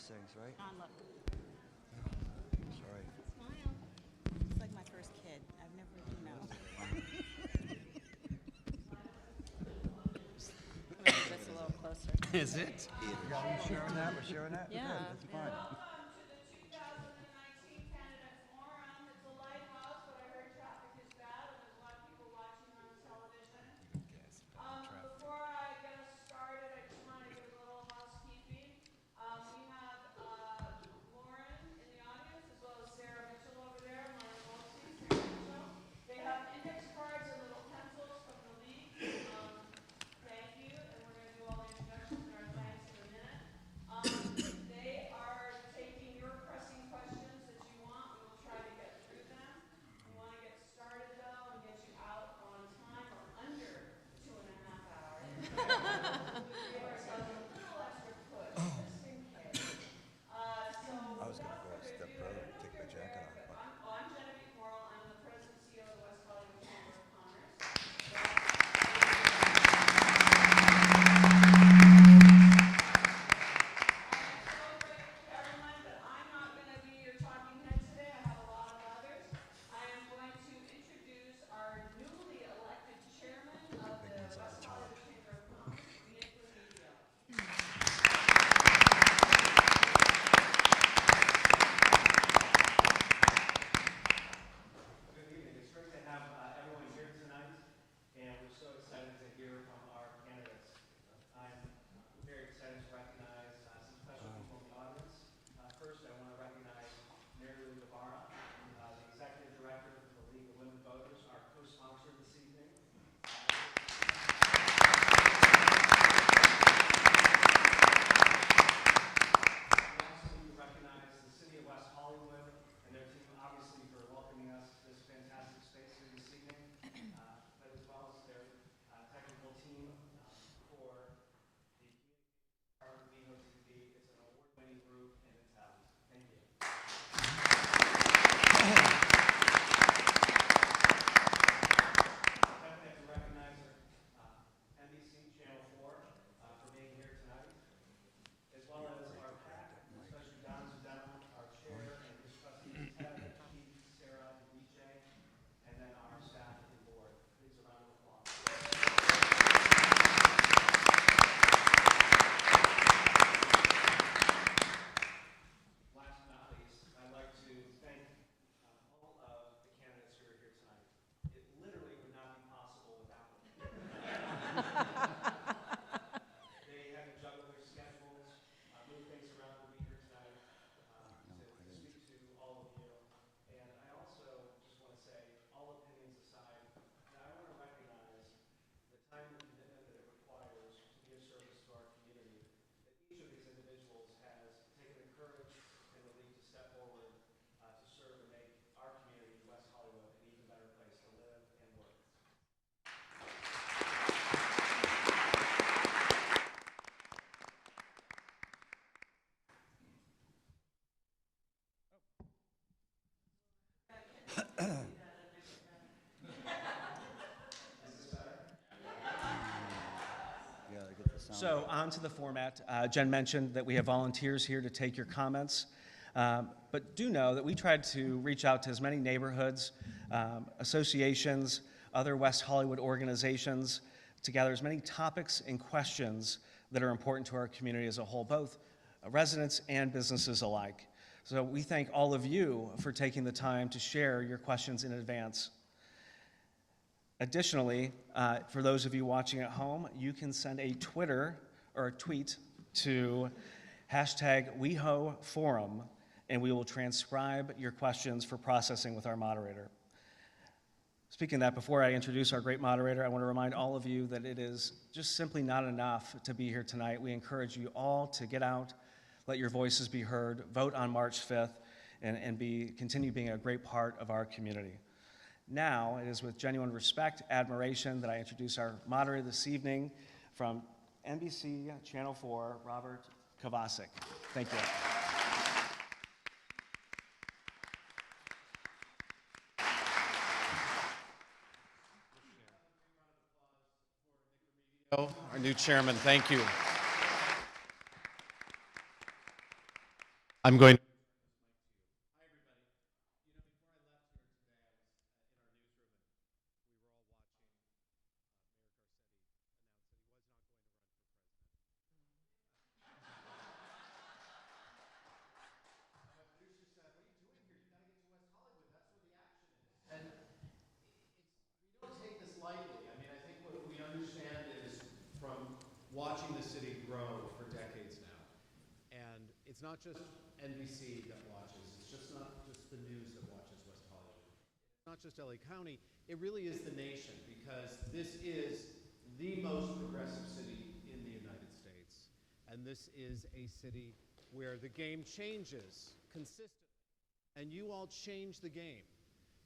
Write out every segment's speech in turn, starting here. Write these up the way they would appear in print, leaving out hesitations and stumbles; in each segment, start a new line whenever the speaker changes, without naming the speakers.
things, right?
On, look.
Sorry.
Smile. It's like my first kid. I've never, Move this a little closer.
Is it?
Yeah, are we sharing that? We're sharing that?
Yeah,
Good, that's
yeah.
fine.
Welcome to the 2019 Candidates Forum. It's a lighthouse, but I heard traffic is bad, and there's a lot of people watching on television. Before I get us started, I just want to give a little housekeeping. We have Lauren in the audience, as well as Sarah Mitchell over there, Lauren Wolstein, Sarah Mitchell. They have index cards and little pencils from the league. Thank you, and we're going to do all the introductions and our thanks in a minute. They are taking your pressing questions that you want. We will try to get through them. We want to get started, though, and get you out on time or under 2.5 hours. Give ourselves a little extra push, just in case.
I was gonna go a step further, take my jacket off, but
I'm Genevieve Morrill. I'm the president and CEO of the West Hollywood Chamber of Commerce. Everyone, but I'm not going to be your talking head today. I have a lot of others. I am going to introduce our newly elected chairman of the West Hollywood Chamber of Commerce, Nick Remigio.
Good evening. It's great to have everyone here tonight, and we're so excited to hear from our candidates. I'm very excited to recognize some special people in the audience. First, I want to recognize Mary Lou Guevara, the Executive Director of the League of Women Voters, our co-sponsor this evening. We also need to recognize the City of West Hollywood and their team, obviously, for welcoming us to this fantastic space here this evening, but as well as their technical team for the WehoTV. It's an award-winning group, and it's out. Thank you. I'd like to recognize NBC Channel 4 for being here tonight, as well as our PAC, especially Don Zudema, our chair, and his trustees, Ted, Keith, Sarah, and DJ, and then our staff and board. Please, a round of applause. Last but not least, I'd like to thank all of the candidates who are here tonight. It literally would not be possible without them. They had to juggle their schedules, move things around to be here tonight, to speak to all of you. And I also just want to say, all opinions aside, that I want to recognize the time and commitment that it requires to be of service to our community, that each of these individuals has taken the courage and the leap to step forward to serve and make our community, West Hollywood, an even better place to live and work.
yeah, I get the sound.
So on to the format. Jen mentioned that we have volunteers here to take your comments. But do know that we tried to reach out to as many neighborhoods, associations, other West Hollywood organizations, to gather as many topics and questions that are important to our community as a whole, both residents and businesses alike. So we thank all of you for taking the time to share your questions in advance. Additionally, for those of you watching at home, you can send a Twitter or a tweet to #WehoForum, and we will transcribe your questions for processing with our moderator. Speaking of that, before I introduce our great moderator, I want to remind all of you that it is just simply not enough to be here tonight. We encourage you all to get out, let your voices be heard, vote on March 5th, and continue being a great part of our community. Now, it is with genuine respect, admiration, that I introduce our moderator this evening from NBC Channel 4, Robert Kovacik. Thank you.
Our new chairman, thank you. I'm going. Hi, everybody. You know, before I left here today, I was in our newsroom, and we were all watching Mayor Garcetti announce that he was not going to run for president. My producer said, "What are you doing here? You got to get to West Hollywood. That's where the action is." And we don't take this lightly. I mean, I think what we understand is from watching the city grow for decades now. And it's not just NBC that watches. It's just not just the news that watches West Hollywood. It's not just LA County. It really is the nation, because this is the most progressive city in the United States. And this is a city where the game changes consistently. And you all change the game.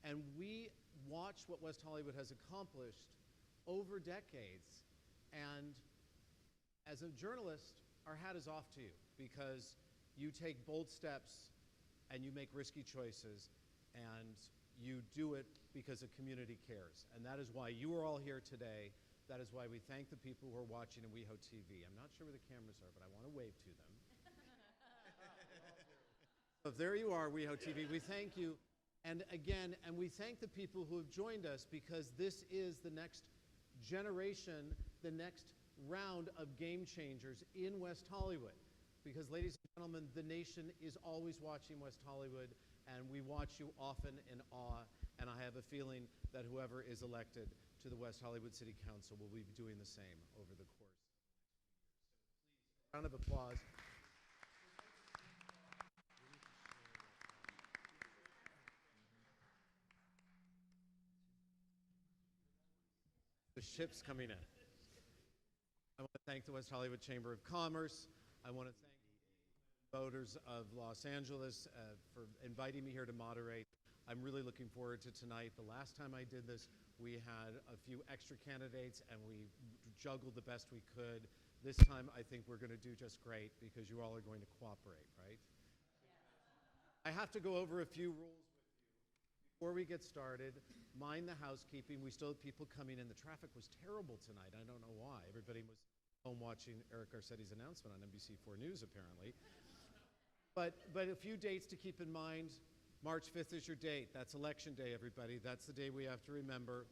And we watch what West Hollywood has accomplished over decades. And as a journalist, our hat is off to you, because you take bold steps and you make risky choices, and you do it because a community cares. And that is why you are all here today. That is why we thank the people who are watching in WehoTV. I'm not sure where the cameras are, but I want to wave to them. So there you are, WehoTV. We thank you. And again, and we thank the people who have joined us, because this is the next generation, the next round of game changers in West Hollywood. Because, ladies and gentlemen, the nation is always watching West Hollywood, and we watch you often in awe. And I have a feeling that whoever is elected to the West Hollywood City Council will be doing the same over the course. Please, round of applause. The ship's coming in. I want to thank the West Hollywood Chamber of Commerce. I want to thank the voters of Los Angeles for inviting me here to moderate. I'm really looking forward to tonight. The last time I did this, we had a few extra candidates, and we juggled the best we could. This time, I think we're going to do just great, because you all are going to cooperate, right? I have to go over a few rules with you before we get started. Mind the housekeeping. We still have people coming in. The traffic was terrible tonight. I don't know why. Everybody was home watching Eric Garcetti's announcement on NBC4 News, apparently. But a few dates to keep in mind. March 5th is your date. That's Election Day, everybody. That's the day we have to remember.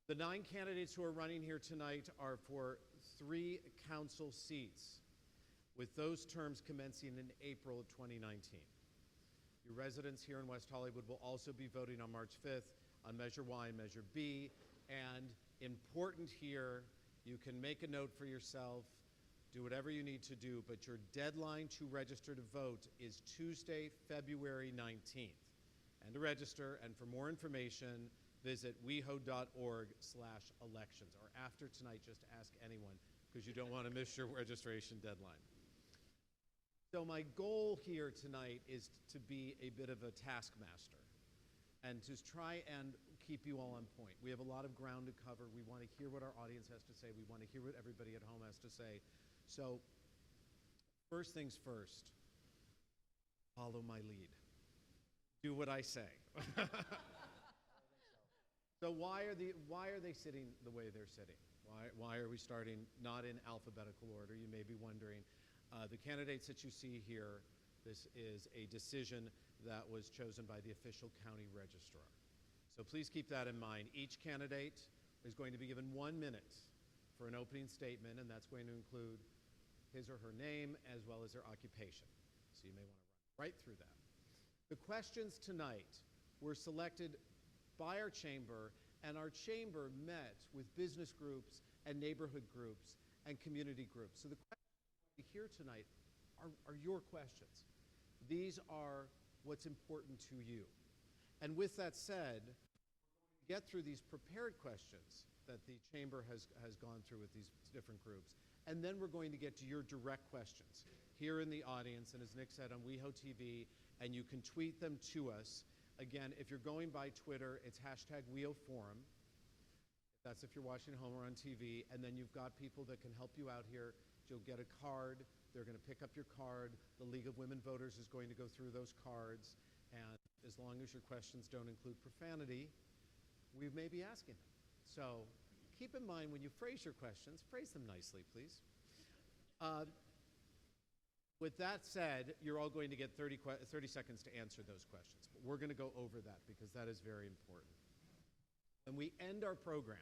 The 9 candidates who are running here tonight are for 3 council seats, with those terms commencing in April of 2019. Your residents here in West Hollywood will also be voting on March 5th on Measure Y and Measure B. And important here, you can make a note for yourself, do whatever you need to do, but your deadline to register to vote is Tuesday, February 19th. And to register, and for more information, visit weho.org/elections. Or after tonight, just ask anyone, because you don't want to miss your registration deadline. So my goal here tonight is to be a bit of a taskmaster, and to try and keep you all on point. We have a lot of ground to cover. We want to hear what our audience has to say. We want to hear what everybody at home has to say. So first things first, follow my lead. Do what I say. So why are they sitting the way they're sitting? Why are we starting not in alphabetical order? You may be wondering. The candidates that you see here, this is a decision that was chosen by the official county registrar. So please keep that in mind. Each candidate is going to be given 1 minute for an opening statement, and that's going to include his or her name as well as their occupation. So you may want to run right through that. The questions tonight were selected by our chamber, and our chamber met with business groups and neighborhood groups and community groups. So the questions here tonight are your questions. These are what's important to you. And with that said, get through these prepared questions that the chamber has gone through with these different groups. And then we're going to get to your direct questions here in the audience, and as Nick said, on WehoTV, and you can tweet them to us. Again, if you're going by Twitter, it's #WehoForum. That's if you're watching at home or on TV. And then you've got people that can help you out here. You'll get a card. They're going to pick up your card. The League of Women Voters is going to go through those cards. And as long as your questions don't include profanity, we may be asking them. So keep in mind when you phrase your questions, phrase them nicely, please. With that said, you're all going to get 30 seconds to answer those questions. But we're going to go over that because that is very important. When we end our program,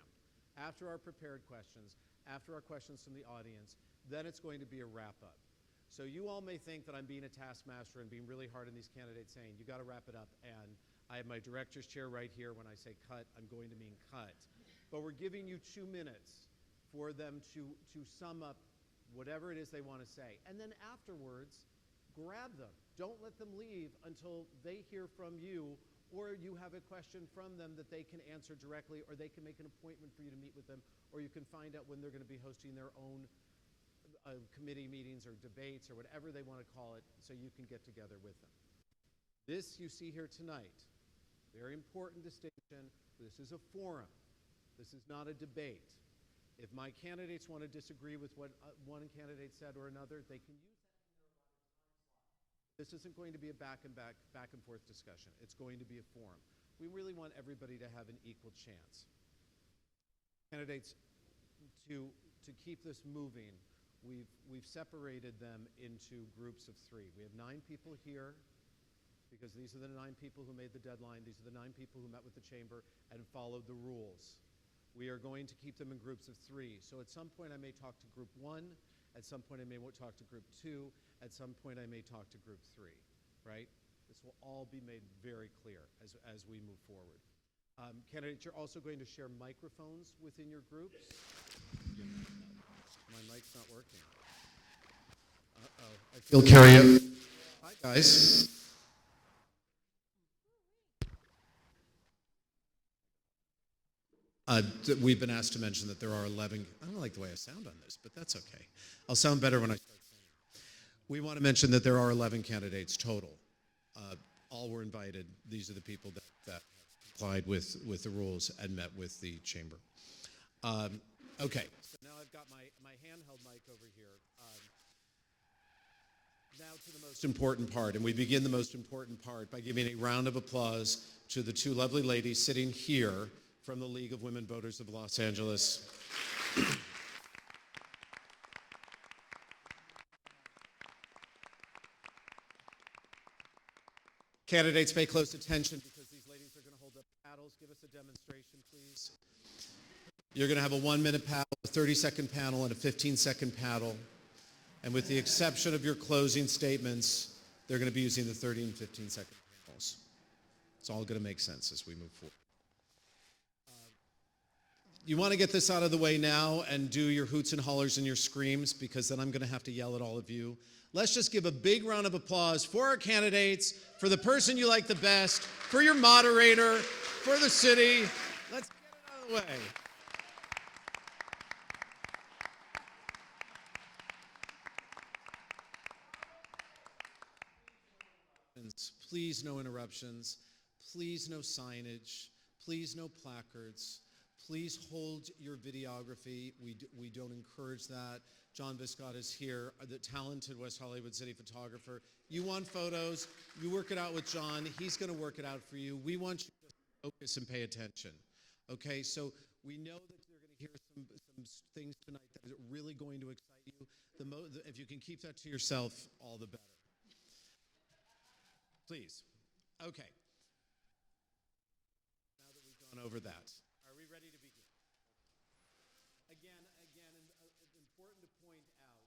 after our prepared questions, after our questions from the audience, then it's going to be a wrap-up. So you all may think that I'm being a taskmaster and being really hard on these candidates saying, you got to wrap it up, and I have my director's chair right here. When I say cut, I'm going to mean cut. But we're giving you 2 minutes for them to sum up whatever it is they want to say. And then afterwards, grab them. Don't let them leave until they hear from you or you have a question from them that they can answer directly, or they can make an appointment for you to meet with them, or you can find out when they're going to be hosting their own committee meetings or debates or whatever they want to call it, so you can get together with them. This you see here tonight, very important distinction. This is a forum. This is not a debate. If my candidates want to disagree with what one candidate said or another, they can use that in their time slot. This isn't going to be a back and forth discussion. It's going to be a forum. We really want everybody to have an equal chance. Candidates, to keep this moving, we've separated them into groups of 3. We have 9 people here, because these are the 9 people who made the deadline. These are the 9 people who met with the chamber and followed the rules. We are going to keep them in groups of 3. So at some point I may talk to group 1, at some point I may talk to group 2, at some point I may talk to group 3, right? This will all be made very clear as we move forward. Candidates, you're also going to share microphones within your groups. My mic's not working. Uh-oh. I feel carry. Hi, guys. We've been asked to mention that there are 11, I don't like the way I sound on this, but that's okay. I'll sound better when I start saying it. We want to mention that there are 11 candidates total. All were invited. These are the people that complied with the rules and met with the chamber. Okay, so now I've got my handheld mic over here. Now to the most important part, and we begin the most important part by giving a round of applause to the 2 lovely ladies sitting here from the League of Women Voters of Los Angeles. Candidates, pay close attention because these ladies are going to hold up paddles. Give us a demonstration, please. You're going to have a 1-minute paddle, a 30-second panel, and a 15-second paddle. And with the exception of your closing statements, they're going to be using the 30 and 15-second panels. It's all going to make sense as we move forward. You want to get this out of the way now and do your hoots and hollers and your screams, because then I'm going to have to yell at all of you. Let's just give a big round of applause for our candidates, for the person you like the best, for your moderator, for the city. Let's get it out of the way. Please no interruptions. Please no signage. Please no placards. Please hold your videography. We don't encourage that. John Biscott is here, the talented West Hollywood city photographer. You want photos, you work it out with John. He's going to work it out for you. We want you to focus and pay attention. Okay, so we know that you're going to hear some things tonight that are really going to excite you. If you can keep that to yourself, all the better. Please. Okay. Now that we've gone over that, are we ready to begin? Again, it's important to point out,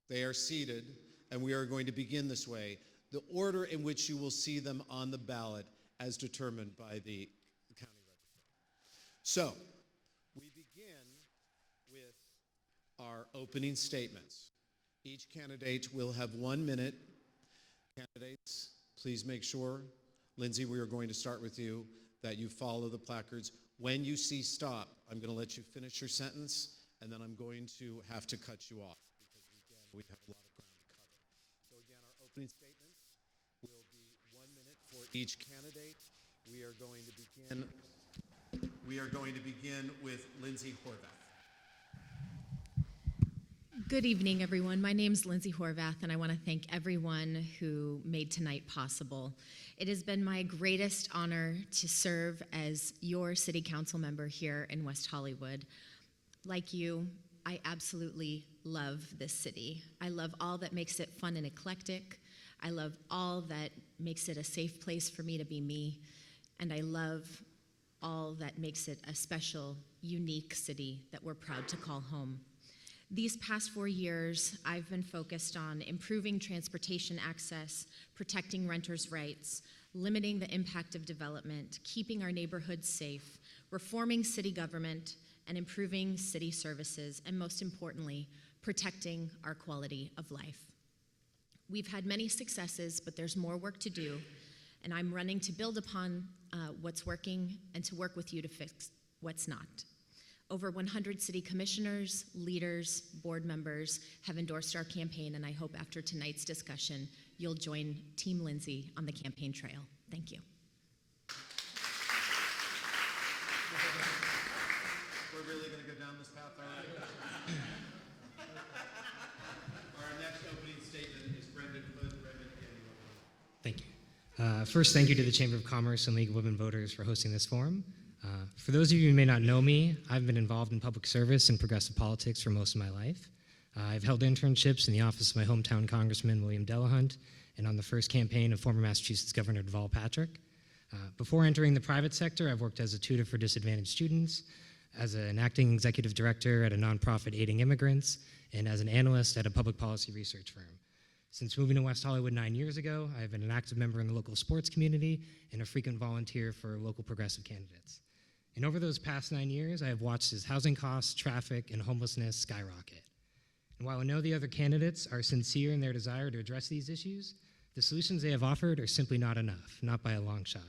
they are seated, and we are going to begin this way. The order in which you will see them on the ballot as determined by the county registrar. So, we begin with our opening statements. Each candidate will have 1 minute. Candidates, please make sure, Lindsay, we are going to start with you, that you follow the placards. When you see stop, I'm going to let you finish your sentence, and then I'm going to have to cut you off, because again, we have a lot of ground to cover. So again, our opening statements will be 1 minute for each candidate. We are going to begin with Lindsay Horvath.
Good evening, everyone. My name's Lindsay Horvath, and I want to thank everyone who made tonight possible. It has been my greatest honor to serve as your city council member here in West Hollywood. Like you, I absolutely love this city. I love all that makes it fun and eclectic. I love all that makes it a safe place for me to be me. And I love all that makes it a special, unique city that we're proud to call home. These past 4 years, I've been focused on improving transportation access, protecting renters' rights, limiting the impact of development, keeping our neighborhoods safe, reforming city government, and improving city services, and most importantly, protecting our quality of life. We've had many successes, but there's more work to do, and I'm running to build upon what's working and to work with you to fix what's not. Over 100 city commissioners, leaders, board members have endorsed our campaign, and I hope after tonight's discussion, you'll join Team Lindsay on the campaign trail. Thank you.
We're really going to go down this path already? Our next opening statement is Brendan Hood. Brendan, again, you want to-
Thank you. First, thank you to the Chamber of Commerce and League of Women Voters for hosting this forum. For those of you who may not know me, I've been involved in public service and progressive politics for most of my life. I've held internships in the office of my hometown Congressman William Delahunt and on the first campaign of former Massachusetts Governor Deval Patrick. Before entering the private sector, I've worked as a tutor for disadvantaged students, as an acting executive director at a nonprofit aiding immigrants, and as an analyst at a public policy research firm. Since moving to West Hollywood 9 years ago, I've been an active member in the local sports community and a frequent volunteer for local progressive candidates. And over those past 9 years, I have watched as housing costs, traffic, and homelessness skyrocket. And while I know the other candidates are sincere in their desire to address these issues, the solutions they have offered are simply not enough, not by a long shot.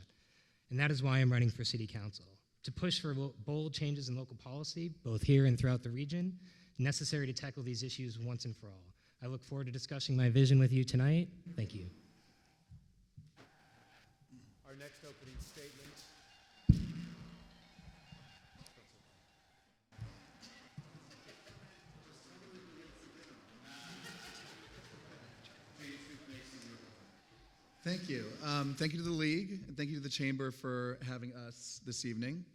And that is why I'm running for city council, to push for bold changes in local policy, both here and throughout the region, necessary to tackle these issues once and for all. I look forward to discussing my vision with you tonight. Thank you.
Our next opening statement.
Thank you. Thank you to the League, and thank you to the Chamber for having us this evening.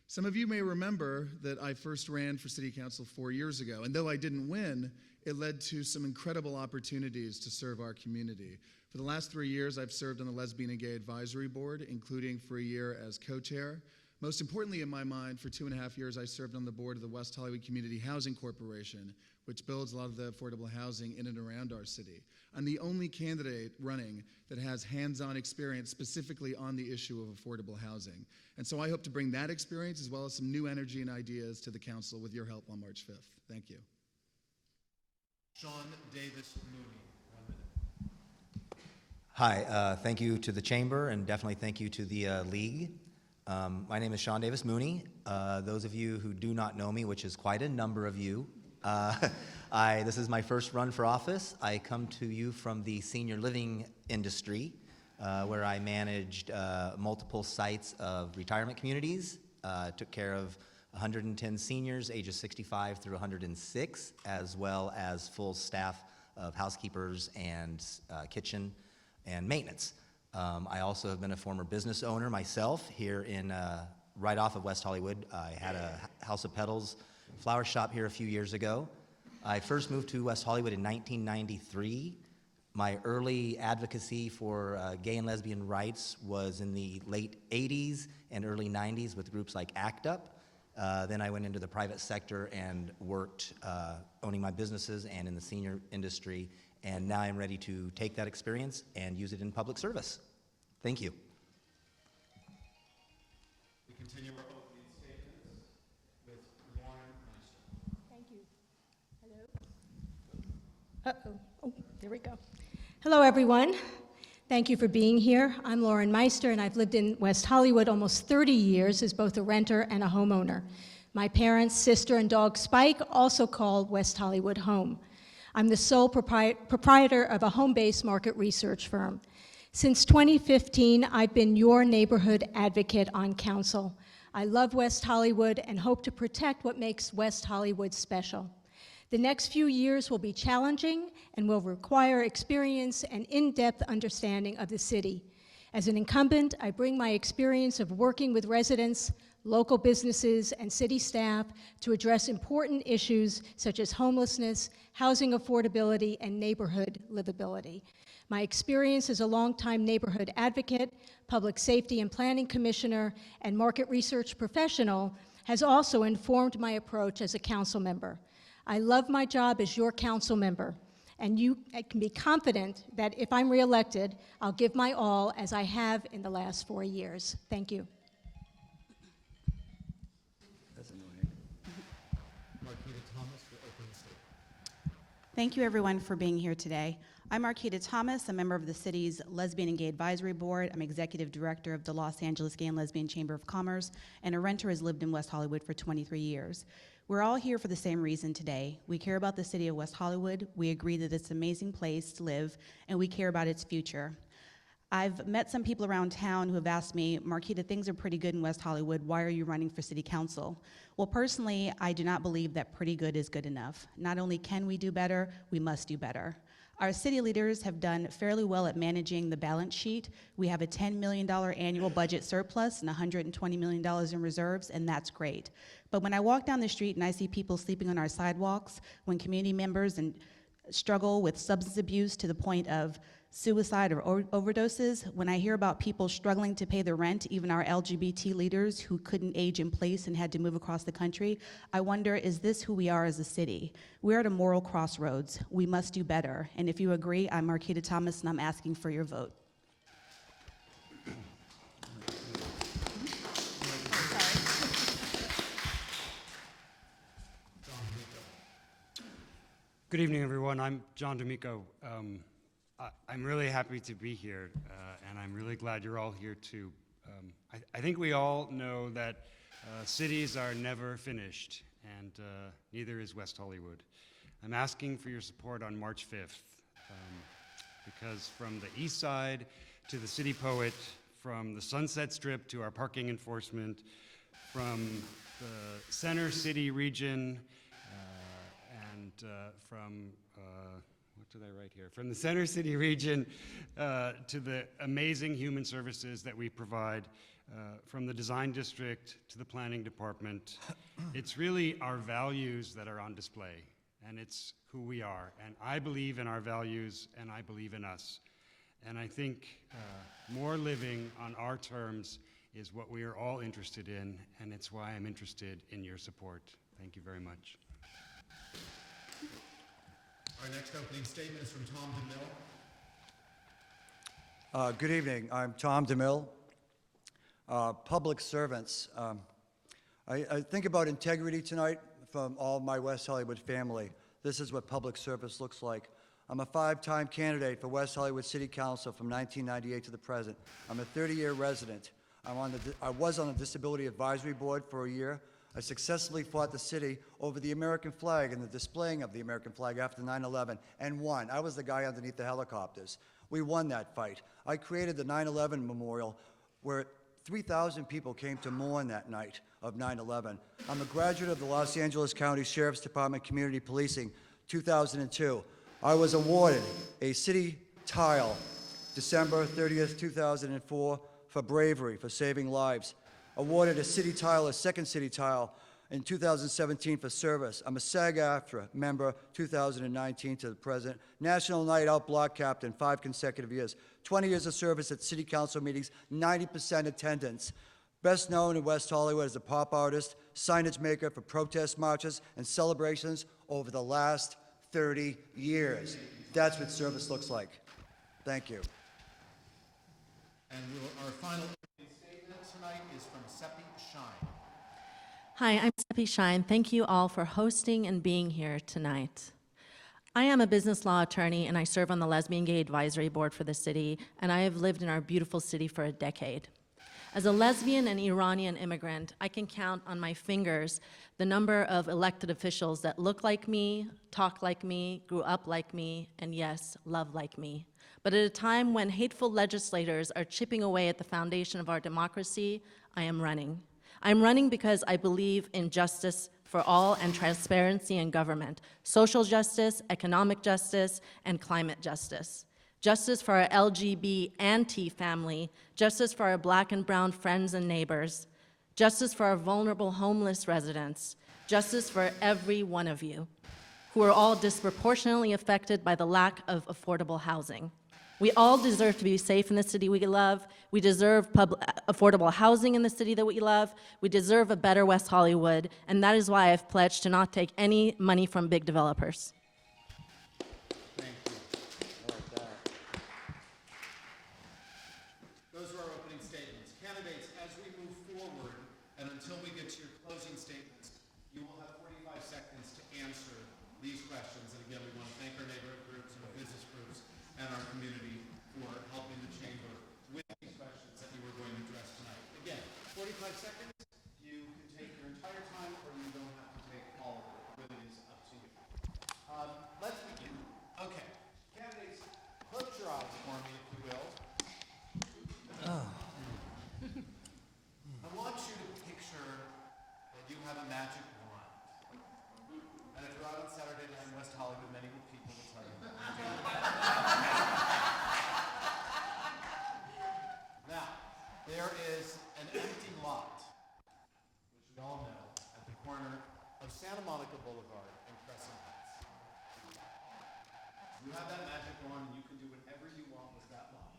Some of you may remember that I first ran for City Council 4 years ago, and though I didn't win, it led to some incredible opportunities to serve our community. For the last 3 years, I've served on the Lesbian and Gay Advisory Board, including for a year as co-chair. Most importantly in my mind, for 2.5 years, I served on the board of the West Hollywood Community Housing Corporation, which builds a lot of the affordable housing in and around our city. I'm the only candidate running that has hands-on experience specifically on the issue of affordable housing. And so I hope to bring that experience as well as some new energy and ideas to the council with your help on March 5th. Thank you.
Sean Davis Mooney, 1 minute.
Hi, thank you to the Chamber and definitely thank you to the League. My name is Sean Davis Mooney. Those of you who do not know me, which is quite a number of you, this is my first run for office. I come to you from the senior living industry, where I managed multiple sites of retirement communities, took care of 110 seniors ages 65 through 106, as well as full staff of housekeepers and kitchen and maintenance. I also have been a former business owner myself here in right off of West Hollywood. I had a House of Petals flower shop here a few years ago. I first moved to West Hollywood in 1993. My early advocacy for gay and lesbian rights was in the late 80s and early 90s with groups like ACT UP. Then I went into the private sector and worked owning my businesses and in the senior industry, and now I'm ready to take that experience and use it in public service. Thank you.
We continue our opening statements with Lauren Meister.
Thank you. Hello? Uh-oh. Oh, there we go. Hello, everyone. Thank you for being here. I'm Lauren Meister, and I've lived in West Hollywood almost 30 years as both a renter and a homeowner. My parents, sister, and dog Spike also call West Hollywood home. I'm the sole proprietor of a home-based market research firm. Since 2015, I've been your neighborhood advocate on council. I love West Hollywood and hope to protect what makes West Hollywood special. The next few years will be challenging and will require experience and in-depth understanding of the city. As an incumbent, I bring my experience of working with residents, local businesses, and city staff to address important issues such as homelessness, housing affordability, and neighborhood livability. My experience as a longtime neighborhood advocate, public safety and planning commissioner, and market research professional has also informed my approach as a council member. I love my job as your council member, and you can be confident that if I'm reelected, I'll give my all as I have in the last 4 years. Thank you.
Thank you, everyone, for being here today. I'm Marquita Thomas, a member of the city's Lesbian and Gay Advisory Board. I'm executive director of the Los Angeles Gay and Lesbian Chamber of Commerce, and a renter has lived in West Hollywood for 23 years. We're all here for the same reason today. We care about the city of West Hollywood. We agree that it's an amazing place to live, and we care about its future. I've met some people around town who have asked me, Marquita, things are pretty good in West Hollywood. Why are you running for city council? Well, personally, I do not believe that pretty good is good enough. Not only can we do better, we must do better. Our city leaders have done fairly well at managing the balance sheet. We have a $10 million annual budget surplus and $120 million in reserves, and that's great. But when I walk down the street and I see people sleeping on our sidewalks, when community members struggle with substance abuse to the point of suicide or overdoses, when I hear about people struggling to pay the rent, even our LGBT leaders who couldn't age in place and had to move across the country, I wonder, is this who we are as a city? We're at a moral crossroads. We must do better. And if you agree, I'm Marquita Thomas, and I'm asking for your vote.
Good evening, everyone. I'm John D'Amico. I'm really happy to be here, and I'm really glad you're all here too. I think we all know that cities are never finished, and neither is West Hollywood. I'm asking for your support on March 5th, because from the east side to the city poet, from the Sunset Strip to our parking enforcement, from the center city region, and from what did I write here? From the center city region to the amazing human services that we provide, from the design district to the planning department. It's really our values that are on display, and it's who we are. And I believe in our values, and I believe in us. And I think more living on our terms is what we are all interested in, and it's why I'm interested in your support. Thank you very much.
Our next opening statement is from Tom DeMille.
Good evening. I'm Tom DeMille. Public servants. I think about integrity tonight from all my West Hollywood family. This is what public service looks like. I'm a 5-time candidate for West Hollywood City Council from 1998 to the present. I'm a 30-year resident. I was on the Disability Advisory Board for a year. I successfully fought the city over the American flag and the displaying of the American flag after 9/11 and won. I was the guy underneath the helicopters. We won that fight. I created the 9/11 Memorial where 3,000 people came to mourn that night of 9/11. I'm a graduate of the Los Angeles County Sheriff's Department Community Policing, 2002. I was awarded a city tile December 30th, 2004 for bravery, for saving lives. Awarded a city tile, a second city tile in 2017 for service. I'm a SAG-AFTRA member 2019 to the present. National Night Out block captain, 5 consecutive years. 20 years of service at city council meetings, 90% attendance. Best known in West Hollywood as a pop artist, signage maker for protest marches and celebrations over the last 30 years. That's what service looks like. Thank you.
And our final statement tonight is from SEPI SHYNE.
Hi, I'm SEPI SHYNE. Thank you all for hosting and being here tonight. I am a business law attorney, and I serve on the Lesbian Gay Advisory Board for the city, and I have lived in our beautiful city for a decade. As a lesbian and Iranian immigrant, I can count on my fingers the number of elected officials that look like me, talk like me, grew up like me, and yes, love like me. But at a time when hateful legislators are chipping away at the foundation of our democracy, I am running. I'm running because I believe in justice for all and transparency in government, social justice, economic justice, and climate justice. Justice for our LGBT family, justice for our Black and brown friends and neighbors, justice for our vulnerable homeless residents, justice for every one of you, who are all disproportionately affected by the lack of affordable housing. We all deserve to be safe in the city we love. We deserve affordable housing in the city that we love. We deserve a better West Hollywood, and that is why I've pledged to not take any money from big developers.
Thank you. I like that. Those are our opening statements. Candidates, as we move forward and until we get to your closing statements, you will have 45 seconds to answer these questions. And again, we want to thank our neighborhood groups and our business groups and our community for helping the chamber with these questions that you were going to address tonight. Again, 45 seconds. You can take your entire time or you don't have to take all of it. It really is up to you. Let's begin. Okay. Candidates, close your eyes for me, if you will. I want you to picture that you have a magic wand. And if you're out on Saturday night in West Hollywood, many people will tell you that. Now, there is an empty lot, which we all know, at the corner of Santa Monica Boulevard and Crescent Heights. You have that magic wand, and you can do whatever you want with that lot.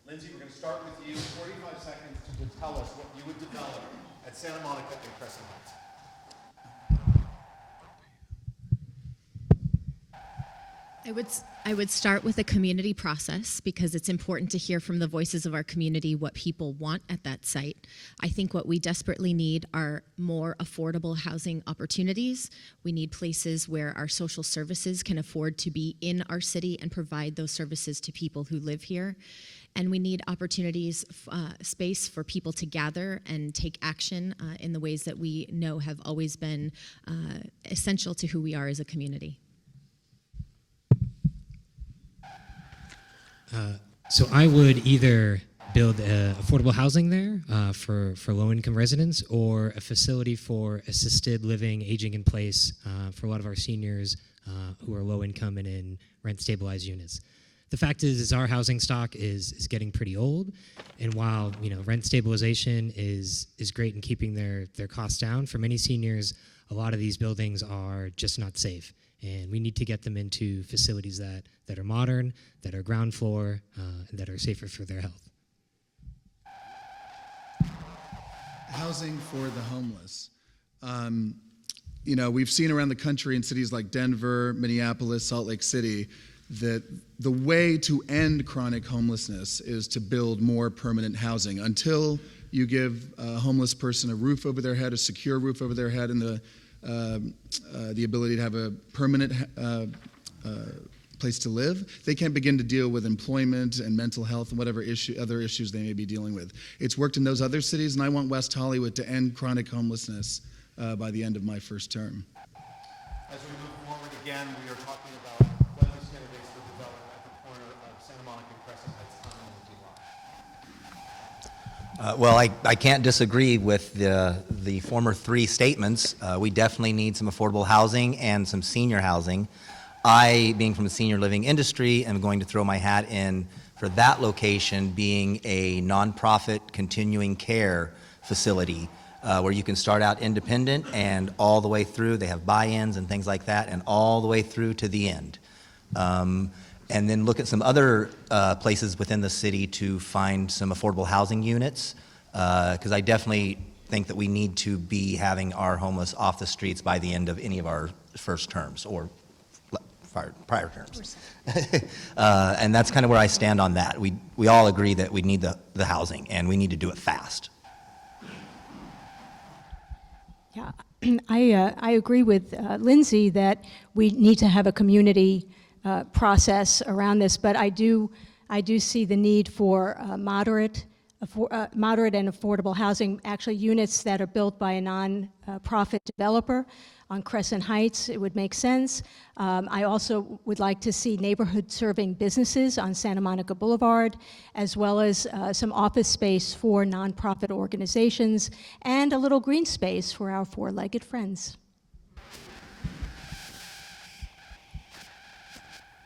Lindsay, we're going to start with you. 45 seconds to tell us what you would develop at Santa Monica and Crescent Heights.
I would start with a community process because it's important to hear from the voices of our community what people want at that site. I think what we desperately need are more affordable housing opportunities. We need places where our social services can afford to be in our city and provide those services to people who live here. And we need opportunities, space for people to gather and take action in the ways that we know have always been essential to who we are as a community.
So I would either build affordable housing there for low-income residents, or a facility for assisted living, aging in place for a lot of our seniors who are low-income and in rent-stabilized units. The fact is our housing stock is getting pretty old, and while rent stabilization is great in keeping their costs down, for many seniors, a lot of these buildings are just not safe. And we need to get them into facilities that are modern, that are ground floor, and that are safer for their health.
Housing for the homeless. We've seen around the country in cities like Denver, Minneapolis, Salt Lake City, that the way to end chronic homelessness is to build more permanent housing. Until you give a homeless person a roof over their head, a secure roof over their head, and the ability to have a permanent place to live, they can't begin to deal with employment and mental health and whatever other issues they may be dealing with. It's worked in those other cities, and I want West Hollywood to end chronic homelessness by the end of my first term.
As we move forward again, we are talking about what these candidates will develop at the corner of Santa Monica and Crescent Heights on the lot.
Well, I can't disagree with the former three statements. We definitely need some affordable housing and some senior housing. I, being from the senior living industry, am going to throw my hat in for that location being a nonprofit continuing care facility where you can start out independent and all the way through. They have buy-ins and things like that, and all the way through to the end. And then look at some other places within the city to find some affordable housing units, because I definitely think that we need to be having our homeless off the streets by the end of any of our first terms or prior terms. And that's kind of where I stand on that. We all agree that we need the housing, and we need to do it fast.
Yeah, I agree with Lindsay that we need to have a community process around this, but I do see the need for moderate and affordable housing, actually units that are built by a non-profit developer on Crescent Heights. It would make sense. I also would like to see neighborhood-serving businesses on Santa Monica Boulevard, as well as some office space for nonprofit organizations, and a little green space for our four-legged friends.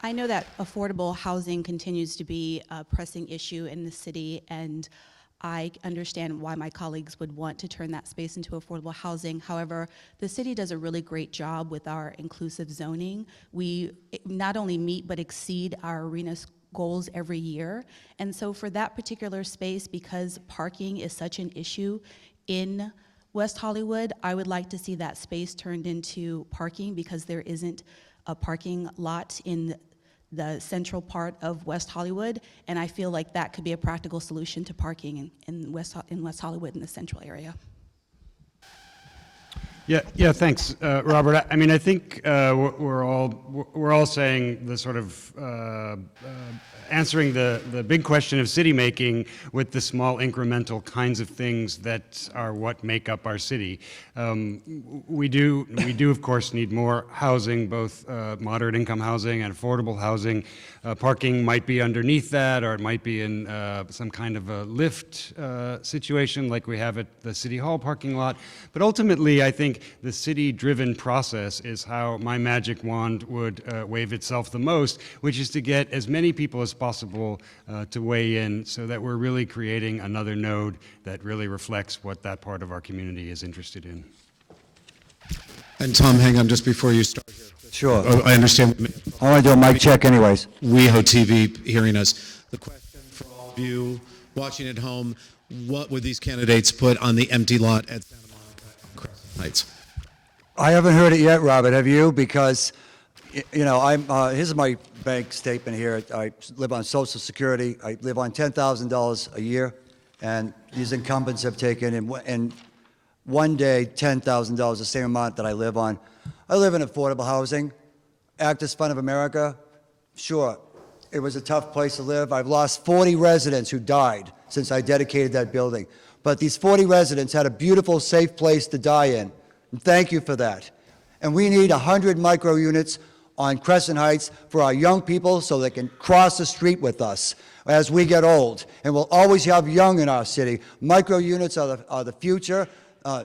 I know that affordable housing continues to be a pressing issue in the city, and I understand why my colleagues would want to turn that space into affordable housing. However, the city does a really great job with our inclusive zoning. We not only meet but exceed our arena goals every year. And so for that particular space, because parking is such an issue in West Hollywood, I would like to see that space turned into parking because there isn't a parking lot in the central part of West Hollywood, and I feel like that could be a practical solution to parking in West Hollywood in the central area.
Yeah, thanks, Robert. I mean, I think we're all saying the sort of answering the big question of city making with the small incremental kinds of things that are what make up our city. We do of course need more housing, both moderate income housing and affordable housing. Parking might be underneath that, or it might be in some kind of a lift situation like we have at the City Hall parking lot. But ultimately, I think the city-driven process is how my magic wand would wave itself the most, which is to get as many people as possible to weigh in so that we're really creating another node that really reflects what that part of our community is interested in.
And Tom, hang on just before you start here.
Sure.
Oh, I understand.
I want to do a mic check anyways.
WehoTV hearing us. The question for all of you watching at home, what would these candidates put on the empty lot at Santa Monica and Crescent Heights?
I haven't heard it yet, Robert. Have you? Because, you know, here's my bank statement here. I live on Social Security. I live on $10,000 a year, and these incumbents have taken in one day $10,000, the same amount that I live on. I live in affordable housing. Actors Fund of America, sure, it was a tough place to live. I've lost 40 residents who died since I dedicated that building. But these 40 residents had a beautiful, safe place to die in. And thank you for that. And we need 100 micro units on Crescent Heights for our young people so they can cross the street with us as we get old. And we'll always have young in our city. Micro units are the future.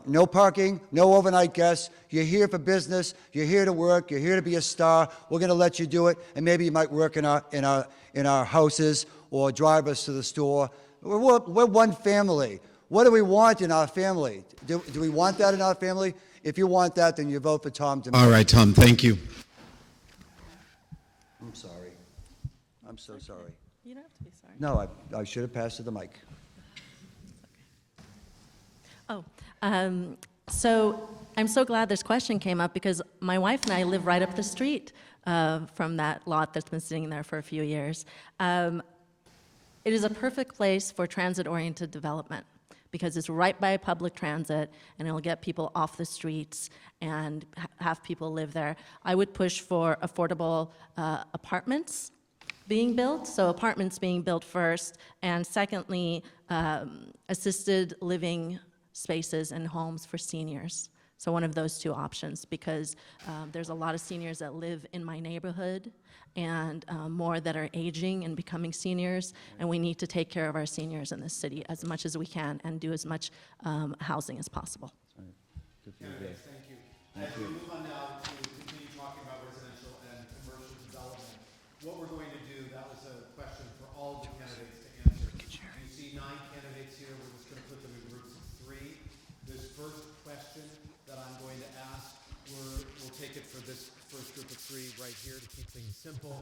No parking, no overnight guests. You're here for business. You're here to work. You're here to be a star. We're going to let you do it. And maybe you might work in our houses or drive us to the store. We're one family. What do we want in our family? Do we want that in our family? If you want that, then you vote for Tom DeMille.
All right, Tom, thank you.
I'm sorry. I'm so sorry.
You don't have to be sorry.
No, I should have passed you the mic.
Oh, so I'm so glad this question came up because my wife and I live right up the street from that lot that's been sitting there for a few years. It is a perfect place for transit-oriented development because it's right by public transit and it'll get people off the streets and have people live there. I would push for affordable apartments being built, so apartments being built first, and secondly, assisted living spaces and homes for seniors. So one of those two options, because there's a lot of seniors that live in my neighborhood and more that are aging and becoming seniors, and we need to take care of our seniors in this city as much as we can and do as much housing as possible.
Candidates, thank you. As we move on now to continue talking about residential and commercial development, what we're going to do, that was a question for all the candidates to answer. You see 9 candidates here. We're just going to put them in groups of 3. This first question that I'm going to ask, we'll take it for this first group of 3 right here to keep things simple.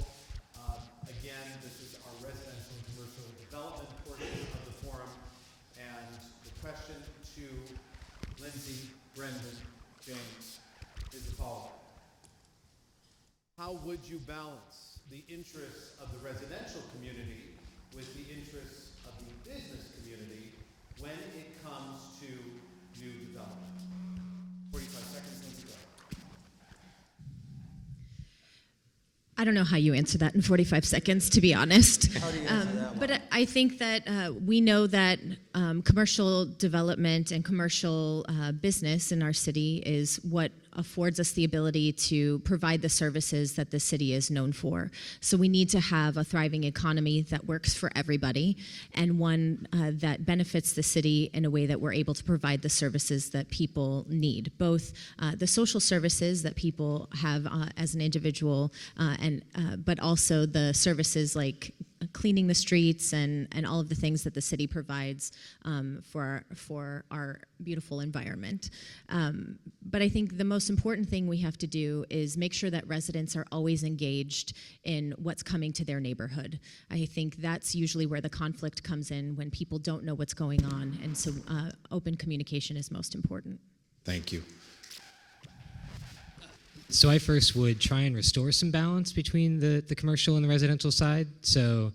Again, this is our residential and commercial development portion of the forum. And the question to Lindsay, Brendan, James is the following. How would you balance the interests of the residential community with the interests of the business community when it comes to new development? 45 seconds, Lindsay, go.
I don't know how you answer that in 45 seconds, to be honest.
How do you answer that one?
But I think that we know that commercial development and commercial business in our city is what affords us the ability to provide the services that the city is known for. So we need to have a thriving economy that works for everybody and one that benefits the city in a way that we're able to provide the services that people need, both the social services that people have as an individual, but also the services like cleaning the streets and all of the things that the city provides for our beautiful environment. But I think the most important thing we have to do is make sure that residents are always engaged in what's coming to their neighborhood. I think that's usually where the conflict comes in, when people don't know what's going on, and so open communication is most important.
Thank you.
So I first would try and restore some balance between the commercial and the residential side. So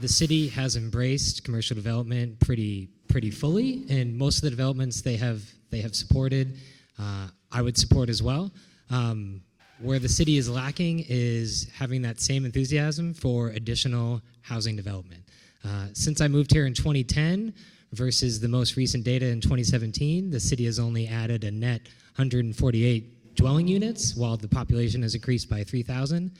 the city has embraced commercial development pretty fully, and most of the developments they have supported, I would support as well. Where the city is lacking is having that same enthusiasm for additional housing development. Since I moved here in 2010 versus the most recent data in 2017, the city has only added a net 148 dwelling units, while the population has increased by 3,000.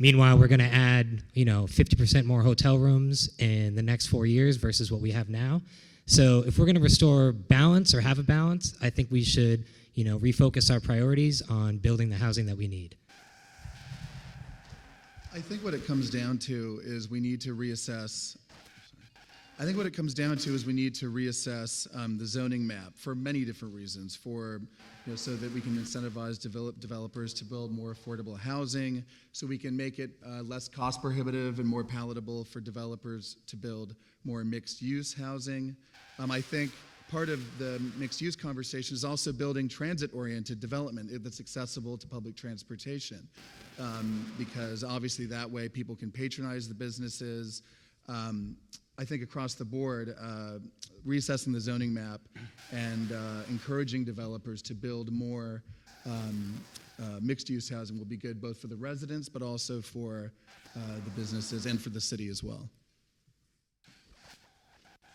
Meanwhile, we're going to add, 50% more hotel rooms in the next 4 years versus what we have now. So if we're going to restore balance or have a balance, I think we should, refocus our priorities on building the housing that we need.
I think what it comes down to is we need to reassess. The zoning map for many different reasons. So that we can incentivize developers to build more affordable housing, so we can make it less cost prohibitive and more palatable for developers to build more mixed-use housing. I think part of the mixed-use conversation is also building transit-oriented development that's accessible to public transportation, because obviously that way people can patronize the businesses. I think across the board, reassessing the zoning map and encouraging developers to build more mixed-use housing will be good both for the residents but also for the businesses and for the city as well.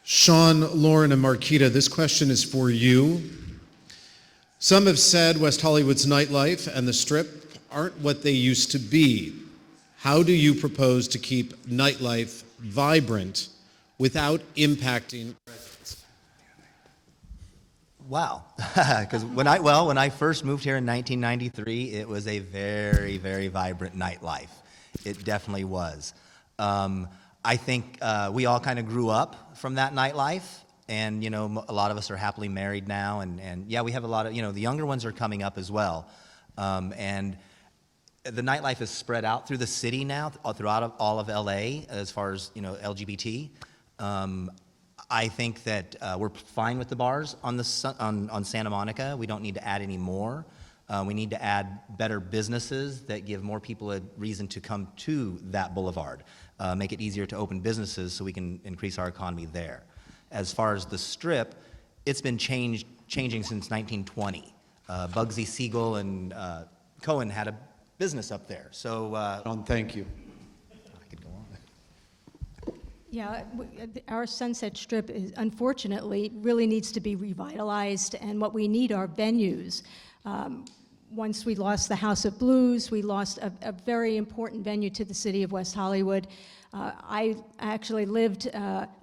Sean, Lauren, and Marquita, this question is for you. Some have said West Hollywood's nightlife and the Strip aren't what they used to be. How do you propose to keep nightlife vibrant without impacting residents?
Wow, because when I first moved here in 1993, it was a very, very vibrant nightlife. It definitely was. I think we all kind of grew up from that nightlife, and a lot of us are happily married now, and yeah, we have a lot of the younger ones are coming up as well, and the nightlife is spread out through the city now, throughout all of LA, as far as LGBT. I think that we're fine with the bars on Santa Monica. We don't need to add any more. We need to add better businesses that give more people a reason to come to that boulevard. Make it easier to open businesses so we can increase our economy there. As far as the Strip, it's been changing since 1920. Bugsy Siegel and Cohen had a business up there. So,
Thank you.
I could go on.
Yeah, our Sunset Strip is, unfortunately, really needs to be revitalized, and what we need are venues. Once we lost the House of Blues, we lost a very important venue to the city of West Hollywood. I actually lived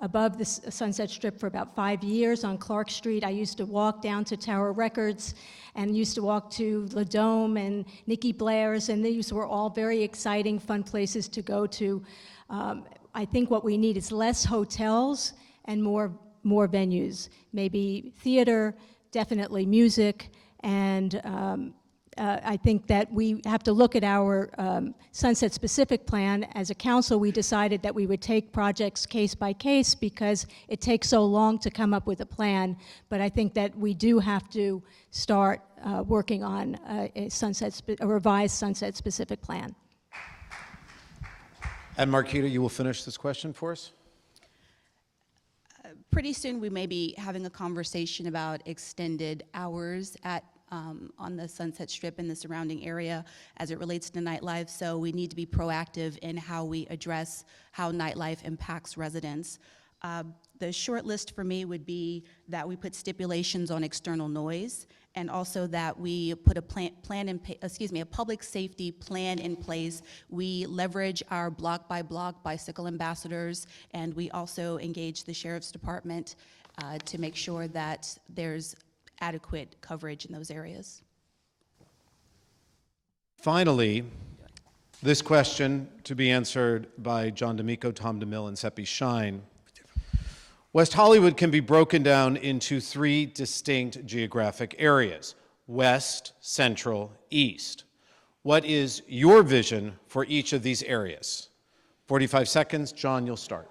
above the Sunset Strip for about 5 years on Clark Street. I used to walk down to Tower Records and used to walk to the Dome and Nikki Blair's, and these were all very exciting, fun places to go to. I think what we need is less hotels and more venues, maybe theater, definitely music, and I think that we have to look at our Sunset-specific plan. As a council, we decided that we would take projects case by case because it takes so long to come up with a plan, but I think that we do have to start working on a revised Sunset-specific plan.
And Marquita, you will finish this question for us?
Pretty soon we may be having a conversation about extended hours on the Sunset Strip and the surrounding area as it relates to nightlife, so we need to be proactive in how we address how nightlife impacts residents. The short list for me would be that we put stipulations on external noise, and also that we put a public safety plan in place. We leverage our block-by-block bicycle ambassadors, and we also engage the Sheriff's Department to make sure that there's adequate coverage in those areas.
Finally, This question to be answered by John D'Amico, Tom DeMille, and SEPI SHYNE. West Hollywood can be broken down into 3 distinct geographic areas: West, Central, East. What is your vision for each of these areas? 45 seconds. John, you'll start.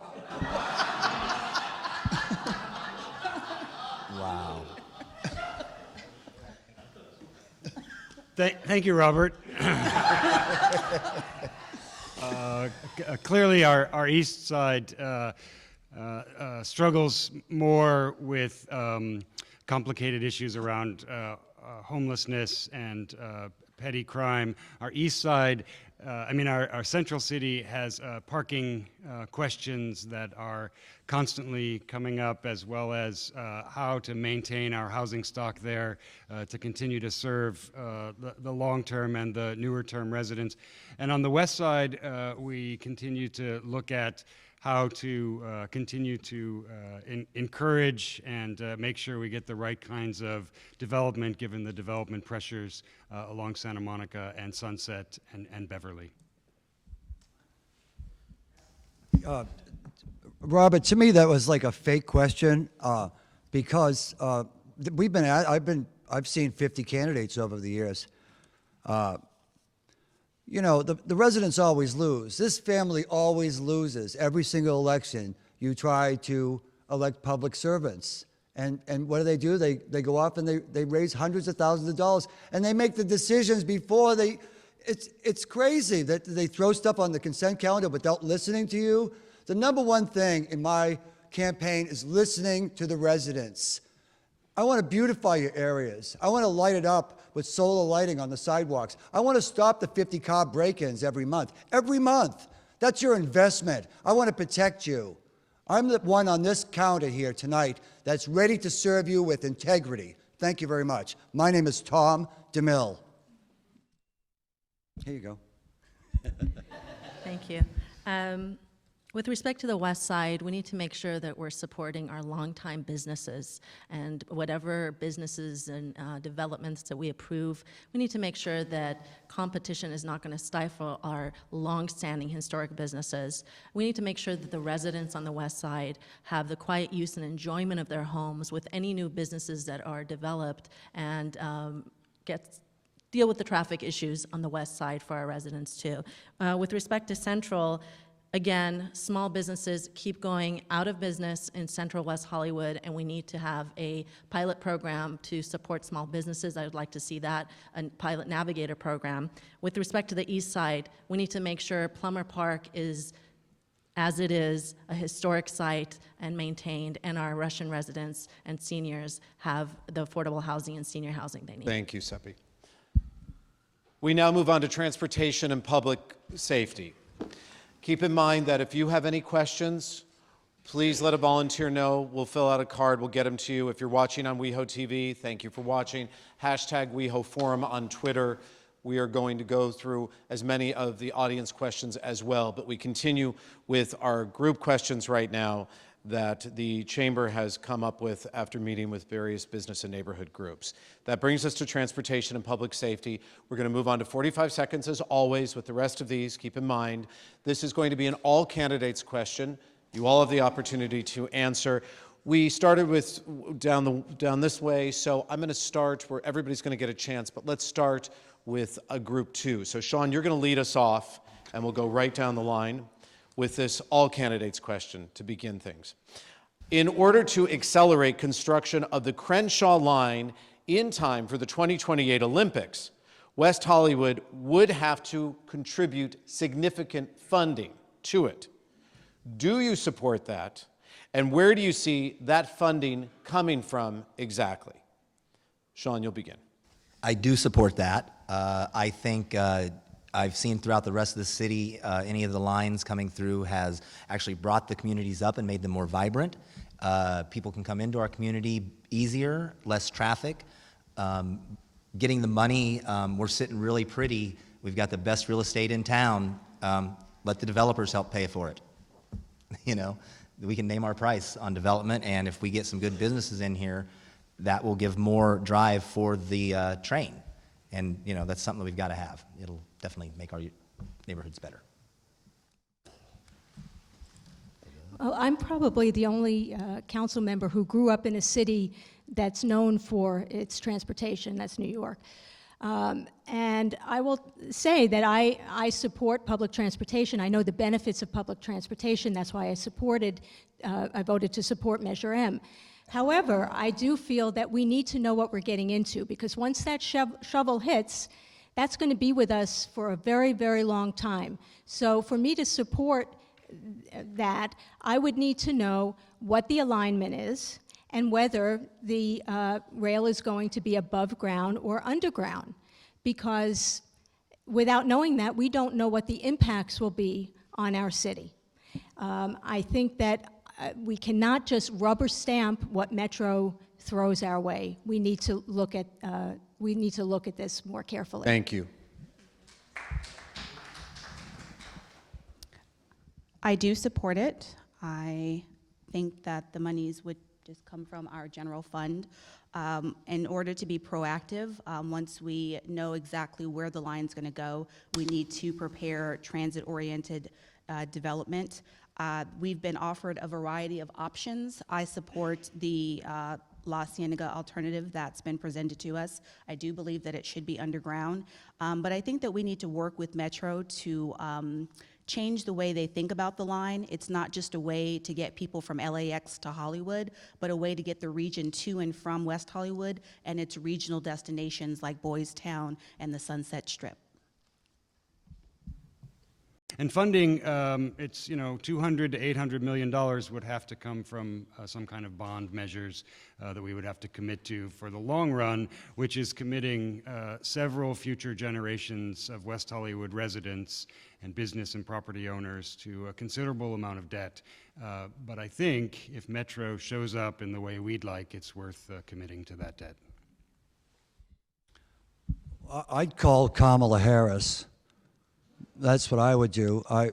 Wow.
Thank you, Robert. Clearly, our east side struggles more with complicated issues around homelessness and petty crime. Our east side, our central city has parking questions that are constantly coming up, as well as how to maintain our housing stock there to continue to serve the long-term and the newer-term residents. And on the west side, we continue to look at how to continue to encourage and make sure we get the right kinds of development, given the development pressures along Santa Monica and Sunset and Beverly.
Robert, to me that was like a fake question because I've seen 50 candidates over the years. You know, the residents always lose. This family always loses. Every single election, you try to elect public servants. And what do? They go off and they raise hundreds of thousands of dollars, and they make the decisions before they... It's crazy that they throw stuff on the consent calendar without listening to you. The number one thing in my campaign is listening to the residents. I want to beautify your areas. I want to light it up with solar lighting on the sidewalks. I want to stop the 50-car break-ins every month. Every month. That's your investment. I want to protect you. I'm the one on this counter here tonight that's ready to serve you with integrity. Thank you very much. My name is Tom DeMille. Here you go.
Thank you. With respect to the west side, we need to make sure that we're supporting our longtime businesses, and whatever businesses and developments that we approve, we need to make sure that competition is not going to stifle our long-standing historic businesses. We need to make sure that the residents on the west side have the quiet use and enjoyment of their homes with any new businesses that are developed, and deal with the traffic issues on the west side for our residents too. With respect to Central, again, small businesses keep going out of business in Central West Hollywood, and we need to have a pilot program to support small businesses. I would like to see that, a pilot navigator program. With respect to the east side, we need to make sure Plummer Park is, as it is, a historic site and maintained, and our Russian residents and seniors have the affordable housing and senior housing they need.
Thank you, SEPI. We now move on to transportation and public safety. Keep in mind that if you have any questions, please let a volunteer know. We'll fill out a card. We'll get them to you. If you're watching on WehoTV, thank you for watching. #WehoForum on Twitter. We are going to go through as many of the audience questions as well, but we continue with our group questions right now that the Chamber has come up with after meeting with various business and neighborhood groups. That brings us to transportation and public safety. We're going to move on to 45 seconds as always with the rest of these. Keep in mind, this is going to be an all candidates question. You all have the opportunity to answer. We started with down this way, so I'm going to start where everybody's going to get a chance, but let's start with a group 2. So Sean, you're going to lead us off, and we'll go right down the line with this all candidates question to begin things. In order to accelerate construction of the Crenshaw line in time for the 2028 Olympics, West Hollywood would have to contribute significant funding to it. Do you support that? And where do you see that funding coming from exactly? Sean, you'll begin.
I do support that. I think I've seen throughout the rest of the city, any of the lines coming through has actually brought the communities up and made them more vibrant. People can come into our community easier, less traffic. Getting the money, we're sitting really pretty. We've got the best real estate in town. Let the developers help pay for it. You know, we can name our price on development, and if we get some good businesses in here, that will give more drive for the train. And, you know, that's something that we've got to have. It'll definitely make our neighborhoods better.
Well, I'm probably the only council member who grew up in a city that's known for its transportation, that's New York. And I will say that I support public transportation. I know the benefits of public transportation. That's why I voted to support Measure M. However, I do feel that we need to know what we're getting into, because once that shovel hits, that's going to be with us for a very, very long time. So for me to support that, I would need to know what the alignment is and whether the rail is going to be above ground or underground. Because without knowing that, we don't know what the impacts will be on our city. I think that we cannot just rubber stamp what Metro throws our way. We need to look at this more carefully.
Thank you.
I do support it. I think that the monies would just come from our general fund. In order to be proactive, once we know exactly where the line's going to go, we need to prepare transit-oriented development. We've been offered a variety of options. I support the La Cienega alternative that's been presented to us. I do believe that it should be underground, but I think that we need to work with Metro to change the way they think about the line. It's not just a way to get people from LAX to Hollywood, but a way to get the region to and from West Hollywood and its regional destinations like Boys Town and the Sunset Strip.
And funding, it's, $200 to $800 million would have to come from some kind of bond measures that we would have to commit to for the long run, which is committing several future generations of West Hollywood residents and business and property owners to a considerable amount of debt. But I think if Metro shows up in the way we'd like, it's worth committing to that debt.
I'd call Kamala Harris. That's what I would do. I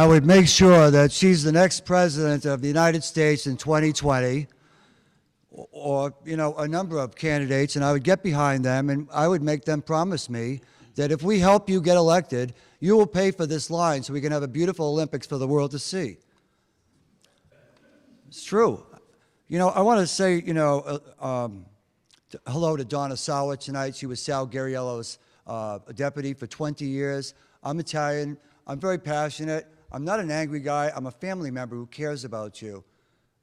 would make sure that she's the next president of the United States in 2020, or a number of candidates, and I would get behind them, and I would make them promise me that if we help you get elected, you will pay for this line so we can have a beautiful Olympics for the world to see. It's true. I want to say, hello to Donna Sauer tonight. She was Sal Garriello's deputy for 20 years. I'm Italian. I'm very passionate. I'm not an angry guy. I'm a family member who cares about you.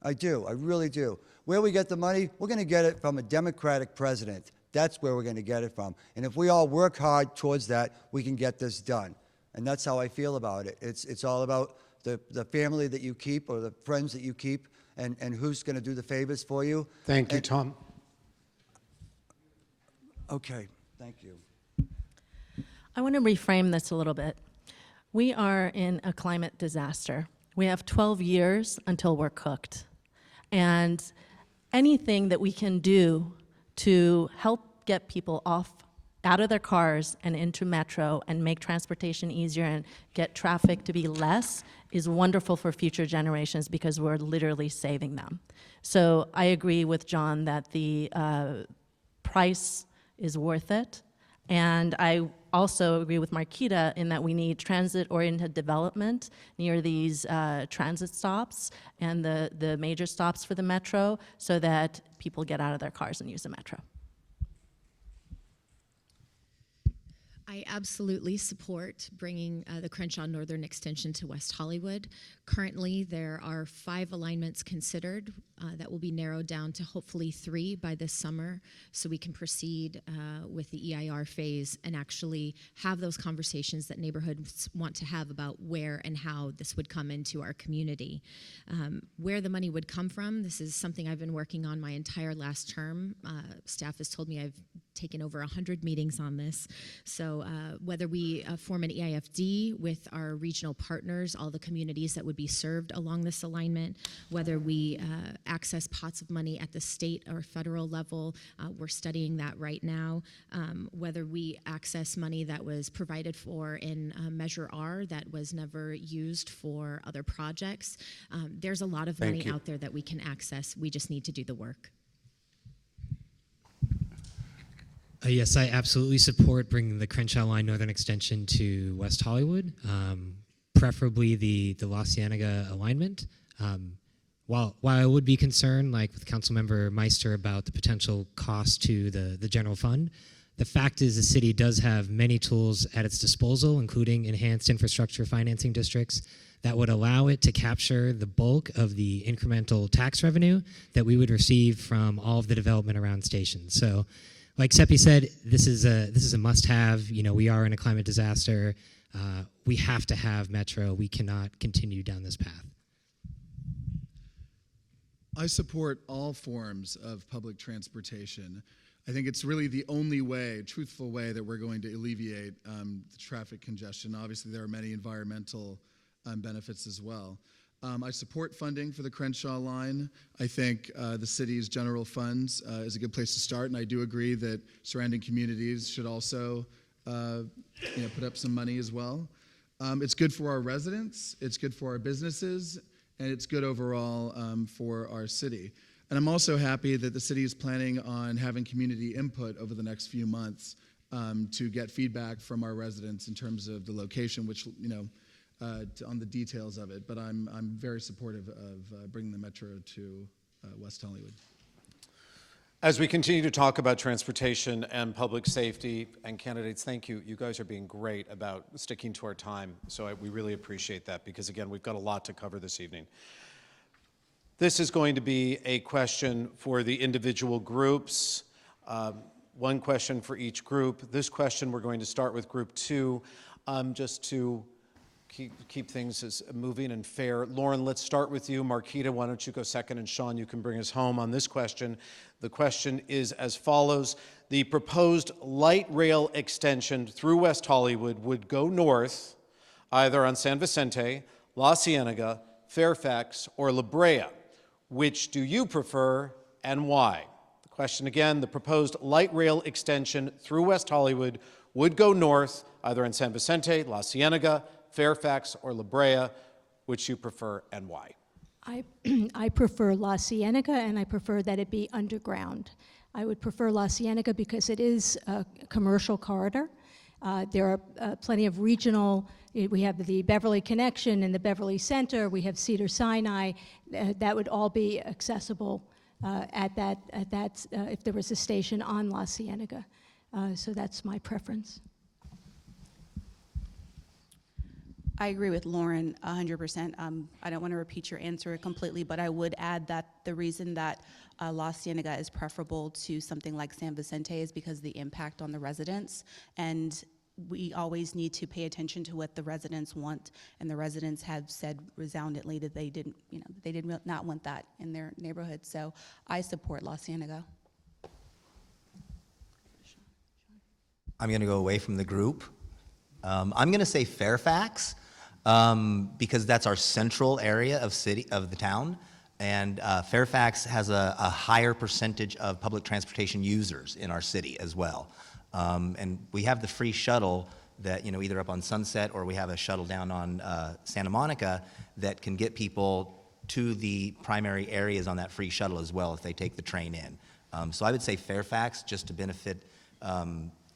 I do. I really do. Where we get the money, we're going to get it from a Democratic president. That's where we're going to get it from. And if we all work hard towards that, we can get this done. And that's how I feel about it. It's all about the family that you keep or the friends that you keep and who's going to do the favors for you.
Thank you, Tom.
Okay. Thank you.
I want to reframe this a little bit. We are in a climate disaster. We have 12 years until we're cooked. And anything that we can do to help get people out of their cars and into Metro and make transportation easier and get traffic to be less is wonderful for future generations, because we're literally saving them. So I agree with John that the price is worth it. And I also agree with MARQUITA in that we need transit-oriented development near these transit stops and the major stops for the Metro so that people get out of their cars and use the Metro.
I absolutely support bringing the Crenshaw Northern Extension to West Hollywood. Currently, there are 5 alignments considered that will be narrowed down to hopefully 3 by this summer, so we can proceed with the EIR phase and actually have those conversations that neighborhoods want to have about where and how this would come into our community. Where the money would come from, this is something I've been working on my entire last term. Staff has told me I've taken over 100 meetings on this. So whether we form an EIFD with our regional partners, all the communities that would be served along this alignment, whether we access pots of money at the state or federal level, we're studying that right now. Whether we access money that was provided for in Measure R that was never used for other projects. There's a lot of money out there that we can access. We just need to do the work.
Yes, I absolutely support bringing the Crenshaw Line Northern Extension to West Hollywood, preferably the La Cienega alignment. While I would be concerned, like with Councilmember Meister, about the potential cost to the general fund, the fact is the city does have many tools at its disposal, including enhanced infrastructure financing districts, that would allow it to capture the bulk of the incremental tax revenue that we would receive from all of the development around stations. So, like SEPI said, this is a must-have. You know, we are in a climate disaster. We have to have Metro. We cannot continue down this path.
I support all forms of public transportation. I think it's really the only way, truthful way, that we're going to alleviate the traffic congestion. Obviously, there are many environmental benefits as well. I support funding for the Crenshaw line. I think the city's general funds is a good place to start, and I do agree that surrounding communities should also put up some money as well. It's good for our residents, it's good for our businesses, and it's good overall for our city. And I'm also happy that the city is planning on having community input over the next few months to get feedback from our residents in terms of the location, which, on the details of it. But I'm very supportive of bringing the Metro to West Hollywood.
As we continue to talk about transportation and public safety, and candidates, thank you. You guys are being great about sticking to our time, so we really appreciate that, because again, we've got a lot to cover this evening. This is going to be a question for the individual groups, one question for each group. This question, we're going to start with group 2, just to keep things as moving and fair. Lauren, let's start with you. MARQUITA, why don't you go second? And Sean, you can bring us home on this question. The question is as follows. The proposed light rail extension through West Hollywood would go north, either on San Vicente, La Cienega, Fairfax, or La Brea. Which do you prefer and why? The question again, the proposed light rail extension through West Hollywood would go north, either on San Vicente, La Cienega, Fairfax, or La Brea. Which you prefer and why?
I prefer La Cienega, and I prefer that it be underground. I would prefer La Cienega because it is a commercial corridor. There are plenty of regional, we have the Beverly Connection and the Beverly Center, we have Cedars-Sinai, that would all be accessible if there was a station on La Cienega. So that's my preference.
I agree with Lauren 100%. I don't want to repeat your answer completely, but I would add that the reason that La Cienega is preferable to something like San Vicente is because of the impact on the residents, and we always need to pay attention to what the residents want, and the residents have said resoundingly that they did not want that in their neighborhood. So I support La Cienega.
I'm going to go away from the group. I'm going to say Fairfax because that's our central area of the town, and Fairfax has a higher percentage of public transportation users in our city as well. And we have the free shuttle that, either up on Sunset, or we have a shuttle down on Santa Monica that can get people to the primary areas on that free shuttle as well if they take the train in. So I would say Fairfax, just to benefit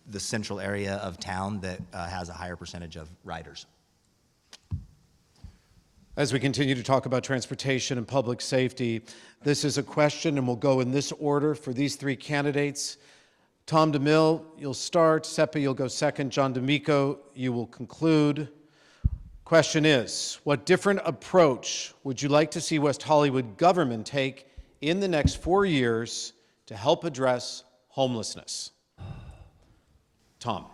the central area of town that has a higher percentage of riders.
As we continue to talk about transportation and public safety, this is a question, and we'll go in this order for these 3 candidates. Tom DeMille, you'll start. SEPI, you'll go second. John D'Amico, you will conclude. Question is, what different approach would you like to see West Hollywood government take in the next 4 years to help address homelessness? Tom.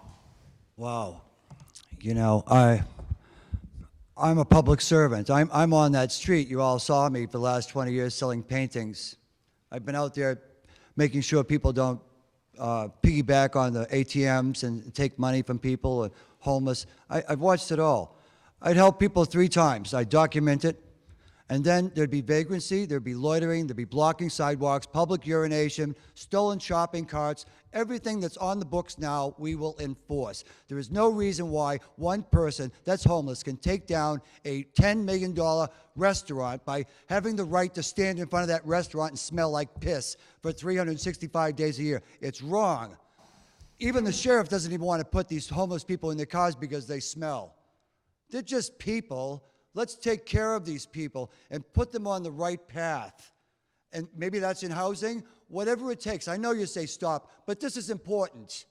Wow. I'm a public servant. I'm on that street. You all saw me for the last 20 years selling paintings. I've been out there making sure people don't piggyback on the ATMs and take money from people, homeless. I've watched it all. I'd help people 3 times. I'd document it, and then there'd be vagrancy, there'd be loitering, there'd be blocking sidewalks, public urination, stolen shopping carts. Everything that's on the books now, we will enforce. There is no reason why one person that's homeless can take down a $10 million restaurant by having the right to stand in front of that restaurant and smell like piss for 365 days a year. It's wrong. Even the sheriff doesn't even want to put these homeless people in their cars because they smell. They're just people. Let's take care of these people and put them on the right path. And maybe that's in housing, whatever it takes. I know you say stop, but this is important.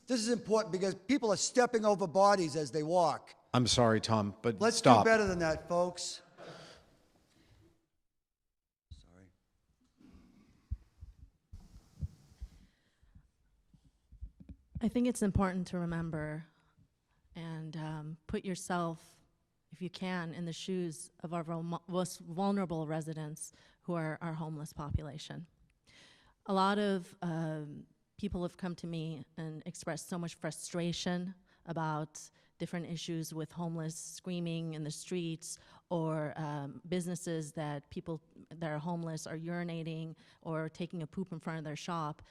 This is important because people are stepping over bodies as they walk.
I'm sorry, Tom, but
Let's
stop.
do better than that, folks. Sorry.
I think it's important to remember and put yourself, if you can, in the shoes of our most vulnerable residents who are our homeless population. A lot of people have come to me and expressed so much frustration about different issues with homeless screaming in the streets, or businesses that people that are homeless are urinating or taking a poop in front of their shop.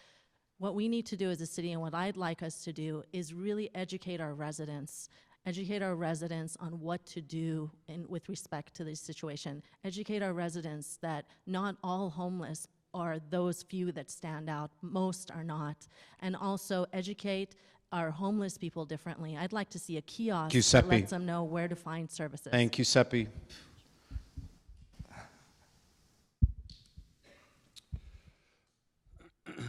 What we need to do as a city, and what I'd like us to do, is really educate our residents on what to do with respect to this situation. Educate our residents that not all homeless are those few that stand out. Most are not. And also educate our homeless people differently. I'd like to see a kiosk that lets them know where to find services.
Thank you, SEPI.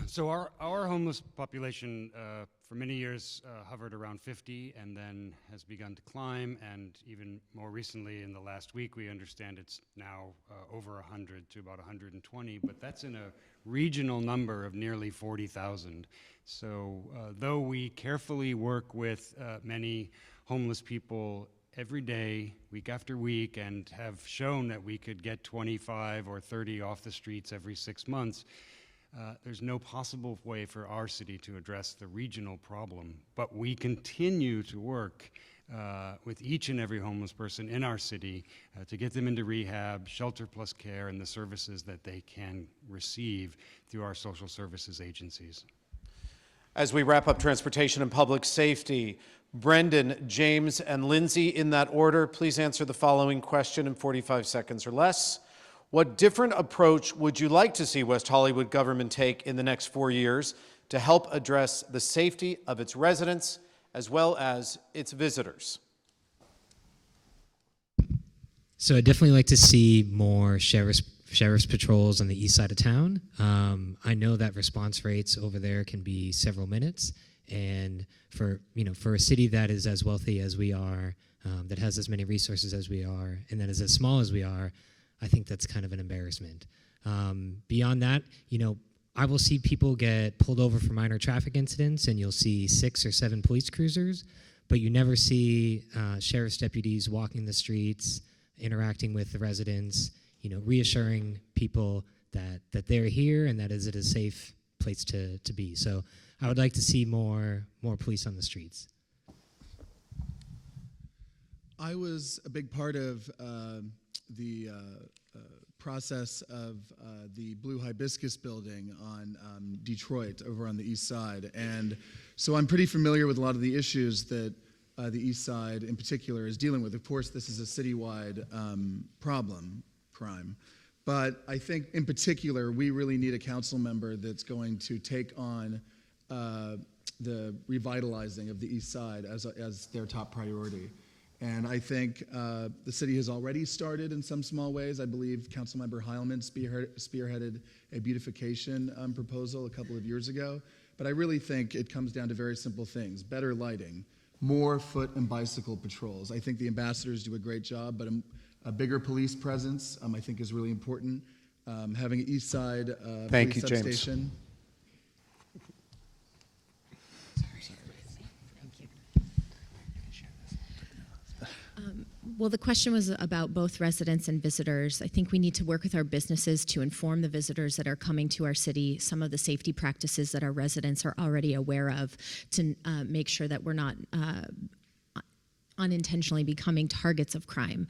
So our homeless population for many years hovered around 50 and then has begun to climb, and even more recently in the last week we understand it's now over 100 to about 120, but that's in a regional number of nearly 40,000. So though we carefully work with many homeless people every day, week after week, and have shown that we could get 25 or 30 off the streets every 6 months, there's no possible way for our city to address the regional problem. But we continue to work with each and every homeless person in our city to get them into rehab, shelter plus care, and the services that they can receive through our social services agencies.
As we wrap up transportation and public safety, Brendan, James, and Lindsay, in that order, please answer the following question in 45 seconds or less. What different approach would you like to see West Hollywood government take in the next 4 years to help address the safety of its residents as well as its visitors?
So I'd definitely like to see more sheriff's patrols on the east side of town. I know that response rates over there can be several minutes, and for a city that is as wealthy as we are, that has as many resources as we are, and that is as small as we are, I think that's kind of an embarrassment. Beyond that, I will see people get pulled over for minor traffic incidents, and you'll see 6 or 7 police cruisers, but you never see sheriff's deputies walking the streets, interacting with the residents, reassuring people that they're here and that it is a safe place to be. So I would like to see more police on the streets.
I was a big part of the process of the Blue Hibiscus building on Detroit over on the east side. And so I'm pretty familiar with a lot of the issues that the east side in particular is dealing with. Of course, this is a citywide crime. But I think in particular, we really need a council member that's going to take on the revitalizing of the east side as their top priority. And I think the city has already started in some small ways. I believe Councilmember Heilman spearheaded a beautification proposal a couple of years ago. But I really think it comes down to very simple things: better lighting, more foot and bicycle patrols. I think the ambassadors do a great job, but a bigger police presence I think is really important. Having an east side police substation.
James.
Well, the question was about both residents and visitors. I think we need to work with our businesses to inform the visitors that are coming to our city some of the safety practices that our residents are already aware of, to make sure that we're not unintentionally becoming targets of crime.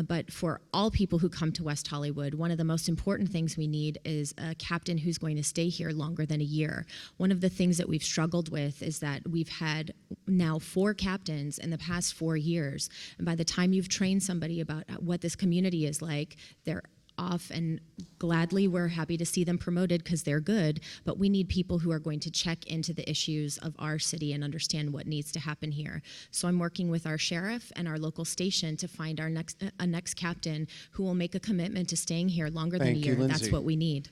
But for all people who come to West Hollywood, one of the most important things we need is a captain who's going to stay here longer than a year. One of the things that we've struggled with is that we've had now 4 captains in the past 4 years. And by the time you've trained somebody about what this community is like, they're off, and gladly we're happy to see them promoted because they're good, but we need people who are going to check into the issues of our city and understand what needs to happen here. So I'm working with our sheriff and our local station to find our next captain who will make a commitment to staying here longer than a year. That's what we need.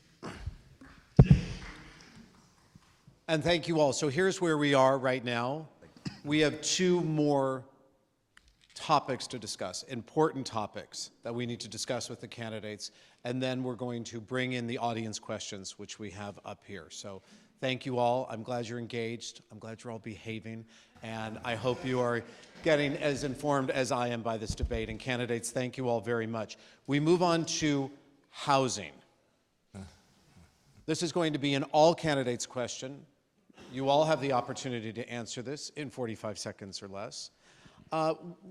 And thank you all. So here's where we are right now. We have two more topics to discuss, important topics that we need to discuss with the candidates, and then we're going to bring in the audience questions, which we have up here. So thank you all. I'm glad you're engaged. I'm glad you're all behaving, and I hope you are getting as informed as I am by this debate. And candidates, thank you all very much. We move on to housing. This is going to be an all candidates question. You all have the opportunity to answer this in 45 seconds or less.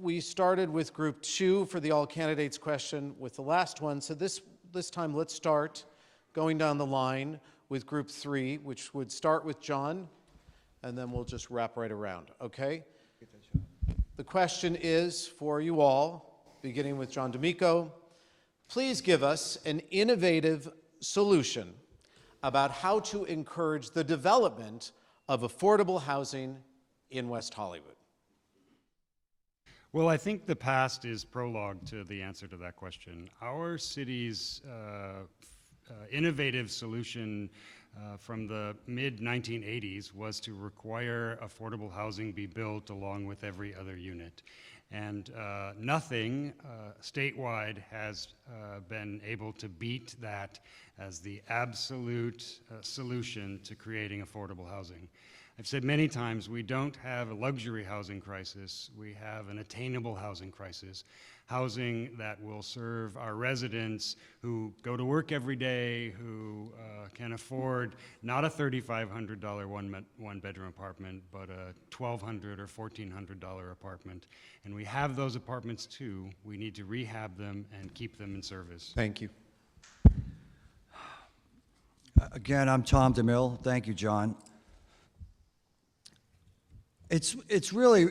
We started with group 2 for the all candidates question with the last one. So this time let's start going down the line with group 3, which would start with John, and then we'll just wrap right around, okay? The question is for you all, beginning with John D'Amico. Please give us an innovative solution about how to encourage the development of affordable housing in West Hollywood.
Well, I think the past is prologue to the answer to that question. Our city's innovative solution from the mid-1980s was to require affordable housing be built along with every other unit. And nothing statewide has been able to beat that as the absolute solution to creating affordable housing. I've said many times, we don't have a luxury housing crisis, we have an attainable housing crisis. Housing that will serve our residents who go to work every day, who can afford not a $3,500 one-bedroom apartment, but a $1,200 or $1,400 apartment. And we have those apartments too. We need to rehab them and keep them in service.
Thank you.
Again, I'm Tom DeMille. Thank you, John. It's really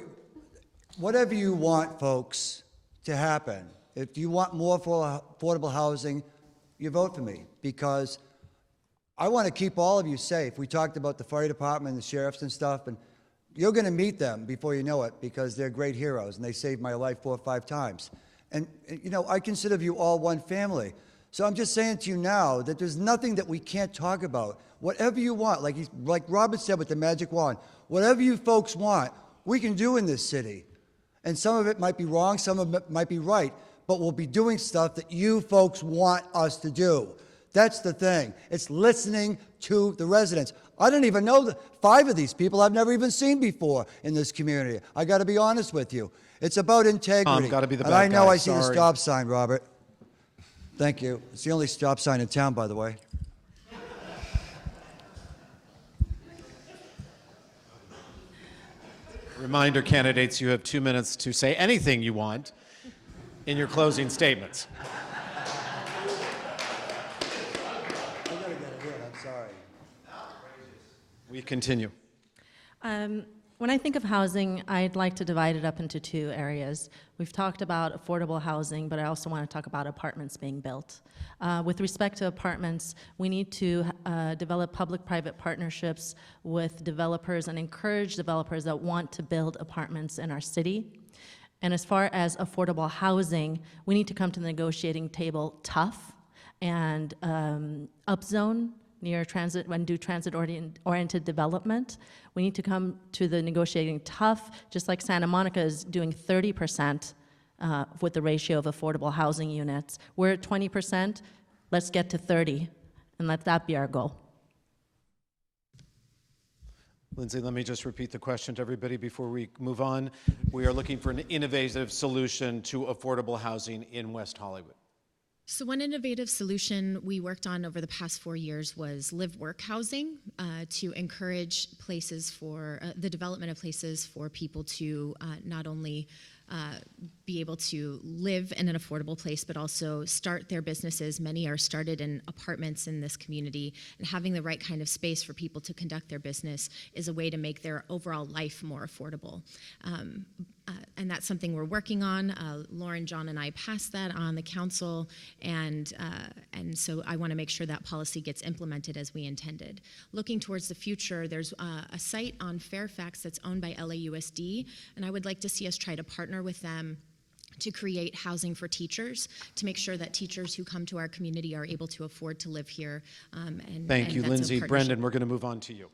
whatever you want, folks, to happen. If you want more affordable housing, you vote for me, because I want to keep all of you safe. We talked about the fire department and the sheriffs and stuff, and you're going to meet them before you know it, because they're great heroes, and they saved my life 4 or 5 times. And you know, I consider you all one family. So I'm just saying to you now that there's nothing that we can't talk about. Whatever you want, like Robert said with the magic wand, whatever you folks want, we can do in this city. And some of it might be wrong, some of it might be right, but we'll be doing stuff that you folks want us to do. That's the thing. It's listening to the residents. I don't even know 5 of these people I've never even seen before in this community. I got to be honest with you. It's about integrity.
Got to be the
and
bad
I know
guy.
I see the
Sorry.
stop sign, Robert. Thank you. It's the only stop sign in town, by the way.
Reminder, candidates, you have 2 minutes to say anything you want in your closing statements.
I gotta get it in, I'm sorry.
We continue.
When I think of housing, I'd like to divide it up into 2 areas. We've talked about affordable housing, but I also want to talk about apartments being built. With respect to apartments, we need to develop public-private partnerships with developers and encourage developers that want to build apartments in our city. And as far as affordable housing, we need to come to the negotiating table tough and upzone near transit, when do transit-oriented development. We need to come to the negotiating tough, just like Santa Monica is doing 30% with the ratio of affordable housing units. We're at 20%, let's get to 30, and let that be our goal.
Lindsay, let me just repeat the question to everybody before we move on. We are looking for an innovative solution to affordable housing in West Hollywood.
So one innovative solution we worked on over the past 4 years was live-work housing to encourage places for the development of places for people to not only be able to live in an affordable place, but also start their businesses. Many are started in apartments in this community, and having the right kind of space for people to conduct their business is a way to make their overall life more affordable. And that's something we're working on. Lauren, John, and I passed that on the council, and so I want to make sure that policy gets implemented as we intended. Looking towards the future, there's a site on Fairfax that's owned by LAUSD, and I would like to see us try to partner with them to create housing for teachers, to make sure that teachers who come to our community are able to afford to live here.
Thank you,
that's a
Lindsay.
partnership.
Brendan, we're going to move on to you.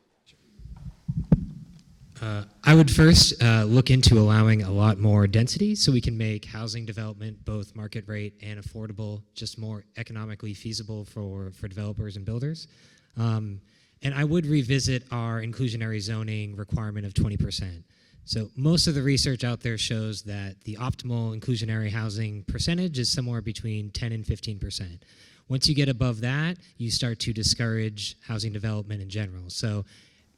I would first look into allowing a lot more density so we can make housing development both market rate and affordable, just more economically feasible for developers and builders. And I would revisit our inclusionary zoning requirement of 20%. So most of the research out there shows that the optimal inclusionary housing percentage is somewhere between 10 and 15%. Once you get above that, you start to discourage housing development in general. So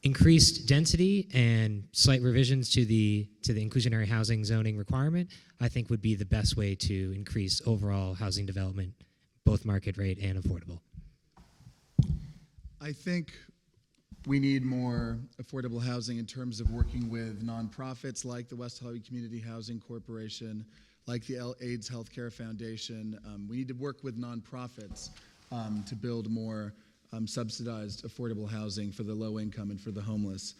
increased density and slight revisions to the inclusionary housing zoning requirement, I think would be the best way to increase overall housing development, both market rate and affordable.
I think we need more affordable housing in terms of working with nonprofits like the West Hollywood Community Housing Corporation, like the AIDS Healthcare Foundation. We need to work with nonprofits to build more subsidized affordable housing for the low income and for the homeless.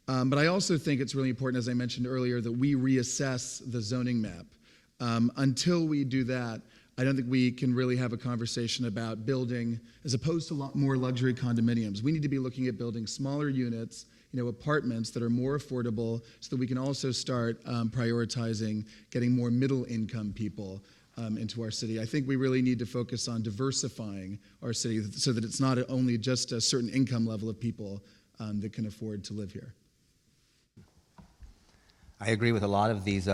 But I also think it's really important, as I mentioned earlier, that we reassess the zoning map. Until we do that, I don't think we can really have a conversation about building, as opposed to more luxury condominiums. We need to be looking at building smaller units, apartments that are more affordable, so that we can also start prioritizing getting more middle income people into our city. I think we really need to focus on diversifying our city so that it's not only just a certain income level of people that can afford to live here.
I agree with a lot of these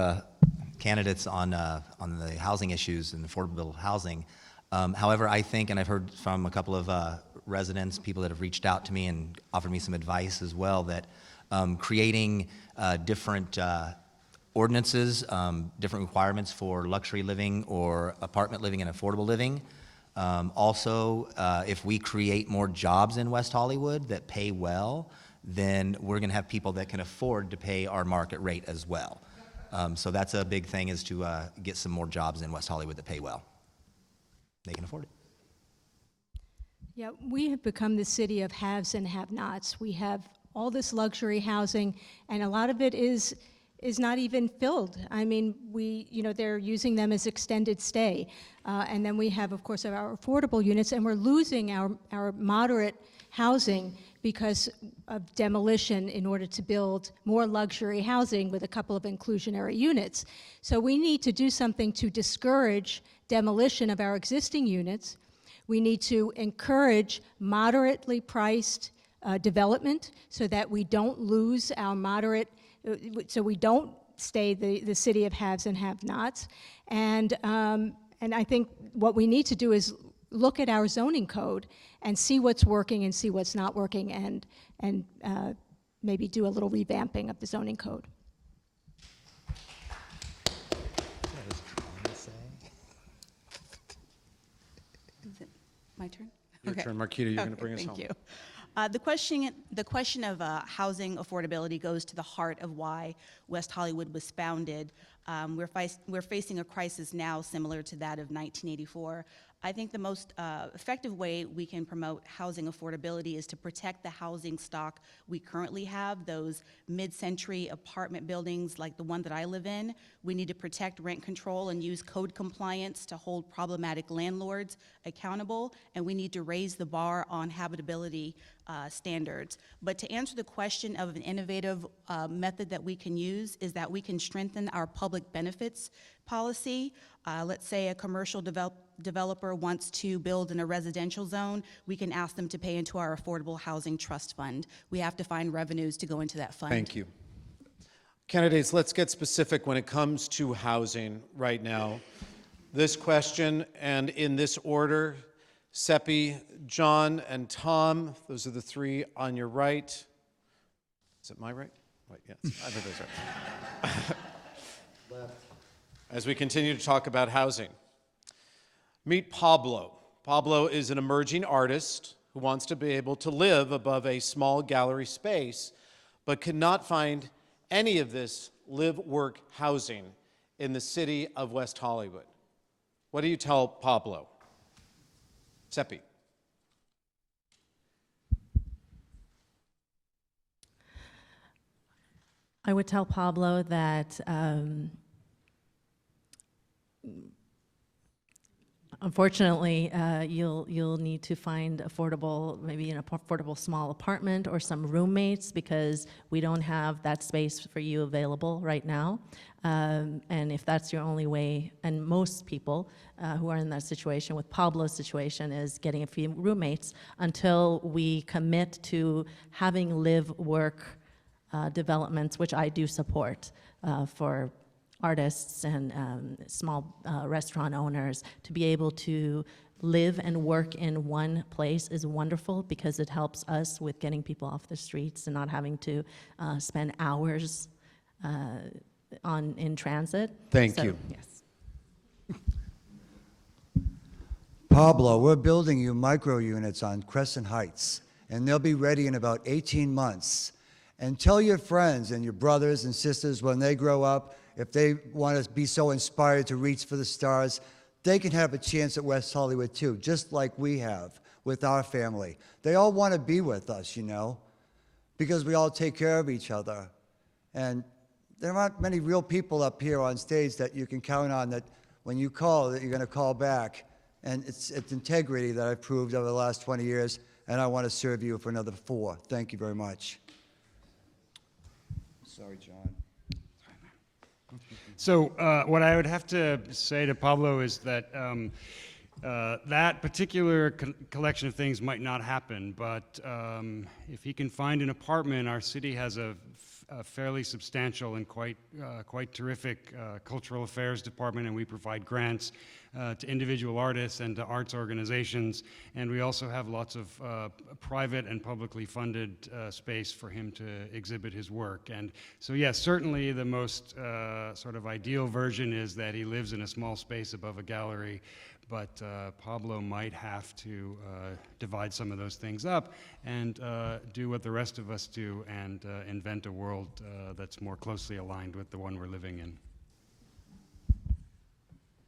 candidates on the housing issues and affordable housing. However, I think, and I've heard from a couple of residents, people that have reached out to me and offered me some advice as well, that creating different ordinances, different requirements for luxury living or apartment living and affordable living. Also, if we create more jobs in West Hollywood that pay well, then we're going to have people that can afford to pay our market rate as well. So that's a big thing, is to get some more jobs in West Hollywood that pay well. They can afford it.
Yeah, we have become the city of haves and have-nots. We have all this luxury housing, and a lot of it is not even filled. I mean, they're using them as extended stay. And then we have, of course, our affordable units, and we're losing our moderate housing because of demolition in order to build more luxury housing with a couple of inclusionary units. So we need to do something to discourage demolition of our existing units. We need to encourage moderately priced development so that we don't lose our so we don't stay the city of haves and have-nots. And I think what we need to do is look at our zoning code and see what's working and see what's not working, and maybe do a little revamping of the zoning code.
Is it my turn?
Your turn, Marquita. You're going to bring us home.
Thank you. The question of housing affordability goes to the heart of why West Hollywood was founded. We're facing a crisis now similar to that of 1984. I think the most effective way we can promote housing affordability is to protect the housing stock we currently have, those mid-century apartment buildings like the one that I live in. We need to protect rent control and use code compliance to hold problematic landlords accountable, and we need to raise the bar on habitability standards. But to answer the question of an innovative method that we can use is that we can strengthen our public benefits policy. Let's say a commercial developer wants to build in a residential zone, we can ask them to pay into our Affordable Housing Trust Fund. We have to find revenues to go into that fund.
Thank you. Candidates, let's get specific when it comes to housing right now. This question, and in this order, SEPI, John, and Tom, those are the three on your right. Is it my right? Wait, yes, I think those are. Left. As we continue to talk about housing. Meet Pablo. Pablo is an emerging artist who wants to be able to live above a small gallery space, but cannot find any of this live-work housing in the city of West Hollywood. What do you tell Pablo? SEPI.
I would tell Pablo that unfortunately, you'll need to find affordable, maybe an affordable small apartment or some roommates, because we don't have that space for you available right now. And if that's your only way, and most people who are in that situation, with Pablo's situation, is getting a few roommates until we commit to having live-work developments, which I do support for artists and small restaurant owners. To be able to live and work in one place is wonderful, because it helps us with getting people off the streets and not having to spend hours in transit.
Thank you.
Yes.
Pablo, we're building you micro units on Crescent Heights, and they'll be ready in about 18 months. And tell your friends and your brothers and sisters when they grow up, if they want to be so inspired to reach for the stars, they can have a chance at West Hollywood too, just like we have with our family. They all want to be with us, you know, because we all take care of each other. And there aren't many real people up here on stage that you can count on that when you call, that you're going to call back. And it's integrity that I've proved over the last 20 years, and I want to serve you for another 4. Thank you very much. Sorry, John.
So what I would have to say to Pablo is that that particular collection of things might not happen, but if he can find an apartment, our city has a fairly substantial and quite terrific cultural affairs department, and we provide grants to individual artists and to arts organizations, and we also have lots of private and publicly funded space for him to exhibit his work. And so yes, certainly the most sort of ideal version is that he lives in a small space above a gallery, but Pablo might have to divide some of those things up and do what the rest of us do and invent a world that's more closely aligned with the one we're living in.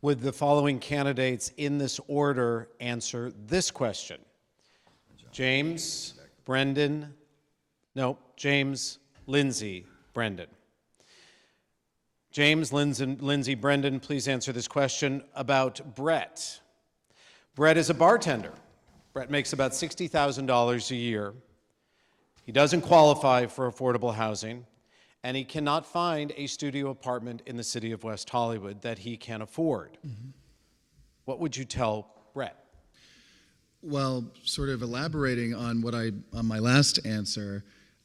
Would the following candidates in this order answer this question? James, Brendan, no, James, Lindsay, Brendan. James, Lindsay, Brendan, please answer this question about Brett. Brett is a bartender. Brett makes about $60,000 a year. He doesn't qualify for affordable housing, and he cannot find a studio apartment in the city of West Hollywood that he can afford. Mm-hmm. What would you tell Brett?
Well, sort of elaborating on on my last answer,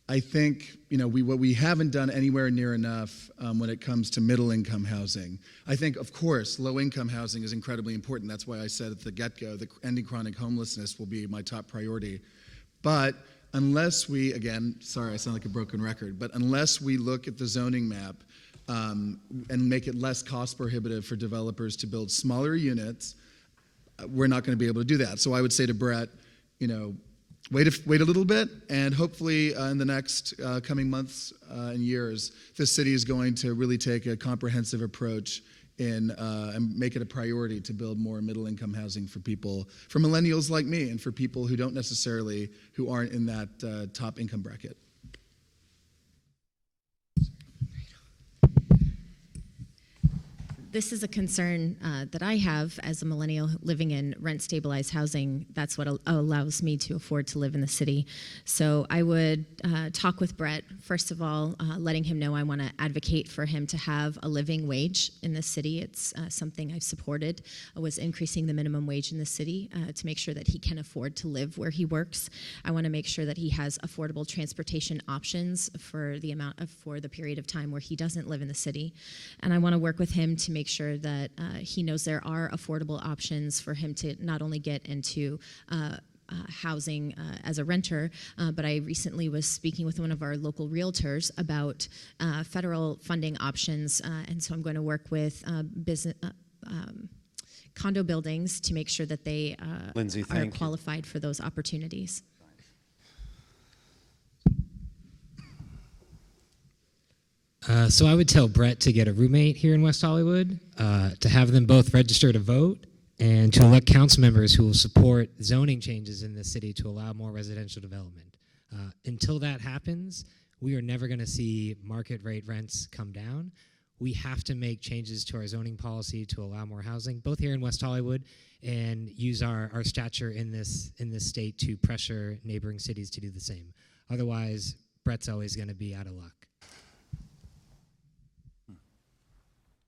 I think what we haven't done anywhere near enough when it comes to middle-income housing. I think, of course, low-income housing is incredibly important. That's why I said at the get-go that ending chronic homelessness will be my top priority. But unless we, again, sorry, I sound like a broken record, but unless we look at the zoning map and make it less cost prohibitive for developers to build smaller units, we're not going to be able to do that. So I would say to Brett, wait a little bit, and hopefully in the next coming months and years, this city is going to really take a comprehensive approach and make it a priority to build more middle-income housing for people, for millennials like me, and for people who aren't in that top income bracket.
This is a concern that I have as a millennial living in rent-stabilized housing. That's what allows me to afford to live in the city. So I would talk with Brett, first of all, letting him know I want to advocate for him to have a living wage in the city. It's something I've supported, was increasing the minimum wage in the city to make sure that he can afford to live where he works. I want to make sure that he has affordable transportation options for the period of time where he doesn't live in the city. And I want to work with him to make sure that he knows there are affordable options for him to not only get into housing as a renter, but I recently was speaking with one of our local realtors about federal funding options, and so I'm going to work with condo buildings to make sure that they
Lindsay,
are qualified for those opportunities.
So I would tell Brett to get a roommate here in West Hollywood, to have them both register to vote, and to elect council members who will support zoning changes in the city to allow more residential development. Until that happens, we are never going to see market rate rents come down. We have to make changes to our zoning policy to allow more housing, both here in West Hollywood, and use our stature in this state to pressure neighboring cities to do the same. Otherwise, Brett's always going to be out of luck.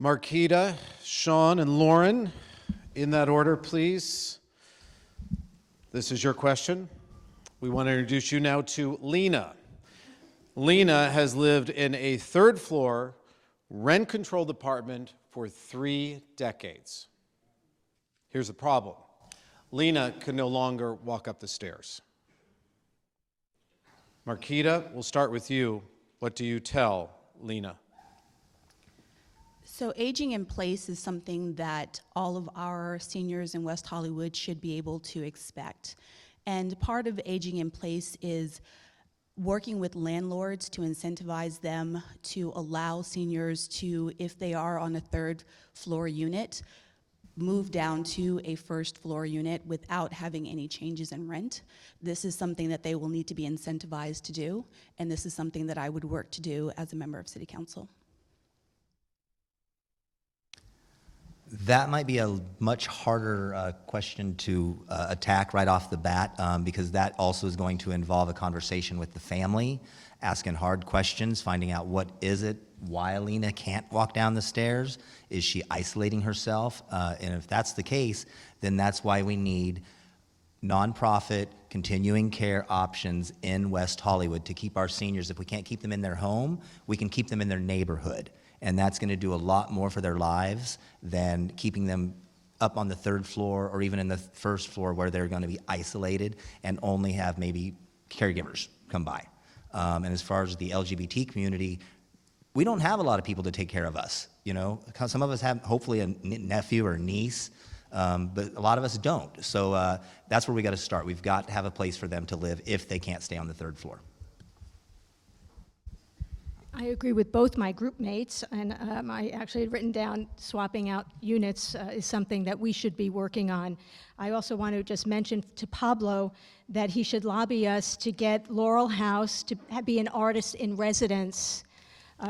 Marquita, Sean, and Lauren, in that order, please. This is your question. We want to introduce you now to Lena. Lena has lived in a third-floor, rent-controlled apartment for 3 decades. Here's the problem. Lena can no longer walk up the stairs. Marquita, we'll start with you. What do you tell Lena?
So aging in place is something that all of our seniors in West Hollywood should be able to expect. And part of aging in place is working with landlords to incentivize them to allow seniors to, if they are on a third floor unit, move down to a first floor unit without having any changes in rent. This is something that they will need to be incentivized to do, and this is something that I would work to do as a member of City Council.
That might be a much harder question to attack right off the bat, because that also is going to involve a conversation with the family, asking hard questions, finding out what is it, why Alina can't walk down the stairs, is she isolating herself? And if that's the case, then that's why we need nonprofit continuing care options in West Hollywood to keep our seniors. If we can't keep them in their home, we can keep them in their neighborhood. And that's going to do a lot more for their lives than keeping them up on the third floor or even in the first floor where they're going to be isolated and only have maybe caregivers come by. And as far as the LGBT community, we don't have a lot of people to take care of us. You know, some of us have hopefully a nephew or niece, but a lot of us don't. So that's where we got to start. We've got to have a place for them to live if they can't stay on the third floor.
I agree with both my group mates, and I actually had written down swapping out units is something that we should be working on. I also want to just mention to Pablo that he should lobby us to get Laurel House to be an artist in residence,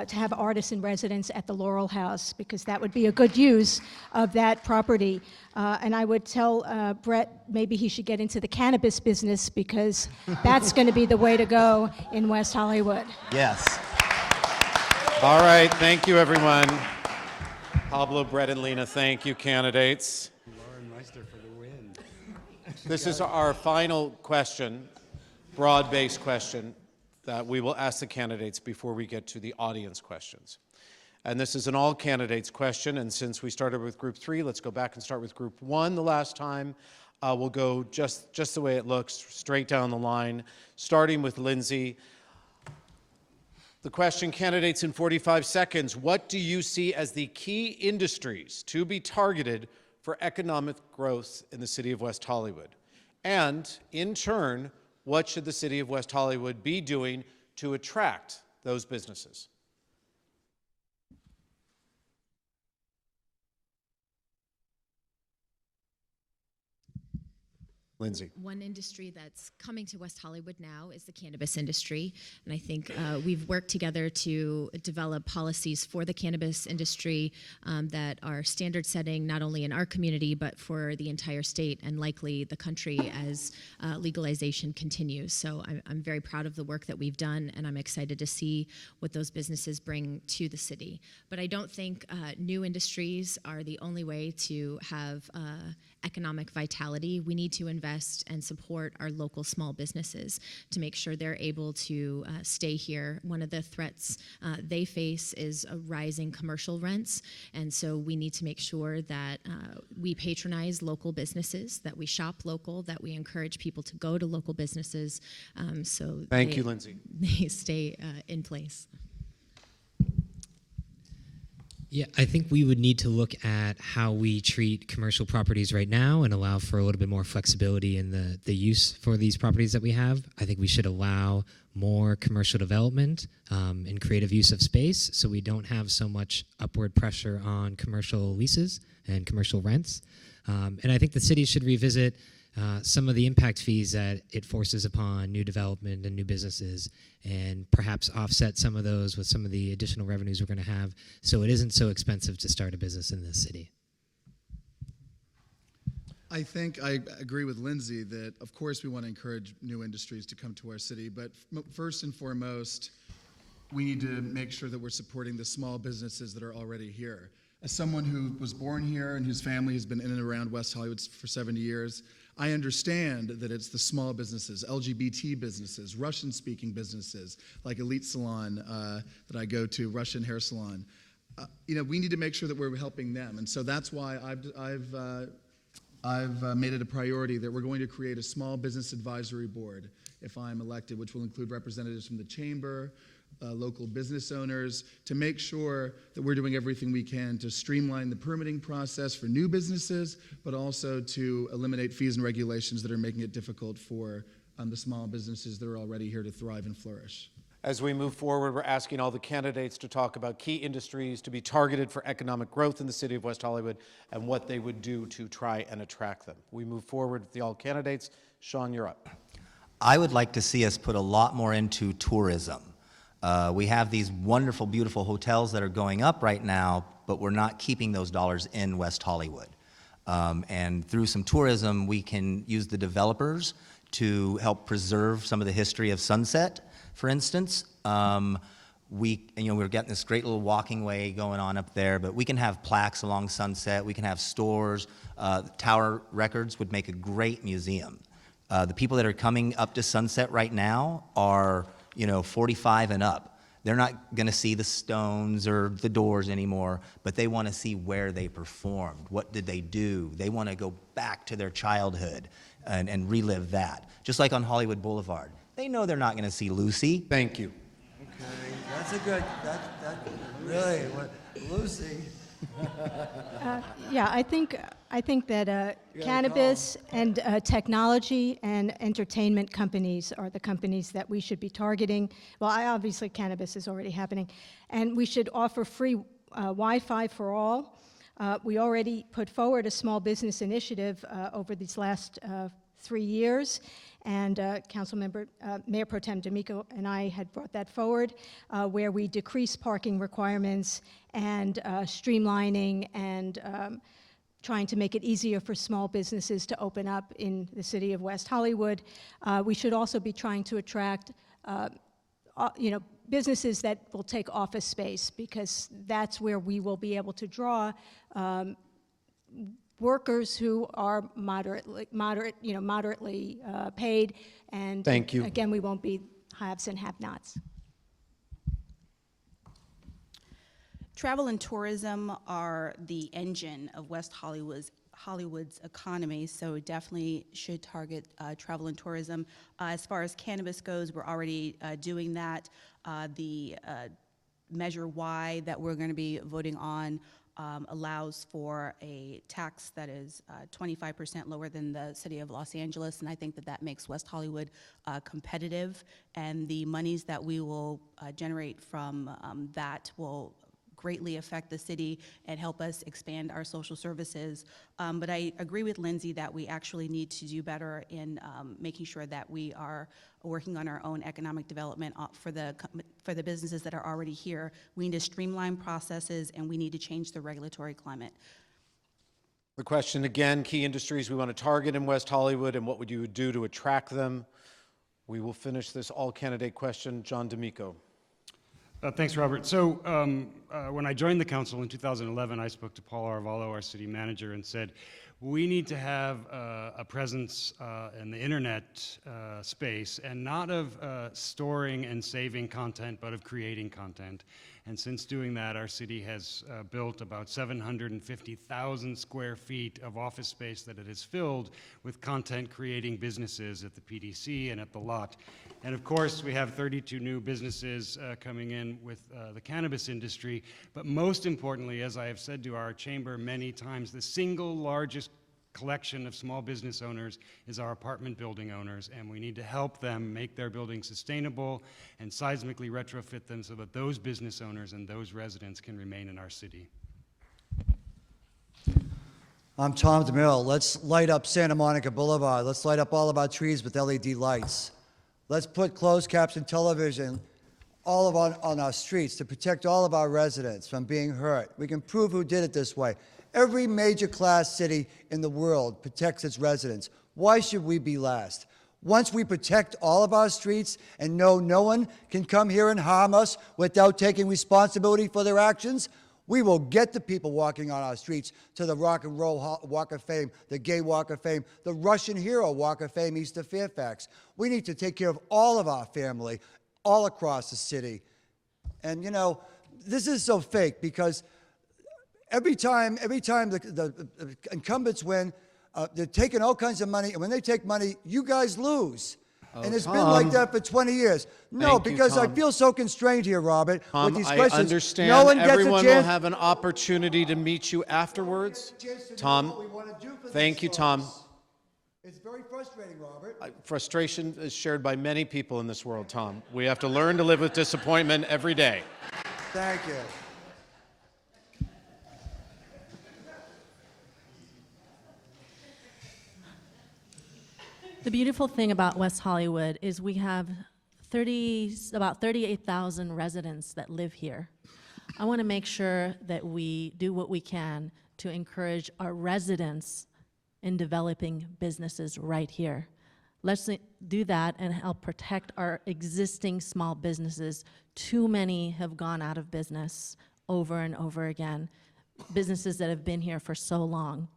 to have artists in residence at the Laurel House, because that would be a good use of that property. And I would tell Brett maybe he should get into the cannabis business, because that's going to be the way to go in West Hollywood.
Yes.
All right, thank you, everyone. Pablo, Brett, and Lena, thank you, candidates.
Lauren Meister for the win.
This is our final question, broad-based question, that we will ask the candidates before we get to the audience questions. And this is an all-candidates question, and since we started with Group 3, let's go back and start with Group 1 the last time. We'll go just the way it looks, straight down the line, starting with Lindsay. The question, candidates, in 45 seconds. What do you see as the key industries to be targeted for economic growth in the city of West Hollywood? And in turn, what should the city of West Hollywood be doing to attract those businesses? Lindsay.
One industry that's coming to West Hollywood now is the cannabis industry, and I think we've worked together to develop policies for the cannabis industry that are standard setting not only in our community but for the entire state and likely the country as legalization continues. So I'm very proud of the work that we've done, and I'm excited to see what those businesses bring to the city. But I don't think new industries are the only way to have economic vitality. We need to invest and support our local small businesses to make sure they're able to stay here. One of the threats they face is rising commercial rents, and so we need to make sure that we patronize local businesses, that we shop local, that we encourage people to go to local businesses so
Thank you, Lindsay.
They stay in place.
Yeah, I think we would need to look at how we treat commercial properties right now and allow for a little bit more flexibility in the use for these properties that we have. I think we should allow more commercial development and creative use of space so we don't have so much upward pressure on commercial leases and commercial rents. And I think the city should revisit some of the impact fees that it forces upon new development and new businesses, and perhaps offset some of those with some of the additional revenues we're going to have, so it isn't so expensive to start a business in this city.
I think I agree with Lindsay that, of course, we want to encourage new industries to come to our city, but first and foremost, we need to make sure that we're supporting the small businesses that are already here. As someone who was born here and whose family has been in and around West Hollywood for 70 years, I understand that it's the small businesses, LGBT businesses, Russian-speaking businesses, like Elite Salon that I go to, Russian hair salon. We need to make sure that we're helping them, and so that's why I've made it a priority that we're going to create a small business advisory board if I'm elected, which will include representatives from the chamber, local business owners, to make sure that we're doing everything we can to streamline the permitting process for new businesses, but also to eliminate fees and regulations that are making it difficult for the small businesses that are already here to thrive and flourish.
As we move forward, we're asking all the candidates to talk about key industries to be targeted for economic growth in the city of West Hollywood and what they would do to try and attract them. We move forward with the all candidates. Sean, you're up.
I would like to see us put a lot more into tourism. We have these wonderful, beautiful hotels that are going up right now, but we're not keeping those dollars in West Hollywood. And through some tourism, we can use the developers to help preserve some of the history of Sunset, for instance. We're getting this great little walking way going on up there, but we can have plaques along Sunset, we can have stores. Tower Records would make a great museum. The people that are coming up to Sunset right now are 45 and up. They're not going to see the Stones or the Doors anymore, but they want to see where they performed. What did they do? They want to go back to their childhood and relive that. Just like on Hollywood Boulevard. They know they're not going to see Lucy.
Thank you.
Okay, that's a good, really, Lucy.
Yeah, I think that cannabis and technology and entertainment companies are the companies that we should be targeting. Well, obviously cannabis is already happening, and we should offer free Wi-Fi for all. We already put forward a small business initiative over these last 3 years, and Mayor Pro Tem D'Amico and I had brought that forward, where we decrease parking requirements and streamlining and trying to make it easier for small businesses to open up in the city of West Hollywood. We should also be trying to attract businesses that will take office space, because that's where we will be able to draw workers who are moderately paid, and
Thank you.
Again, we won't be haves and have-nots.
Travel and tourism are the engine of West Hollywood's economy, so definitely should target travel and tourism. As far as cannabis goes, we're already doing that. The Measure Y that we're going to be voting on allows for a tax that is 25% lower than the city of Los Angeles, and I think that makes West Hollywood competitive, and the monies that we will generate from that will greatly affect the city and help us expand our social services. But I agree with Lindsay that we actually need to do better in making sure that we are working on our own economic development for the businesses that are already here. We need to streamline processes, and we need to change the regulatory climate.
The question again, key industries we want to target in West Hollywood, and what would you do to attract them? We will finish this all-candidate question. John D'Amico.
Thanks, Robert. So when I joined the council in 2011, I spoke to Paul Arvalo, our city manager, and said, we need to have a presence in the internet space, and not of storing and saving content, but of creating content. And since doing that, our city has built about 750,000 square feet of office space that it has filled with content creating businesses at the PDC and at the lot. And of course, we have 32 new businesses coming in with the cannabis industry. But most importantly, as I have said to our chamber many times, the single largest collection of small business owners is our apartment building owners, and we need to help them make their buildings sustainable and seismically retrofit them so that those business owners and those residents can remain in our city.
I'm Tom DeMille. Let's light up Santa Monica Boulevard. Let's light up all of our trees with LED lights. Let's put closed caption television all on our streets to protect all of our residents from being hurt. We can prove who did it this way. Every major class city in the world protects its residents. Why should we be last? Once we protect all of our streets and know no one can come here and harm us without taking responsibility for their actions, we will get the people walking on our streets to the Rock and Roll Walk of Fame, the Gay Walk of Fame, the Russian Hero Walk of Fame east of Fairfax. We need to take care of all of our family all across the city. And you know, this is so fake because every time the incumbents win, they're taking all kinds of money, and when they take money, you guys lose. And it's been like that for 20 years. No, because I feel so constrained here, Robert, with these questions.
I understand.
No one gets
Everyone
a chance.
will have an opportunity to meet you afterwards. Tom, thank you, Tom.
It's very frustrating, Robert.
Frustration is shared by many people in this world, Tom. We have to learn to live with disappointment every day.
Thank you.
The beautiful thing about West Hollywood is we have about 38,000 residents that live here. I want to make sure that we do what we can to encourage our residents in developing businesses right here. Let's do that and help protect our existing small businesses. Too many have gone out of business over and over again, businesses that have been here for so long.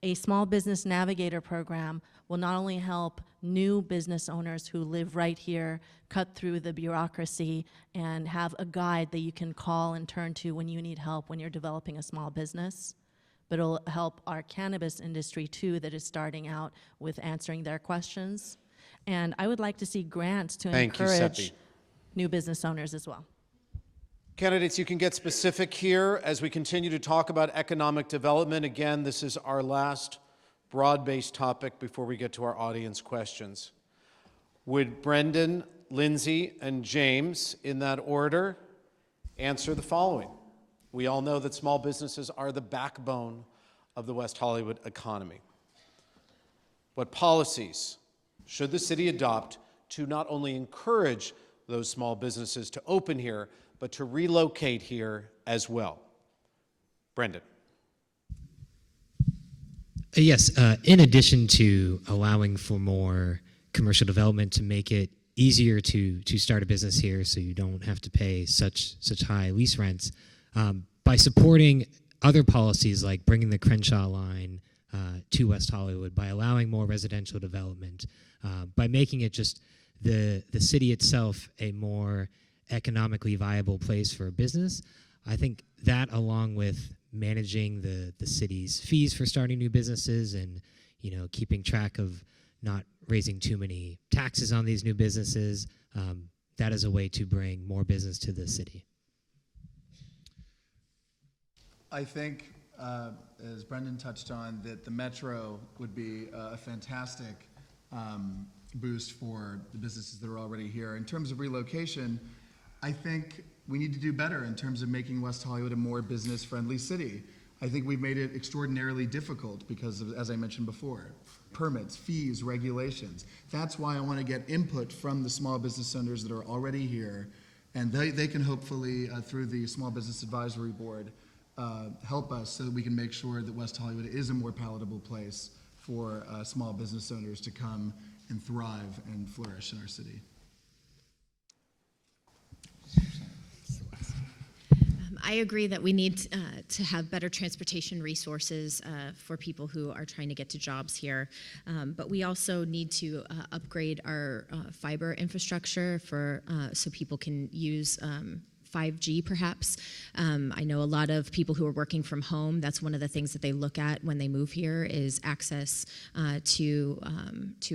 A small business navigator program will not only help new business owners who live right here cut through the bureaucracy and have a guide that you can call and turn to when you need help when you're developing a small business, but it'll help our cannabis industry too that is starting out with answering their questions. And I would like to see grants to encourage new business owners as well.
Candidates, you can get specific here as we continue to talk about economic development. Again, this is our last broad-based topic before we get to our audience questions. Would Brendan, Lindsay, and James, in that order, answer the following? We all know that small businesses are the backbone of the West Hollywood economy. What policies should the city adopt to not only encourage those small businesses to open here, but to relocate here as well? Brendan.
Yes, in addition to allowing for more commercial development to make it easier to start a business here so you don't have to pay such high lease rents, by supporting other policies like bringing the Crenshaw line to West Hollywood, by allowing more residential development, by making it just the city itself a more economically viable place for a business, I think that, along with managing the city's fees for starting new businesses and keeping track of not raising too many taxes on these new businesses, that is a way to bring more business to the city.
I think, as Brendan touched on, that the Metro would be a fantastic boost for the businesses that are already here. In terms of relocation, I think we need to do better in terms of making West Hollywood a more business-friendly city. I think we've made it extraordinarily difficult because of, as I mentioned before, permits, fees, regulations. That's why I want to get input from the small business owners that are already here, and they can hopefully, through the Small Business Advisory Board, help us so that we can make sure that West Hollywood is a more palatable place for small business owners to come and thrive and flourish in our city.
I agree that we need to have better transportation resources for people who are trying to get to jobs here. But we also need to upgrade our fiber infrastructure so people can use 5G perhaps. I know a lot of people who are working from home, that's one of the things that they look at when they move here is access to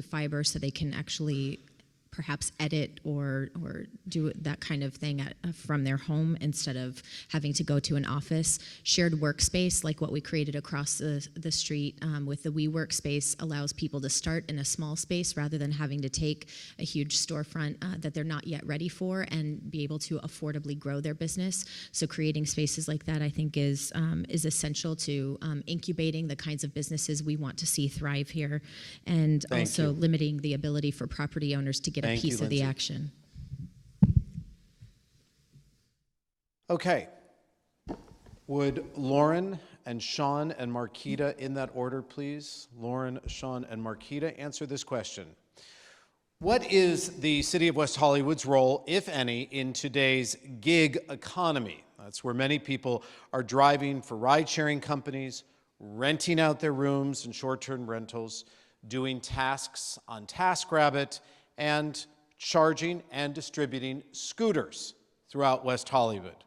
fiber so they can actually perhaps edit or do that kind of thing from their home instead of having to go to an office. Shared workspace, like what we created across the street with the WeWorkspace, allows people to start in a small space rather than having to take a huge storefront that they're not yet ready for and be able to affordably grow their business. So creating spaces like that, I think, is essential to incubating the kinds of businesses we want to see thrive here, and also limiting the ability for property owners to get a piece of the action.
Okay. Would Lauren and Sean and Marquita, in that order, please? Lauren, Sean, and Marquita, answer this question. What is the City of West Hollywood's role, if any, in today's gig economy? That's where many people are driving for ride-sharing companies, renting out their rooms and short-term rentals, doing tasks on TaskRabbit, and charging and distributing scooters throughout West Hollywood.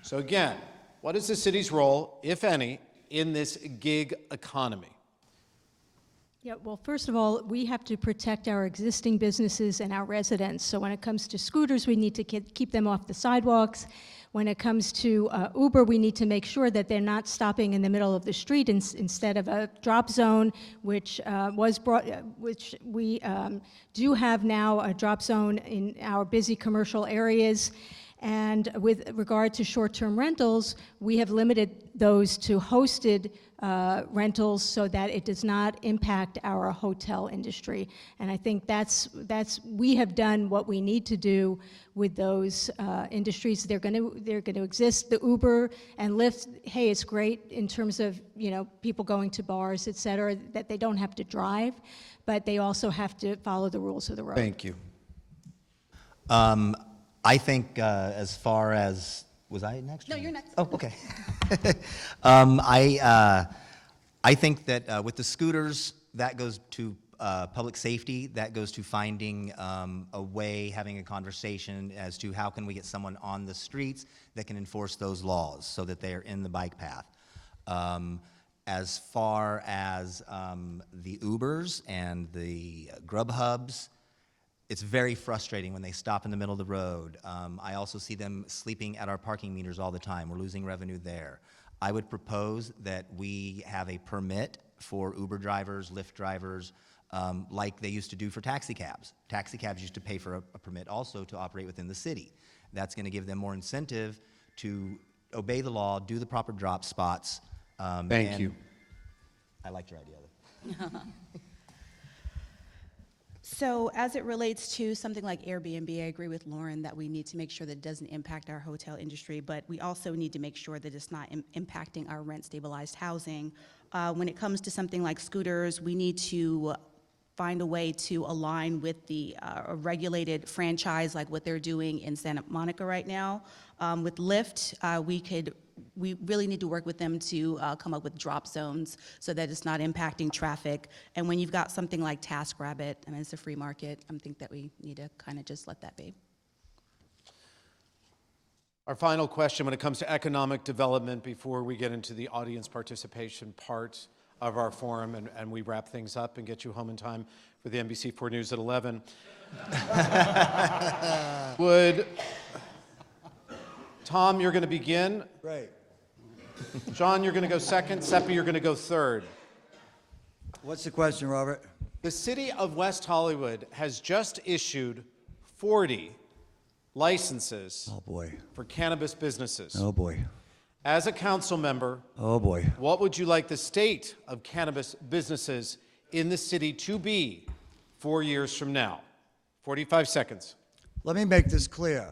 So again, what is the city's role, if any, in this gig economy?
Yeah, well, first of all, we have to protect our existing businesses and our residents. So when it comes to scooters, we need to keep them off the sidewalks. When it comes to Uber, we need to make sure that they're not stopping in the middle of the street instead of a drop zone, which we do have now a drop zone in our busy commercial areas. And with regard to short-term rentals, we have limited those to hosted rentals so that it does not impact our hotel industry. And I think we have done what we need to do with those industries. They're going to exist. The Uber and Lyft, hey, it's great in terms of people going to bars, et cetera, that they don't have to drive, but they also have to follow the rules of the road.
Thank you.
I think as far as, was I next?
No, you're next.
Oh, okay. I think that with the scooters, that goes to public safety, that goes to finding a way, having a conversation as to how can we get someone on the streets that can enforce those laws so that they are in the bike path. As far as the Ubers and the Grubhubs, it's very frustrating when they stop in the middle of the road. I also see them sleeping at our parking meters all the time. We're losing revenue there. I would propose that we have a permit for Uber drivers, Lyft drivers, like they used to do for taxi cabs. Taxi cabs used to pay for a permit also to operate within the city. That's going to give them more incentive to obey the law, do the proper drop spots.
Thank you.
I liked your idea.
So as it relates to something like Airbnb, I agree with Lauren that we need to make sure that it doesn't impact our hotel industry, but we also need to make sure that it's not impacting our rent-stabilized housing. When it comes to something like scooters, we need to find a way to align with the regulated franchise like what they're doing in Santa Monica right now. With Lyft, we really need to work with them to come up with drop zones so that it's not impacting traffic. And when you've got something like TaskRabbit, I mean, it's a free market, I think that we need to kind of just let that be.
Our final question when it comes to economic development before we get into the audience participation part of our forum and we wrap things up and get you home in time for the NBC4 News at 11. Tom, you're going to begin.
Right.
John, you're going to go second. SEPI, you're going to go third.
What's the question, Robert?
The city of West Hollywood has just issued 40 licenses for cannabis businesses.
Oh, boy.
As a council member,
Oh, boy.
what would you like the state of cannabis businesses in the city to be 4 years from now? 45 seconds.
Let me make this clear.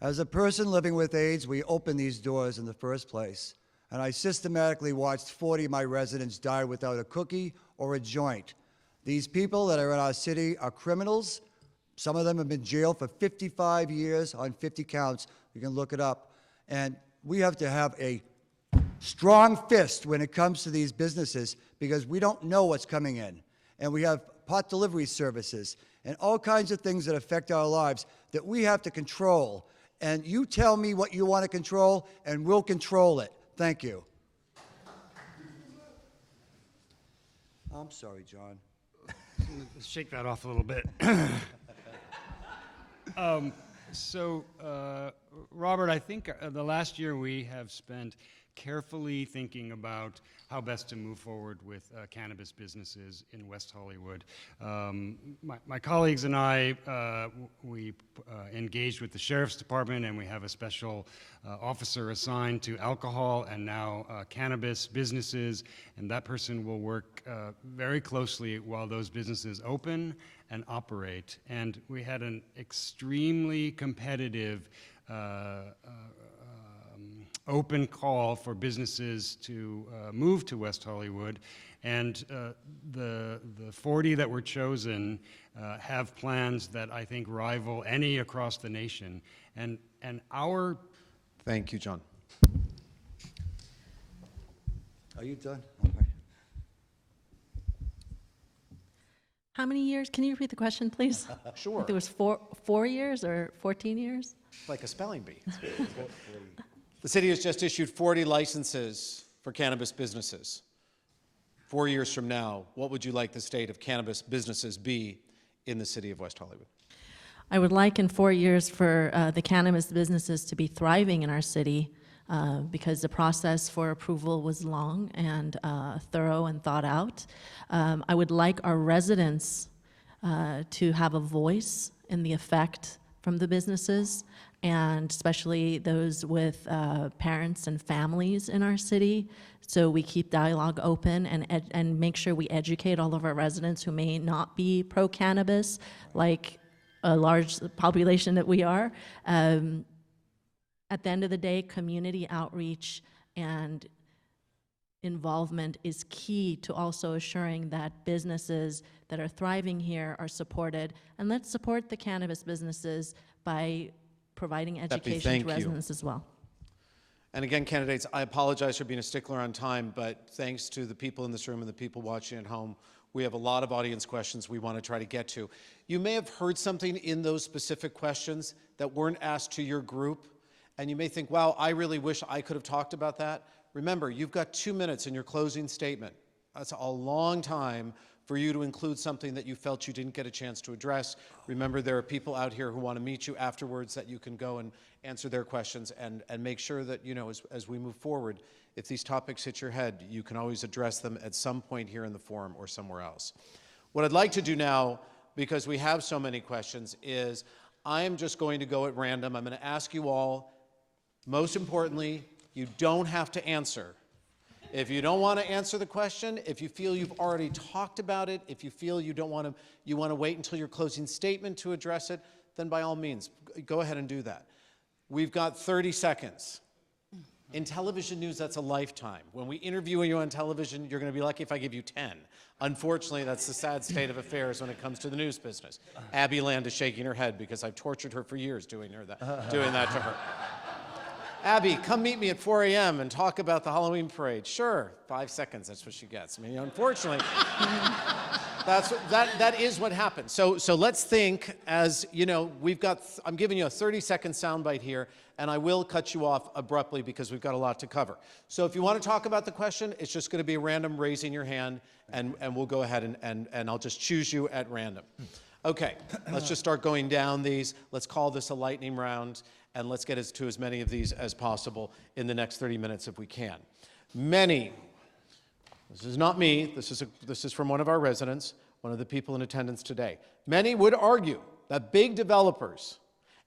As a person living with AIDS, we opened these doors in the first place, and I systematically watched 40 of my residents die without a cookie or a joint. These people that are in our city are criminals. Some of them have been in jail for 55 years on 50 counts. You can look it up. And we have to have a strong fist when it comes to these businesses because we don't know what's coming in. And we have pot delivery services and all kinds of things that affect our lives that we have to control. and you tell me what you want to control, and we'll control it. Thank you. I'm sorry, John.
Let's shake that off a little bit. Robert, I think the last year we have spent carefully thinking about how best to move forward with cannabis businesses in West Hollywood. My colleagues and I, we engaged with the Sheriff's Department, and we have a special officer assigned to alcohol and now cannabis businesses, and that person will work very closely while those businesses open and operate. And we had an extremely competitive open call for businesses to move to West Hollywood, and the 40 that were chosen have plans that I think rival any across the nation. And our...
Thank you, John.
Are you done? All right.
How many years? Can you repeat the question, please?
Sure.
It was 4 years or 14 years?
Like a spelling bee. The city has just issued 40 licenses for cannabis businesses. 4 years from now, what would you like the state of cannabis businesses be in the city of West Hollywood?
I would like in 4 years for the cannabis businesses to be thriving in our city because the process for approval was long and thorough and thought out. I would like our residents to have a voice in the effect from the businesses, and especially those with parents and families in our city. So we keep dialogue open and make sure we educate all of our residents who may not be pro-cannabis, like a large population that we are. At the end of the day, community outreach and involvement is key to also assuring that businesses that are thriving here are supported. And let's support the cannabis businesses by providing education to residents as well.
And again, candidates, I apologize for being a stickler on time, but thanks to the people in this room and the people watching at home, we have a lot of audience questions we want to try to get to. You may have heard something in those specific questions that weren't asked to your group, and you may think, wow, I really wish I could have talked about that. Remember, you've got 2 minutes in your closing statement. That's a long time for you to include something that you felt you didn't get a chance to address. Remember, there are people out here who want to meet you afterwards that you can go and answer their questions, and make sure that, you know, as we move forward, if these topics hit your head, you can always address them at some point here in the forum or somewhere else. What I'd like to do now, because we have so many questions, is I am just going to go at random. I'm going to ask you all, most importantly, you don't have to answer. If you don't want to answer the question, if you feel you've already talked about it, if you feel you don't want to, you want to wait until your closing statement to address it, then by all means, go ahead and do that. We've got 30 seconds. In television news, that's a lifetime. When we interview you on television, you're going to be lucky if I give you 10. Unfortunately, that's the sad state of affairs when it comes to the news business. Abby Land is shaking her head because I've tortured her for years doing that to her. Abby, come meet me at 4 a.m. and talk about the Halloween parade. Sure, 5 seconds, that's what she gets. I mean, unfortunately, that is what happens. So let's think, as you know, I'm giving you a 30-second soundbite here, and I will cut you off abruptly because we've got a lot to cover. So if you want to talk about the question, it's just going to be a random raising your hand, and we'll go ahead and I'll just choose you at random. Okay, let's just start going down these. Let's call this a lightning round, and let's get to as many of these as possible in the next 30 minutes if we can. Many, this is not me, this is from one of our residents, one of the people in attendance today. Many would argue that big developers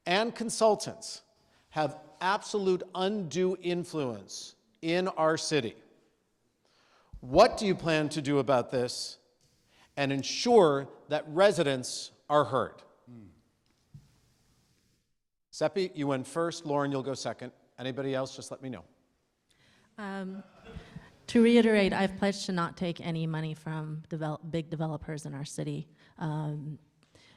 and consultants have absolute undue influence in our city. What do you plan to do about this and ensure that residents are heard? SEPI, you went first. Lauren, you'll go second. Anybody else, just let me know.
To reiterate, I've pledged to not take any money from big developers in our city.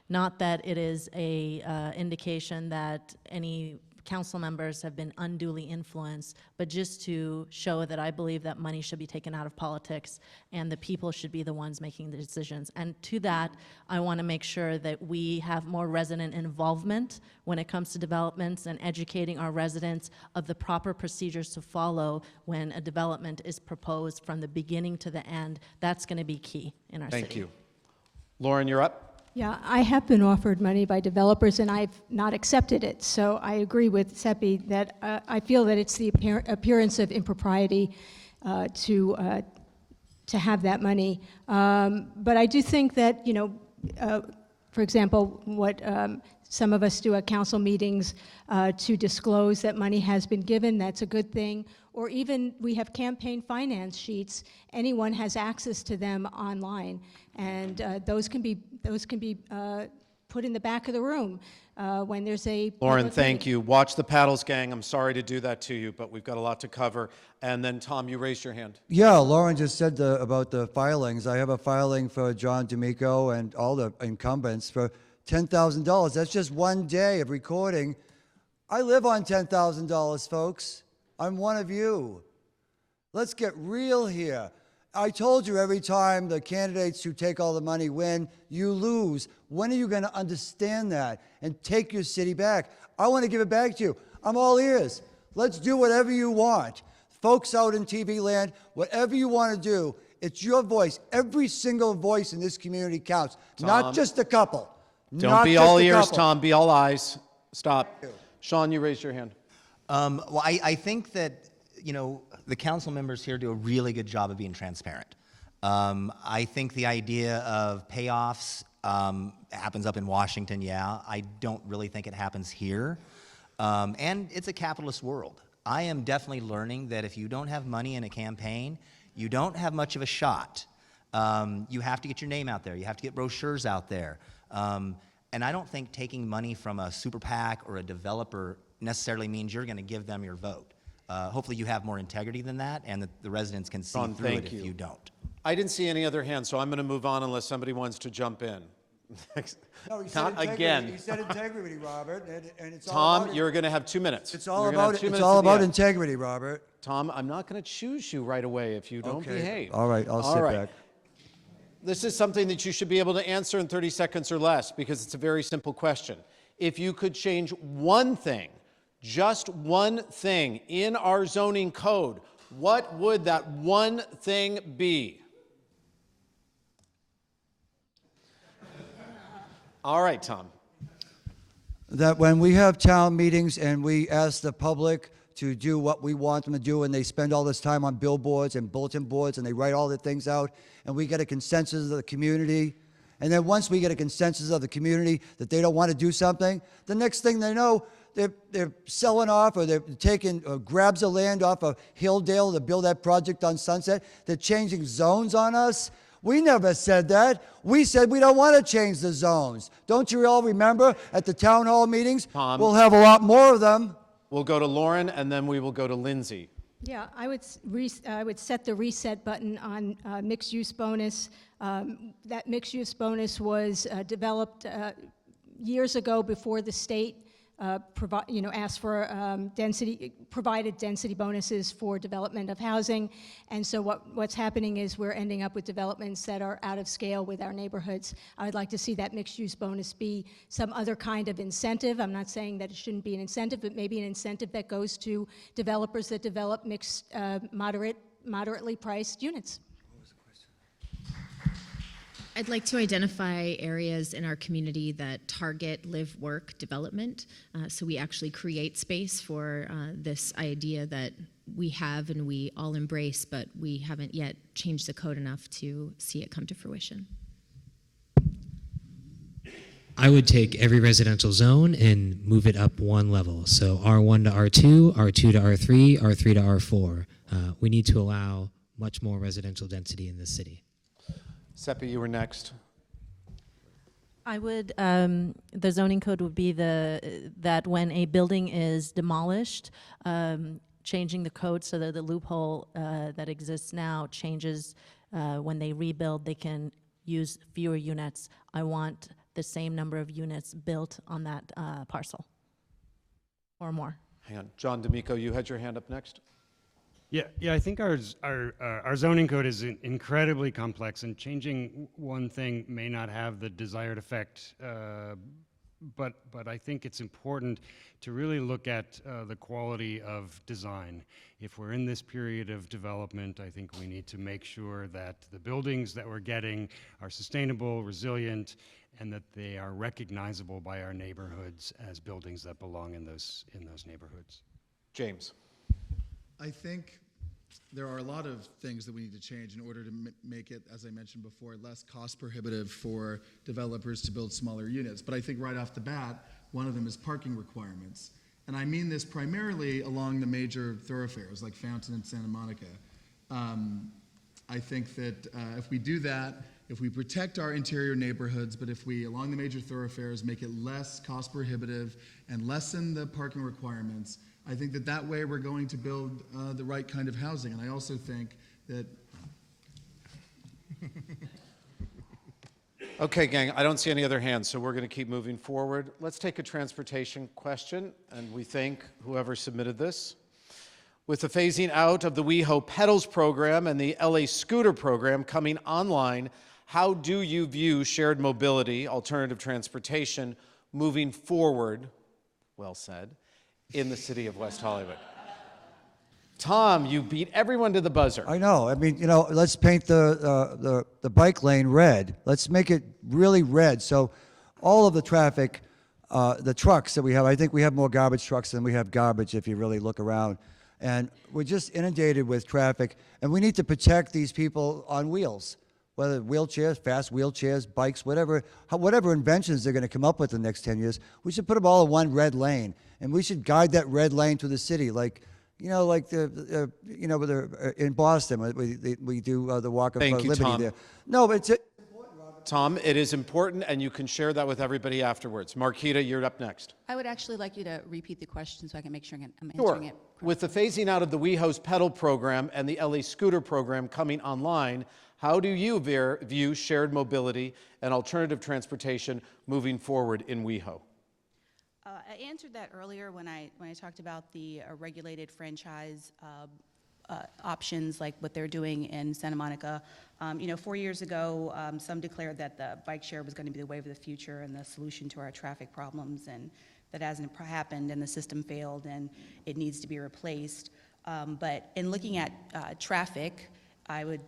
Not that it is a indication that any council members have been unduly influenced, but just to show that I believe that money should be taken out of politics and the people should be the ones making the decisions. And to that, I want to make sure that we have more resident involvement when it comes to developments and educating our residents of the proper procedures to follow when a development is proposed from the beginning to the end. That's going to be key in our city.
Thank you. Lauren, you're up.
Yeah, I have been offered money by developers, and I've not accepted it. So I agree with SEPI that I feel that it's the appearance of impropriety to have that money. But I do think that, you know, for example, what some of us do at council meetings to disclose that money has been given, that's a good thing. Or even we have campaign finance sheets. Anyone has access to them online, and those can be put in the back of the room when there's a
Lauren,
public
thank
meeting.
you. Watch the paddles, gang. I'm sorry to do that to you, but we've got a lot to cover. And then, Tom, you raised your hand.
Yeah, Lauren just said about the filings. I have a filing for John D'Amico and all the incumbents for $10,000. That's just one day of recording. I live on $10,000, folks. I'm one of you. Let's get real here. I told you every time the candidates who take all the money win, you lose. When are you going to understand that and take your city back? I want to give it back to you. I'm all ears. Let's do whatever you want. Folks out in TV land, whatever you want to do, it's your voice. Every single voice in this community counts, not just a couple.
Don't be all ears, Tom. Be all eyes. Stop. Sean, you raised your hand.
Well, I think that, you know, the council members here do a really good job of being transparent. I think the idea of payoffs happens up in Washington, yeah. I don't really think it happens here. And it's a capitalist world. I am definitely learning that if you don't have money in a campaign, you don't have much of a shot. You have to get your name out there. You have to get brochures out there. And I don't think taking money from a super PAC or a developer necessarily means you're going to give them your vote. Hopefully you have more integrity than that, and that the residents can see through it if you don't.
I didn't see any other hands, so I'm going to move on unless somebody wants to jump in.
No, he said
Not
integrity.
again.
He said integrity, Robert, and it's all
Tom,
about
you're going to have 2 minutes.
It's all
You're gonna have
about
2
it's
minutes
all
at the
about
end.
integrity, Robert.
Tom, I'm not going to choose you right away if you don't
Okay.
behave.
All right, I'll sit back.
This is something that you should be able to answer in 30 seconds or less because it's a very simple question. If you could change one thing, just one thing in our zoning code, what would that one thing be? All right, Tom.
That when we have town meetings and we ask the public to do what we want them to do, and they spend all this time on billboards and bulletin boards, and they write all the things out, and we get a consensus of the community, and then once we get a consensus of the community that they don't want to do something, the next thing they know, they're selling off, or they're taking grabs of land off of Hilldale to build that project on Sunset. They're changing zones on us. We never said that. We said we don't want to change the zones. Don't you all remember at the town hall meetings?
Tom.
We'll have a lot more of them.
We'll go to Lauren, and then we will go to Lindsay.
Yeah, I would set the reset button on mixed-use bonus. That mixed-use bonus was developed years ago before the state asked for provided density bonuses for development of housing. And so what's happening is we're ending up with developments that are out of scale with our neighborhoods. I would like to see that mixed-use bonus be some other kind of incentive. I'm not saying that it shouldn't be an incentive, but maybe an incentive that goes to developers that develop mixed, moderately priced units.
I'd like to identify areas in our community that target live work development, so we actually create space for this idea that we have and we all embrace, but we haven't yet changed the code enough to see it come to fruition.
I would take every residential zone and move it up one level. So R1 to R2, R2 to R3, R3 to R4. We need to allow much more residential density in this city.
SEPI, you were next.
I would, the zoning code would be that when a building is demolished, changing the code so that the loophole that exists now changes when they rebuild, they can use fewer units. I want the same number of units built on that parcel. or more.
Hang on. John D'Amico, you had your hand up next.
Yeah, I think our zoning code is incredibly complex, and changing one thing may not have the desired effect. But I think it's important to really look at the quality of design. If we're in this period of development, I think we need to make sure that the buildings that we're getting are sustainable, resilient, and that they are recognizable by our neighborhoods as buildings that belong in those neighborhoods.
James.
I think there are a lot of things that we need to change in order to make it, as I mentioned before, less cost prohibitive for developers to build smaller units. But I think right off the bat, one of them is parking requirements. And I mean this primarily along the major thoroughfares like Fountain and Santa Monica. I think that if we do that, if we protect our interior neighborhoods, but if we, along the major thoroughfares, make it less cost prohibitive and lessen the parking requirements, I think that that way we're going to build the right kind of housing. And I also think that...
Okay, gang, I don't see any other hands, so we're going to keep moving forward. Let's take a transportation question, and we thank whoever submitted this. With the phasing out of the WeHo Pedals program and the LA Scooter program coming online, how do you view shared mobility, alternative transportation, moving forward, well said, in the city of West Hollywood? Tom, you beat everyone to the buzzer.
I know. I mean, you know, let's paint the bike lane red. Let's make it really red. So all of the traffic, the trucks that we have, I think we have more garbage trucks than we have garbage if you really look around. And we're just inundated with traffic. And we need to protect these people on wheels, whether wheelchairs, fast wheelchairs, bikes, whatever inventions they're going to come up with in the next 10 years. We should put them all in one red lane. And we should guide that red lane to the city, like, you know, like in Boston, we do the Walk of Liberty
Tom.
there. No, but it's
Tom, it is important, and you can share that with everybody afterwards. Marquita, you're up next.
I would actually like you to repeat the question so I can make sure I'm
Sure.
answering it.
With the phasing out of the WeHo's Pedal program and the LA Scooter program coming online, how do you view shared mobility and alternative transportation moving forward in WeHo?
I answered that earlier when I talked about the regulated franchise options, like what they're doing in Santa Monica. 4 years ago, some declared that the bike share was going to be the wave of the future and the solution to our traffic problems, and that hasn't happened, and the system failed, and it needs to be replaced. But in looking at traffic, I would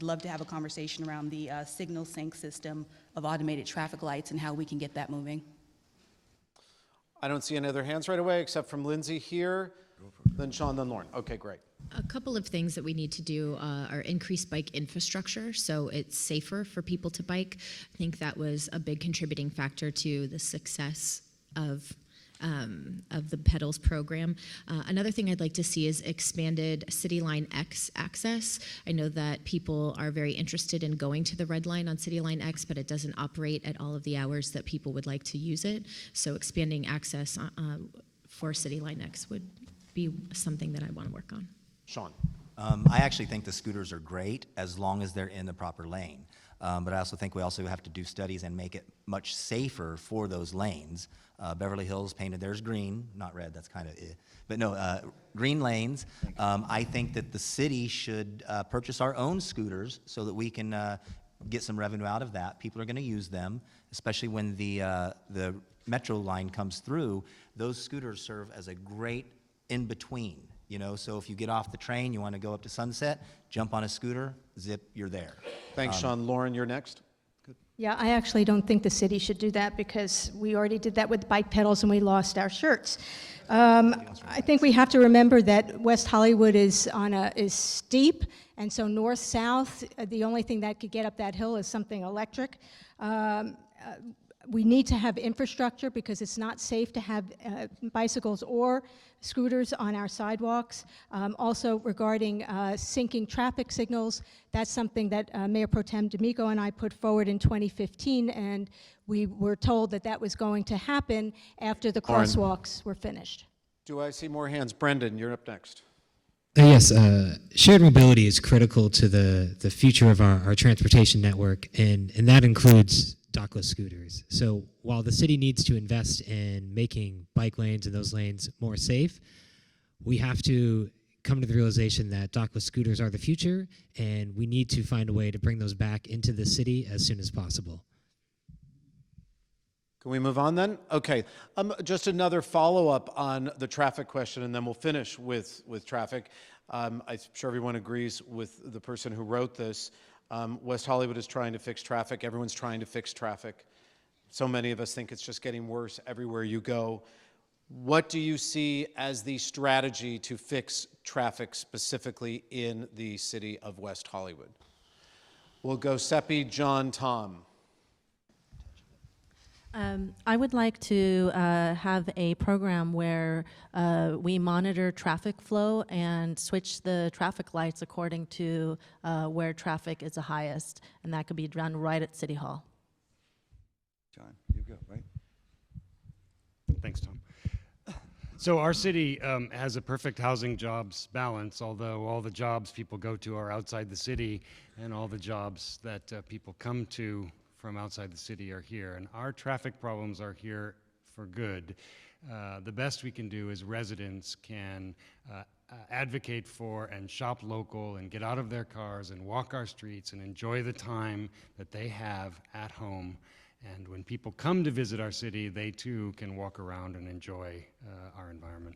love to have a conversation around the signal sync system of automated traffic lights and how we can get that moving.
I don't see any other hands right away except from Lindsay here, then Sean, then Lauren. Okay, great.
A couple of things that we need to do are increase bike infrastructure so it's safer for people to bike. I think that was a big contributing factor to the success of the Pedals program. Another thing I'd like to see is expanded City Line X access. I know that people are very interested in going to the Red Line on City Line X, but it doesn't operate at all of the hours that people would like to use it. So expanding access for City Line X would be something that I want to work on.
Sean.
I actually think the scooters are great as long as they're in the proper lane. But I also think we also have to do studies and make it much safer for those lanes. Beverly Hills painted theirs green, not red, that's kind of but no, green lanes. I think that the city should purchase our own scooters so that we can get some revenue out of that. People are going to use them, especially when the metro line comes through. Those scooters serve as a great in-between. You know, so if you get off the train, you want to go up to Sunset, jump on a scooter, zip, you're there.
Thanks, Sean. Lauren, you're next.
Good. Yeah, I actually don't think the city should do that because we already did that with bike pedals and we lost our shirts. I think we have to remember that West Hollywood is steep, and so north-south, the only thing that could get up that hill is something electric. We need to have infrastructure because it's not safe to have bicycles or scooters on our sidewalks. Also regarding syncing traffic signals, that's something that Mayor Pro Tem D'Amico and I put forward in 2015, and we were told that that was going to happen after the crosswalks were finished.
Do I see more hands? Brendan, you're up next.
Yes, shared mobility is critical to the future of our transportation network, and that includes dockless scooters. So while the city needs to invest in making bike lanes and those lanes more safe, we have to come to the realization that dockless scooters are the future, and we need to find a way to bring those back into the city as soon as possible.
Can we move on then? Okay, just another follow-up on the traffic question, and then we'll finish with traffic. I'm sure everyone agrees with the person who wrote this. West Hollywood is trying to fix traffic. Everyone's trying to fix traffic. So many of us think it's just getting worse everywhere you go. What do you see as the strategy to fix traffic specifically in the city of West Hollywood? We'll go SEPI, John, Tom.
I would like to have a program where we monitor traffic flow and switch the traffic lights according to where traffic is the highest, and that could be done right at City Hall.
John, you go, right?
Thanks, Tom. So our city has a perfect housing jobs balance, although all the jobs people go to are outside the city, and all the jobs that people come to from outside the city are here. And our traffic problems are here for good. The best we can do is residents can advocate for and shop local and get out of their cars and walk our streets and enjoy the time that they have at home. And when people come to visit our city, they too can walk around and enjoy our environment.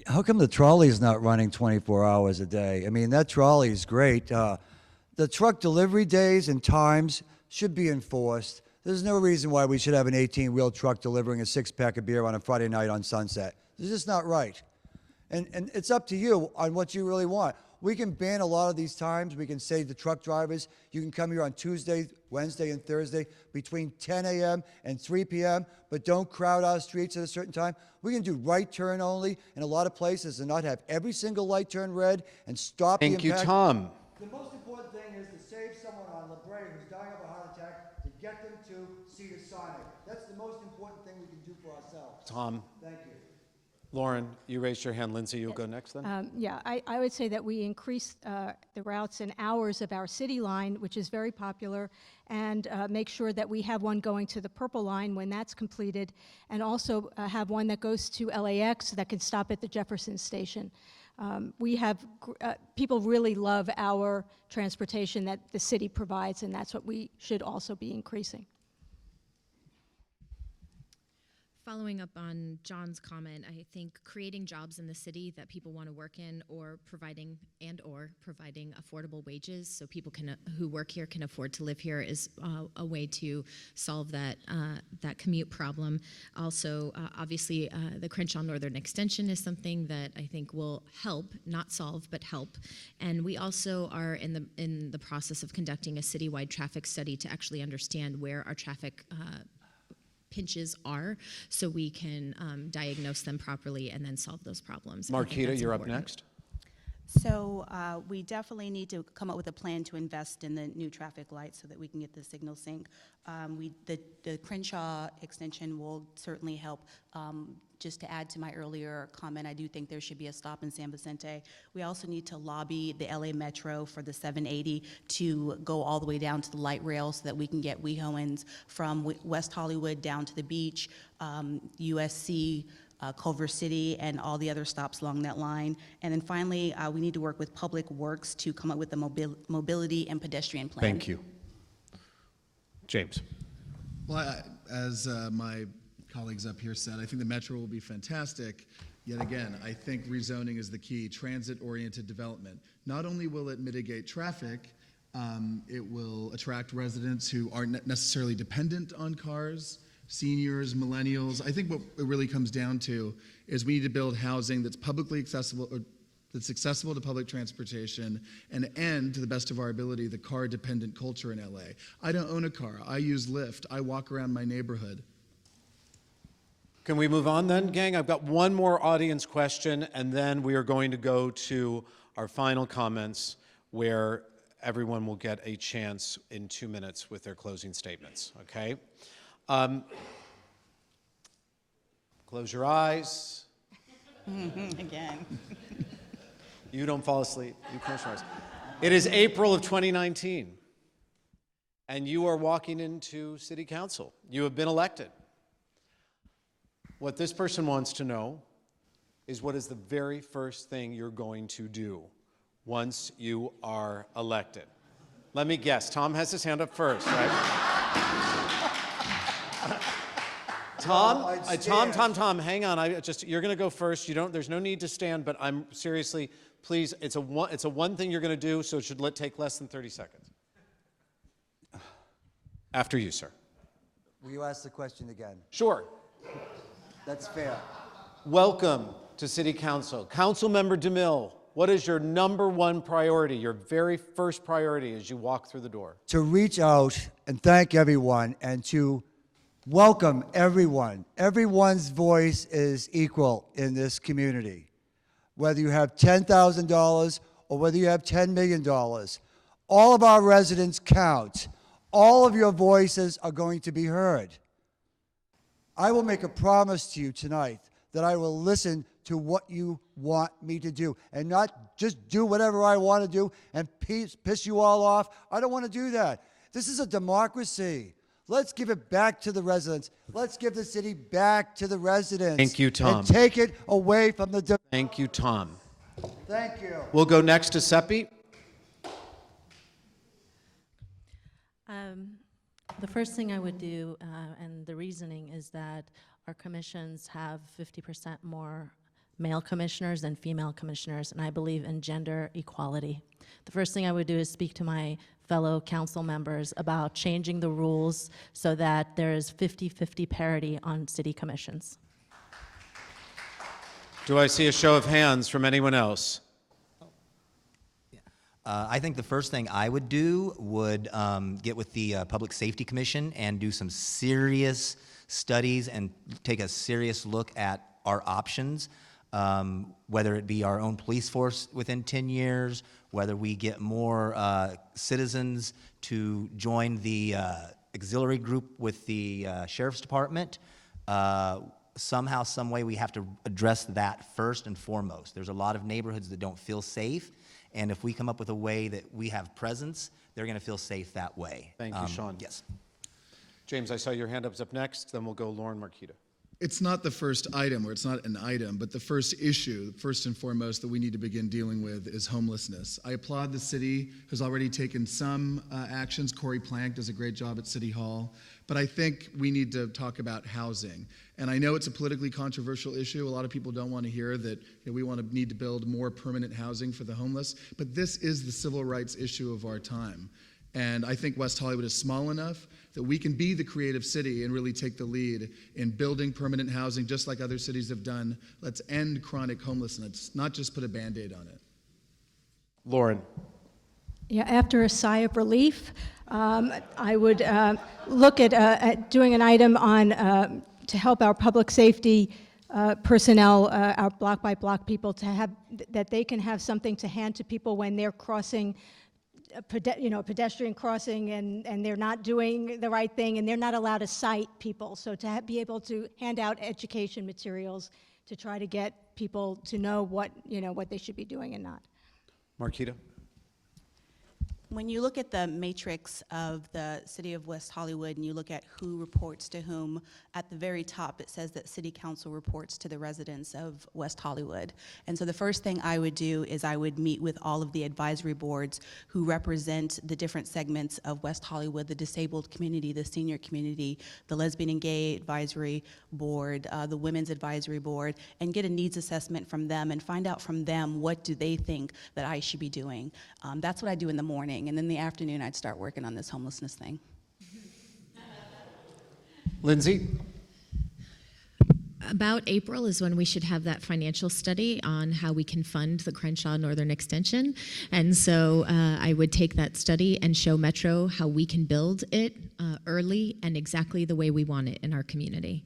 How come the trolley's not running 24 hours a day? I mean, that trolley's great. The truck delivery days and times should be enforced. There's no reason why we should have an 18-wheel truck delivering a six-pack of beer on a Friday night on Sunset. It's just not right. And it's up to you on what you really want. We can ban a lot of these times. We can say to truck drivers, you can come here on Tuesday, Wednesday, and Thursday between 10 a.m. and 3 p.m., but don't crowd our streets at a certain time. We can do right turn only in a lot of places and not have every single light turn red and stop the impact.
Thank you, Tom.
The most important thing is to save someone on La Brea who's dying of a heart attack, to get them to see the SHYNE. That's the most important thing we can do for ourselves.
Tom.
Thank you.
Lauren, you raised your hand. Lindsay, you'll go next then.
Yeah, I would say that we increase the routes and hours of our city line, which is very popular, and make sure that we have one going to the Purple Line when that's completed, and also have one that goes to LAX that can stop at the Jefferson Station. We have, people really love our transportation that the city provides, and that's what we should also be increasing.
Following up on John's comment, I think creating jobs in the city that people want to work in, or providing affordable wages so people who work here can afford to live here is a way to solve that commute problem. Also, obviously, the Crenshaw Northern Extension is something that I think will help, not solve, but help. And we also are in the process of conducting a citywide traffic study to actually understand where our traffic pinches are, so we can diagnose them properly and then solve those problems.
MARQUITA, you're up next.
So we definitely need to come up with a plan to invest in the new traffic lights so that we can get the signal sync. The Crenshaw extension will certainly help. Just to add to my earlier comment, I do think there should be a stop in San Vicente. We also need to lobby the LA Metro for the 780 to go all the way down to the light rail so that we can get WehoTV from West Hollywood down to the beach, USC, Culver City, and all the other stops along that line. And then finally, we need to work with Public Works to come up with a mobility and pedestrian plan.
Thank you. James.
Well, as my colleagues up here said, I think the Metro will be fantastic. Yet again, I think rezoning is the key, transit-oriented development. Not only will it mitigate traffic, it will attract residents who aren't necessarily dependent on cars, seniors, millennials. I think what it really comes down to is we need to build housing that's publicly accessible, or that's accessible to public transportation, and end, to the best of our ability, the car-dependent culture in LA. I don't own a car. I use Lyft. I walk around my neighborhood.
Can we move on then, gang? I've got one more audience question, and then we are going to go to our final comments, where everyone will get a chance in 2 minutes with their closing statements, okay? Close your eyes.
Again.
You don't fall asleep. You close your eyes. It is April of 2019. and you are walking into city council. You have been elected. What this person wants to know is what is the very first thing you're going to do once you are elected? Let me guess. Tom has his hand up first, right? Tom, hang on. You're going to go first. There's no need to stand, but I'm seriously, please, it's a one thing you're going to do, so it should take less than 30 seconds. After you, sir.
Will you ask the question again?
Sure.
That's fair.
Welcome to City Council. Councilmember DeMille, what is your number one priority, your very first priority as you walk through the door?
To reach out and thank everyone and to welcome everyone. Everyone's voice is equal in this community. Whether you have $10,000 or whether you have $10 million, all of our residents count. All of your voices are going to be heard. I will make a promise to you tonight that I will listen to what you want me to do and not just do whatever I want to do and piss you all off. I don't want to do that. This is a democracy. Let's give it back to the residents. Let's give the city back to the residents.
Thank you, Tom.
And take it away from the...
Thank you, Tom.
Thank you.
We'll go next to SEPI.
The first thing I would do, and the reasoning is that our commissions have 50% more male commissioners than female commissioners, and I believe in gender equality. The first thing I would do is speak to my fellow council members about changing the rules so that there is 50-50 parity on city commissions.
Do I see a show of hands from anyone else?
I think the first thing I would do would get with the Public Safety Commission and do some serious studies and take a serious look at our options, whether it be our own police force within 10 years, whether we get more citizens to join the auxiliary group with the Sheriff's Department. Somehow, some way, we have to address that first and foremost. There's a lot of neighborhoods that don't feel safe. And if we come up with a way that we have presence, they're going to feel safe that way.
Thank you, Sean.
Yes.
James, I saw your hand up next. Then we'll go Lauren MARQUITA.
It's not the first item, or it's not an item, but the first issue, first and foremost, that we need to begin dealing with is homelessness. I applaud the city who's already taken some actions. Corey Plank does a great job at City Hall. But I think we need to talk about housing. And I know it's a politically controversial issue. A lot of people don't want to hear that we need to build more permanent housing for the homeless. But this is the civil rights issue of our time. And I think West Hollywood is small enough that we can be the creative city and really take the lead in building permanent housing just like other cities have done. Let's end chronic homelessness, not just put a Band-Aid on it.
Lauren.
Yeah, after a sigh of relief, I would look at doing an item on to help our public safety personnel, our block-by-block people, to have that they can have something to hand to people when they're crossing a pedestrian crossing and they're not doing the right thing and they're not allowed to cite people. So to be able to hand out education materials to try to get people to know what they should be doing and not.
MARQUITA.
When you look at the matrix of the city of West Hollywood and you look at who reports to whom, at the very top it says that city council reports to the residents of West Hollywood. And so the first thing I would do is I would meet with all of the advisory boards who represent the different segments of West Hollywood, the disabled community, the senior community, the lesbian and gay advisory board, the women's advisory board, and get a needs assessment from them and find out from them what do they think that I should be doing. That's what I do in the morning. And then in the afternoon, I'd start working on this homelessness thing.
Lindsay?
About April is when we should have that financial study on how we can fund the Crenshaw Northern Extension. And so I would take that study and show Metro how we can build it early and exactly the way we want it in our community.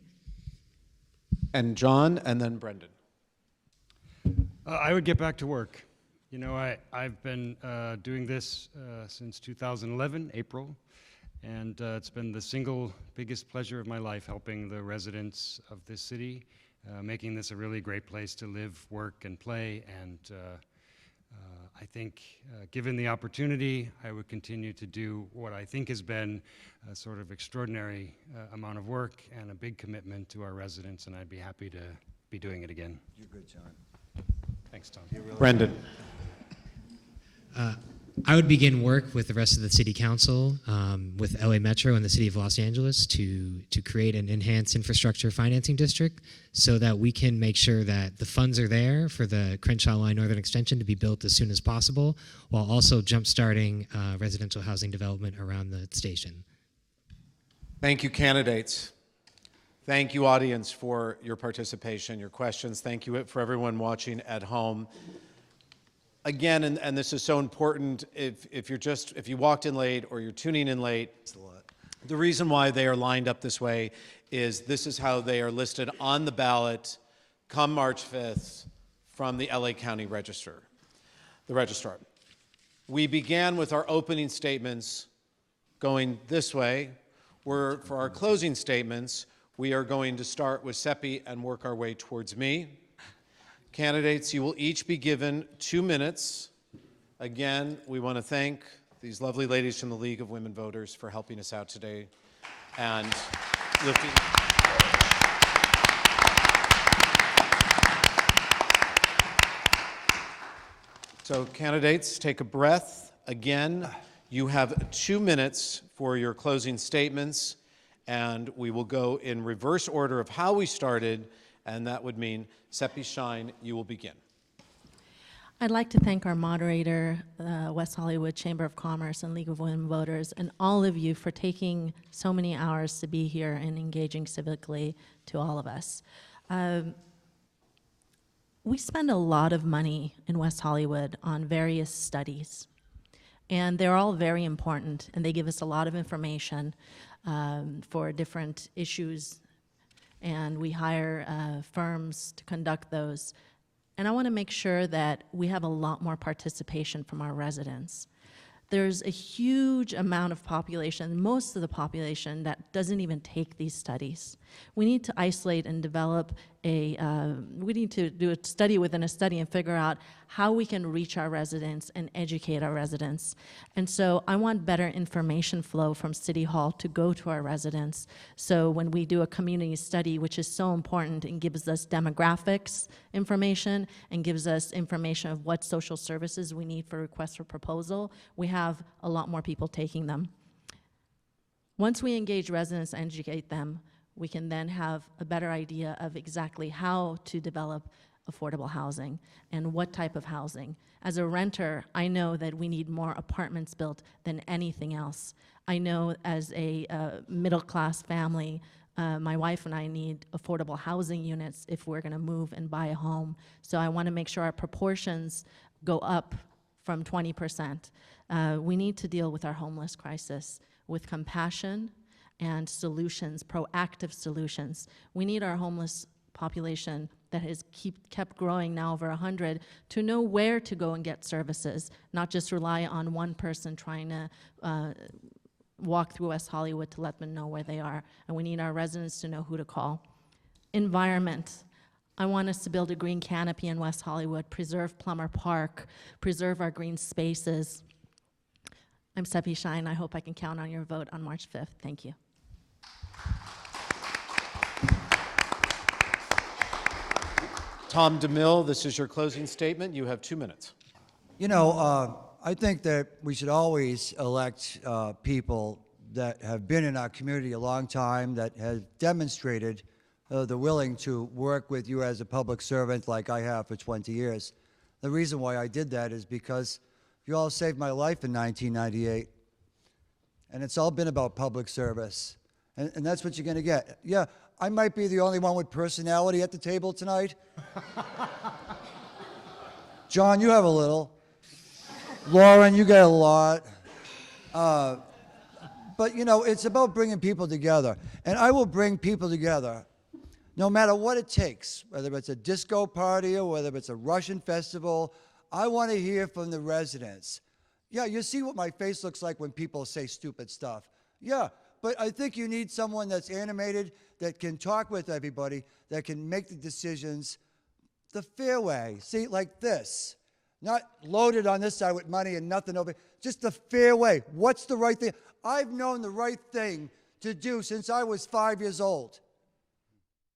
And John, and then Brendan.
I would get back to work. You know, I've been doing this since 2011, April, and it's been the single biggest pleasure of my life helping the residents of this city, making this a really great place to live, work, and play, and I think, given the opportunity, I would continue to do what I think has been a sort of extraordinary amount of work and a big commitment to our residents, and I'd be happy to be doing it again.
You're good, John.
Thanks, Tom.
Brendan.
I would begin work with the rest of the City Council, with LA Metro and the City of Los Angeles to create an enhanced infrastructure financing district so that we can make sure that the funds are there for the Crenshaw Line Northern Extension to be built as soon as possible, while also jump-starting residential housing development around the station.
Thank you, candidates. Thank you, audience, for your participation, your questions. Thank you for everyone watching at home. Again, and this is so important, if you walked in late or you're tuning in late, the reason why they are lined up this way is this is how they are listed on the ballot come March 5th from the LA County Register, the registrar. We began with our opening statements going this way. For our closing statements, we are going to start with SEPI and work our way towards me. Candidates, you will each be given 2 minutes. Again, we want to thank these lovely ladies from the League of Women Voters for helping us out today and lifting. So candidates, take a breath. Again, you have 2 minutes for your closing statements, and we will go in reverse order of how we started, and that would mean SEPI SHYNE, you will begin.
I'd like to thank our moderator, West Hollywood Chamber of Commerce and League of Women Voters, and all of you for taking so many hours to be here and engaging civically to all of us. We spend a lot of money in West Hollywood on various studies, and they're all very important, and they give us a lot of information for different issues, and we hire firms to conduct those. And I want to make sure that we have a lot more participation from our residents. There's a huge amount of population, most of the population, that doesn't even take these studies. We need to isolate and develop we need to do a study within a study and figure out how we can reach our residents and educate our residents. And so I want better information flow from City Hall to go to our residents. So when we do a community study, which is so important and gives us demographics information and gives us information of what social services we need for requests for proposal, we have a lot more people taking them. Once we engage residents and educate them, we can then have a better idea of exactly how to develop affordable housing and what type of housing. As a renter, I know that we need more apartments built than anything else. I know as a middle-class family, my wife and I need affordable housing units if we're gonna move and buy a home. So I wanna make sure our proportions go up from 20%. We need to deal with our homeless crisis with compassion and solutions, proactive solutions. We need our homeless population that has kept growing now over 100 to know where to go and get services, not just rely on one person trying to walk through West Hollywood to let them know where they are. And we need our residents to know who to call. Environment. I want us to build a green canopy in West Hollywood, preserve Plummer Park, preserve our green spaces. I'm SEPI SHYNE. I hope I can count on your vote on March 5th. Thank you.
Tom DeMille, this is your closing statement. You have 2 minutes.
You know, I think that we should always elect people that have been in our community a long time, that have demonstrated the willing to work with you as a public servant like I have for 20 years. The reason why I did that is because you all saved my life in 1998. And it's all been about public service. And that's what you're going to get. Yeah, I might be the only one with personality at the table tonight. John, you have a little. Lauren, you get a lot. But, you know, it's about bringing people together. And I will bring people together no matter what it takes, whether it's a disco party or whether it's a Russian festival. I want to hear from the residents. Yeah, you see what my face looks like when people say stupid stuff. Yeah, but I think you need someone that's animated, that can talk with everybody, that can make the decisions the fair way. See, like this. Not loaded on this side with money and nothing over. Just a fair way. What's the right thing? I've known the right thing to do since I was 5 years old.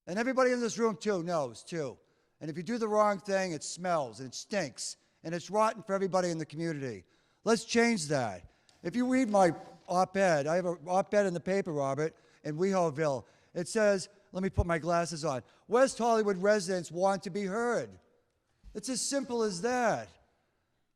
And everybody in this room too knows too. And if you do the wrong thing, it smells and it stinks and it's rotten for everybody in the community. Let's change that. If you read my op-ed, I have an op-ed in the paper, Robert, in WehoVille. It says, let me put my glasses on, West Hollywood residents want to be heard. It's as simple as that.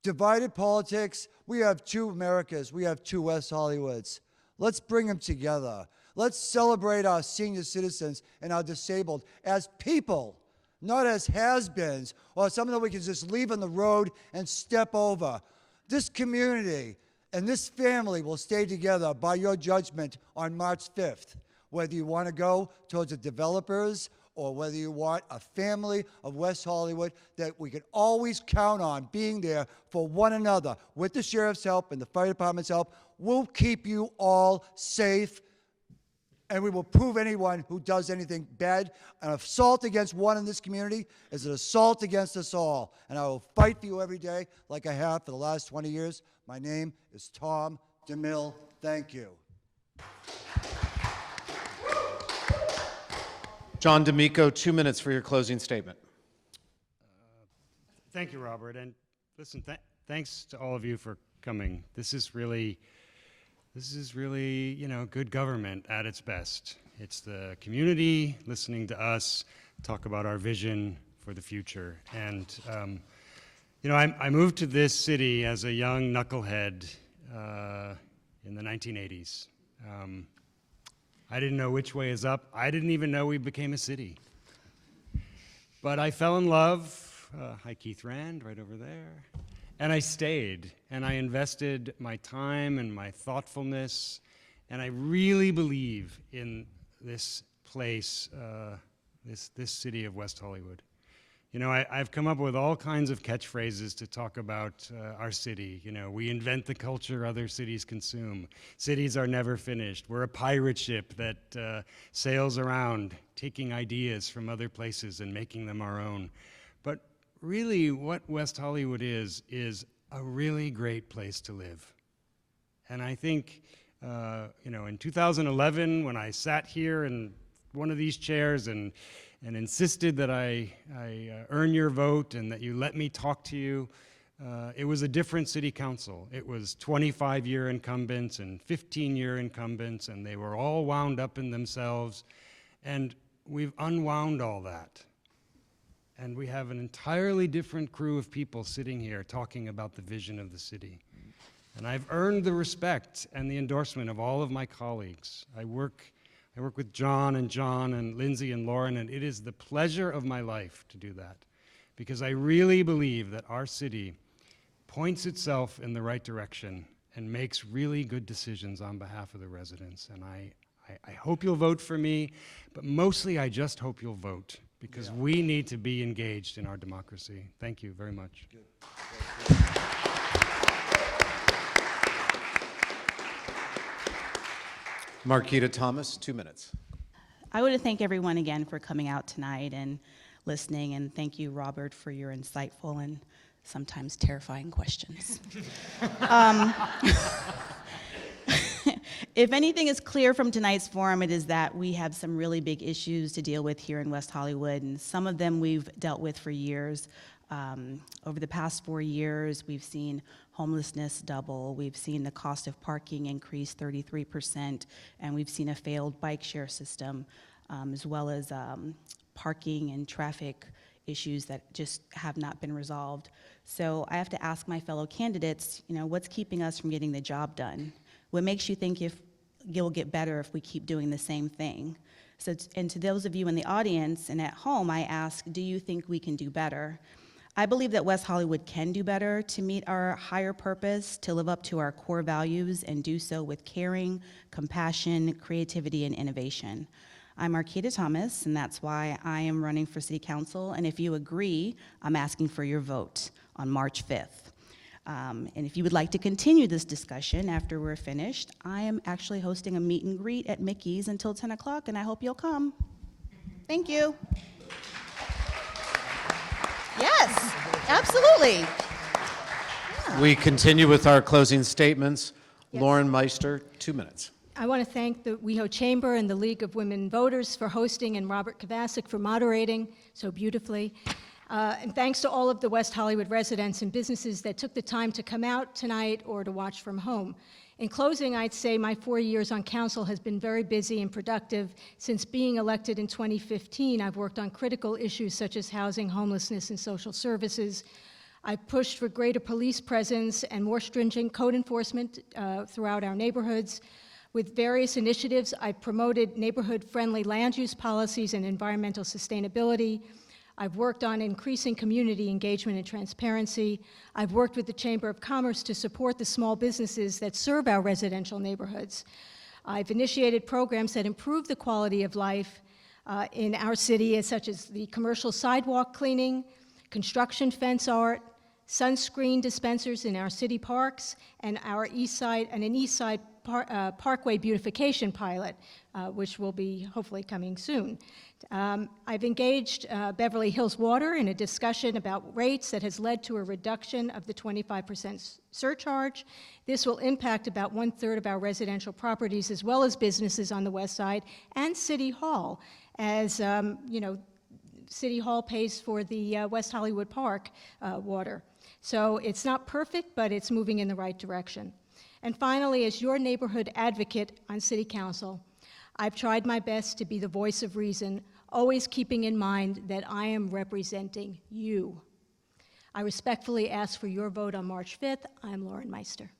Divided politics, we have two Americas, we have two West Hollywoods. Let's bring them together. Let's celebrate our senior citizens and our disabled as people, not as has-beens or something that we can just leave on the road and step over. This community and this family will stay together by your judgment on March 5th, whether you want to go towards the developers or whether you want a family of West Hollywood that we can always count on being there for one another. With the sheriff's help and the fire department's help, we'll keep you all safe, and we will prove anyone who does anything bad. An assault against one in this community is an assault against us all, and I will fight for you every day like I have for the last 20 years. My name is Tom DeMille. Thank you.
John D'Amico, 2 minutes for your closing statement.
Thank you, Robert. And listen, thanks to all of you for coming. This is really, you know, good government at its best. It's the community listening to us talk about our vision for the future. And, you know, I moved to this city as a young knucklehead in the 1980s. I didn't know which way is up. I didn't even know we became a city. But I fell in love. Hi, Keith Rand, right over there. And I stayed, and I invested my time and my thoughtfulness, and I really believe in this place, this city of West Hollywood. You know, I've come up with all kinds of catchphrases to talk about our city. You know, we invent the culture other cities consume. Cities are never finished. We're a pirate ship that sails around, taking ideas from other places and making them our own. But really, what West Hollywood is a really great place to live. And I think, you know, in 2011, when I sat here in one of these chairs and insisted that I earn your vote and that you let me talk to you, it was a different city council. It was 25-year incumbents and 15-year incumbents, and they were all wound up in themselves. And we've unwound all that. And we have an entirely different crew of people sitting here talking about the vision of the city. And I've earned the respect and the endorsement of all of my colleagues. I work with John and Lindsay and Lauren, and it is the pleasure of my life to do that, because I really believe that our city points itself in the right direction and makes really good decisions on behalf of the residents. And I hope you'll vote for me, but mostly I just hope you'll vote, because we need to be engaged in our democracy. Thank you very much. Good.
Marquita Thomas, 2 minutes.
I want to thank everyone again for coming out tonight and listening, and thank you, Robert, for your insightful and sometimes terrifying questions. If anything is clear from tonight's forum, it is that we have some really big issues to deal with here in West Hollywood, and some of them we've dealt with for years. Over the past 4 years, we've seen homelessness double, we've seen the cost of parking increase 33%, and we've seen a failed bike share system, as well as parking and traffic issues that just have not been resolved. So I have to ask my fellow candidates, you know, what's keeping us from getting the job done? What makes you think you'll get better if we keep doing the same thing? So, and to those of you in the audience and at home, I ask, do you think we can do better? I believe that West Hollywood can do better to meet our higher purpose, to live up to our core values, and do so with caring, compassion, creativity, and innovation. I'm MARQUITA Thomas, and that's why I am running for City Council, and if you agree, I'm asking for your vote on March 5th. And if you would like to continue this discussion after we're finished, I am actually hosting a meet and greet at Mickey's until 10 o'clock, and I hope you'll come. Thank you. Yes, absolutely.
We continue with our closing statements.
Yes.
Lauren Meister, 2 minutes.
I want to thank the WeHo Chamber and the League of Women Voters for hosting and Robert Kovacik for moderating so beautifully. And thanks to all of the West Hollywood residents and businesses that took the time to come out tonight or to watch from home. In closing, I'd say my 4 years on council has been very busy and productive. Since being elected in 2015, I've worked on critical issues such as housing, homelessness, and social services. I've pushed for greater police presence and more stringent code enforcement throughout our neighborhoods. With various initiatives, I've promoted neighborhood-friendly land use policies and environmental sustainability. I've worked on increasing community engagement and transparency. I've worked with the Chamber of Commerce to support the small businesses that serve our residential neighborhoods. I've initiated programs that improve the quality of life in our city, such as the commercial sidewalk cleaning, construction fence art, sunscreen dispensers in our city parks, and an East Side Parkway beautification pilot, which will be hopefully coming soon. I've engaged Beverly Hills Water in a discussion about rates that has led to a reduction of the 25% surcharge. This will impact about 1/3 of our residential properties as well as businesses on the west side and City Hall, as City Hall pays for the West Hollywood Park water. So it's not perfect, but it's moving in the right direction. And finally, as your neighborhood advocate on City Council, I've tried my best to be the voice of reason, always keeping in mind that I am representing you. I respectfully ask for your vote on March 5th. I'm Lauren Meister.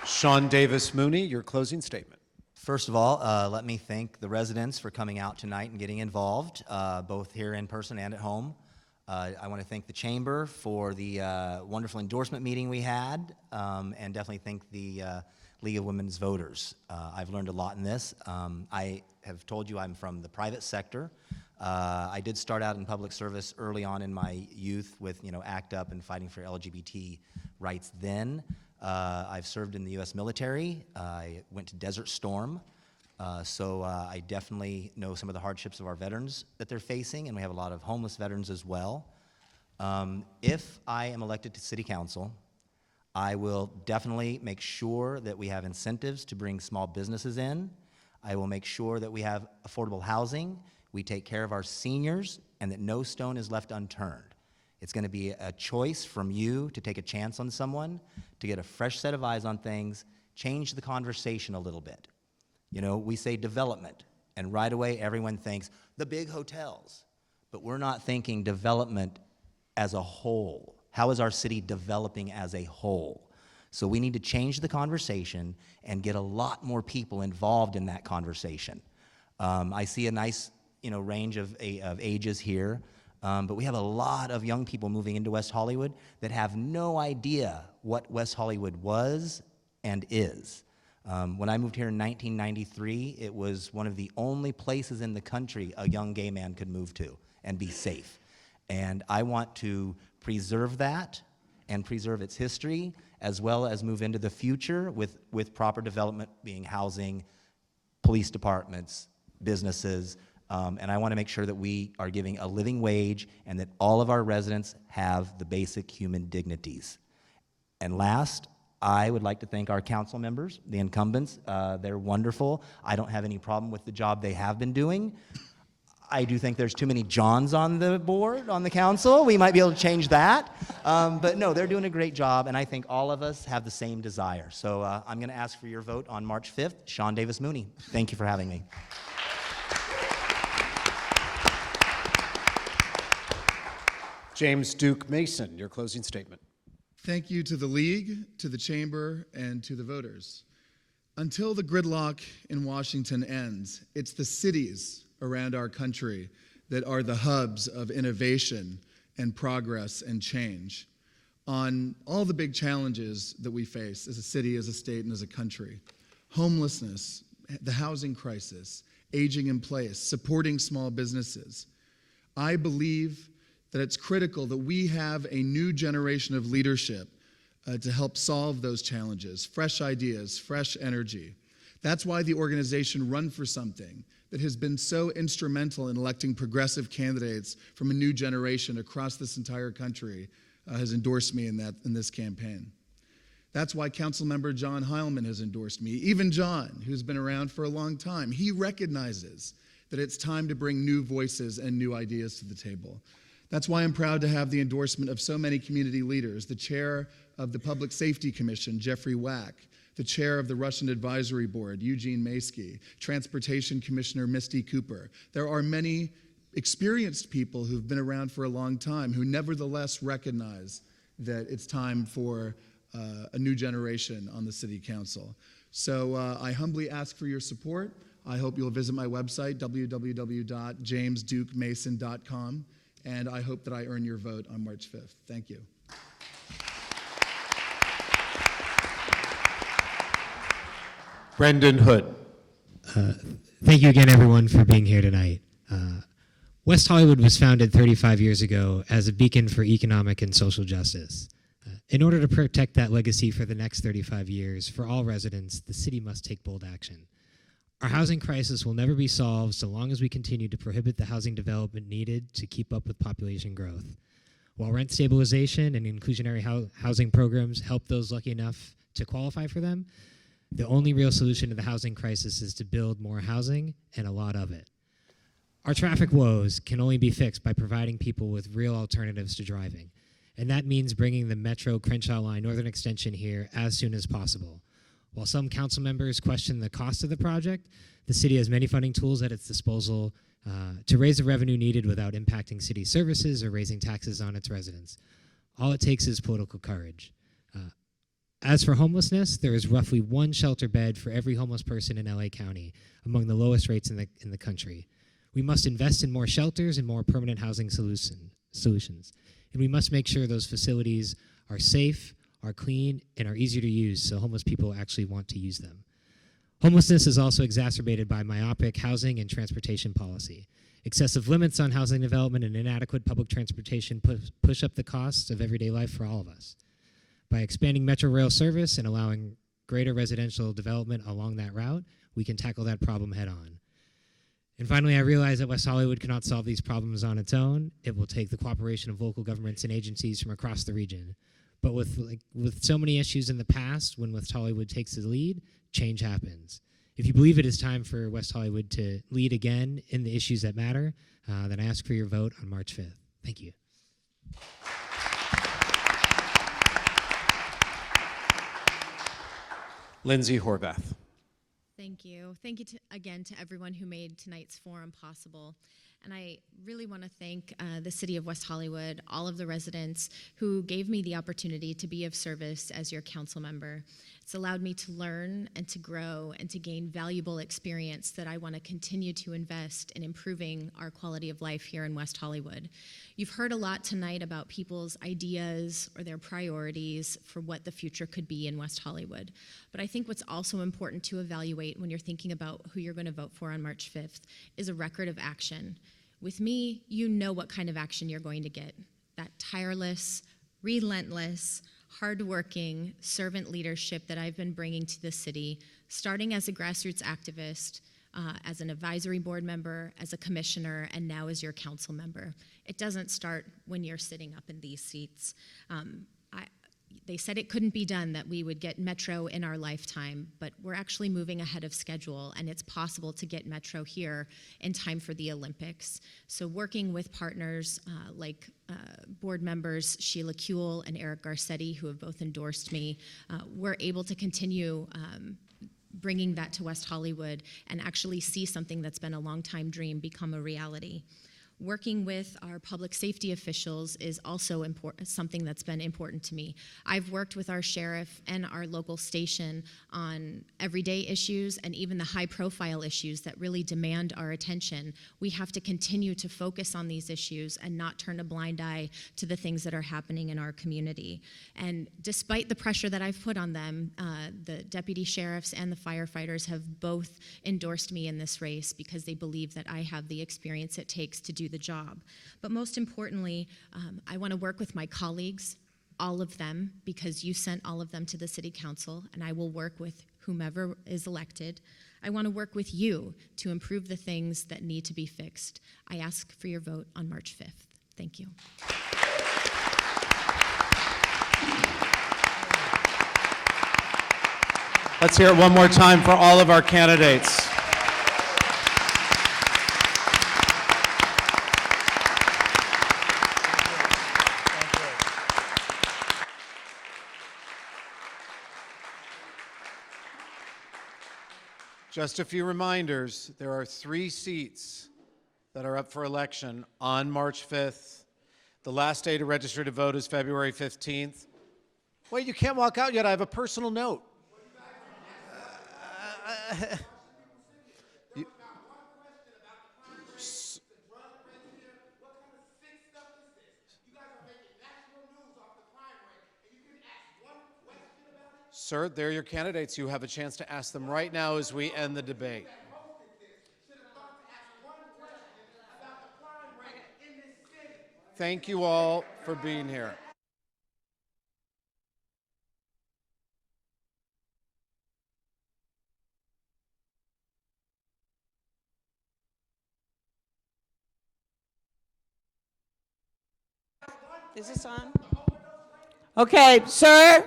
Sean Davis Mooney, your closing statement.
First of all, let me thank the residents for coming out tonight and getting involved, both here in person and at home. I want to thank the Chamber for the wonderful endorsement meeting we had, and definitely thank the League of Women's Voters. I've learned a lot in this. I have told you I'm from the private sector. I did start out in public service early on in my youth with, ACT UP and fighting for LGBT rights then. I've served in the U.S. military. I went to Desert Storm. So I definitely know some of the hardships of our veterans that they're facing, and we have a lot of homeless veterans as well. If I am elected to City Council, I will definitely make sure that we have incentives to bring small businesses in. I will make sure that we have affordable housing, we take care of our seniors, and that no stone is left unturned. It's going to be a choice from you to take a chance on someone, to get a fresh set of eyes on things, change the conversation a little bit. We say development, and right away everyone thinks the big hotels, but we're not thinking development as a whole. How is our city developing as a whole? So we need to change the conversation and get a lot more people involved in that conversation. I see a nice, range of ages here, but we have a lot of young people moving into West Hollywood that have no idea what West Hollywood was and is. When I moved here in 1993, it was one of the only places in the country a young gay man could move to and be safe. And I want to preserve that and preserve its history, as well as move into the future with proper development, being housing, police departments, businesses, and I want to make sure that we are giving a living wage and that all of our residents have the basic human dignities. And last, I would like to thank our council members, the incumbents. They're wonderful. I don't have any problem with the job they have been doing. I do think there's too many Johns on the board, on the council. We might be able to change that. But no, they're doing a great job, and I think all of us have the same desire. So I'm going to ask for your vote on March 5th. Sean Davis Mooney. Thank you for having me.
James Duke Mason, your closing statement.
Thank you to the League, to the Chamber, and to the voters. Until the gridlock in Washington ends, it's the cities around our country that are the hubs of innovation and progress and change on all the big challenges that we face as a city, as a state, and as a country. Homelessness, the housing crisis, aging in place, supporting small businesses. I believe that it's critical that we have a new generation of leadership to help solve those challenges, fresh ideas, fresh energy. That's why the organization Run for Something, that has been so instrumental in electing progressive candidates from a new generation across this entire country, has endorsed me in this campaign. That's why Councilmember John Heilman has endorsed me. Even John, who's been around for a long time, he recognizes that it's time to bring new voices and new ideas to the table. That's why I'm proud to have the endorsement of so many community leaders, the chair of the Public Safety Commission, Jeffrey Wack, the chair of the Russian Advisory Board, Eugene Maysky, Transportation Commissioner Misty Cooper. There are many experienced people who've been around for a long time who nevertheless recognize that it's time for a new generation on the City Council. So I humbly ask for your support. I hope you'll visit my website, www.jamesdukemason.com, and I hope that I earn your vote on March 5th. Thank you.
Brendan Hood.
Thank you again, everyone, for being here tonight. West Hollywood was founded 35 years ago as a beacon for economic and social justice. In order to protect that legacy for the next 35 years, for all residents, the city must take bold action. Our housing crisis will never be solved so long as we continue to prohibit the housing development needed to keep up with population growth. While rent stabilization and inclusionary housing programs help those lucky enough to qualify for them, the only real solution to the housing crisis is to build more housing and a lot of it. Our traffic woes can only be fixed by providing people with real alternatives to driving. And that means bringing the Metro Crenshaw Line Northern Extension here as soon as possible. While some council members question the cost of the project, the city has many funding tools at its disposal to raise the revenue needed without impacting city services or raising taxes on its residents. All it takes is political courage. As for homelessness, there is roughly one shelter bed for every homeless person in LA County, among the lowest rates in the country. We must invest in more shelters and more permanent housing solutions. And we must make sure those facilities are safe, are clean, and are easier to use so homeless people actually want to use them. Homelessness is also exacerbated by myopic housing and transportation policy. Excessive limits on housing development and inadequate public transportation push up the costs of everyday life for all of us. By expanding Metro Rail service and allowing greater residential development along that route, we can tackle that problem head on. And finally, I realize that West Hollywood cannot solve these problems on its own. It will take the cooperation of local governments and agencies from across the region. But with so many issues in the past, when West Hollywood takes the lead, change happens. If you believe it is time for West Hollywood to lead again in the issues that matter, then I ask for your vote on March 5th. Thank you.
Lindsay Horvath.
Thank you. Thank you again to everyone who made tonight's forum possible. And I really want to thank the City of West Hollywood, all of the residents who gave me the opportunity to be of service as your council member. It's allowed me to learn and to grow and to gain valuable experience that I want to continue to invest in improving our quality of life here in West Hollywood. You've heard a lot tonight about people's ideas or their priorities for what the future could be in West Hollywood. But I think what's also important to evaluate when you're thinking about who you're going to vote for on March 5th is a record of action. With me, you know what kind of action you're going to get. That tireless, relentless, hardworking servant leadership that I've been bringing to the city, starting as a grassroots activist, as an advisory board member, as a commissioner, and now as your council member. It doesn't start when you're sitting up in these seats. They said it couldn't be done, that we would get Metro in our lifetime, but we're actually moving ahead of schedule, and it's possible to get Metro here in time for the Olympics. So working with partners like board members Sheila Kuehl and Eric Garcetti, who have both endorsed me, we're able to continue bringing that to West Hollywood and actually see something that's been a long time dream become a reality. Working with our public safety officials is also something that's been important to me. I've worked with our sheriff and our local station on everyday issues and even the high-profile issues that really demand our attention. We have to continue to focus on these issues and not turn a blind eye to the things that are happening in our community. And despite the pressure that I've put on them, the deputy sheriffs and the firefighters have both endorsed me in this race because they believe that I have the experience it takes to do the job. But most importantly, I want to work with my colleagues, all of them, because you sent all of them to the City Council, and I will work with whomever is elected. I want to work with you to improve the things that need to be fixed. I ask for your vote on March 5th. Thank you.
Let's hear it one more time for all of our candidates. Just a few reminders, there are 3 seats that are up for election on March 5th. The last day to register to vote is February 15th. Wait, you can't walk out yet. I have a personal note. Sir, they're your candidates. You have a chance to ask them right now as we end the debate. Thank you all for being here.
Is this on? Okay, sir,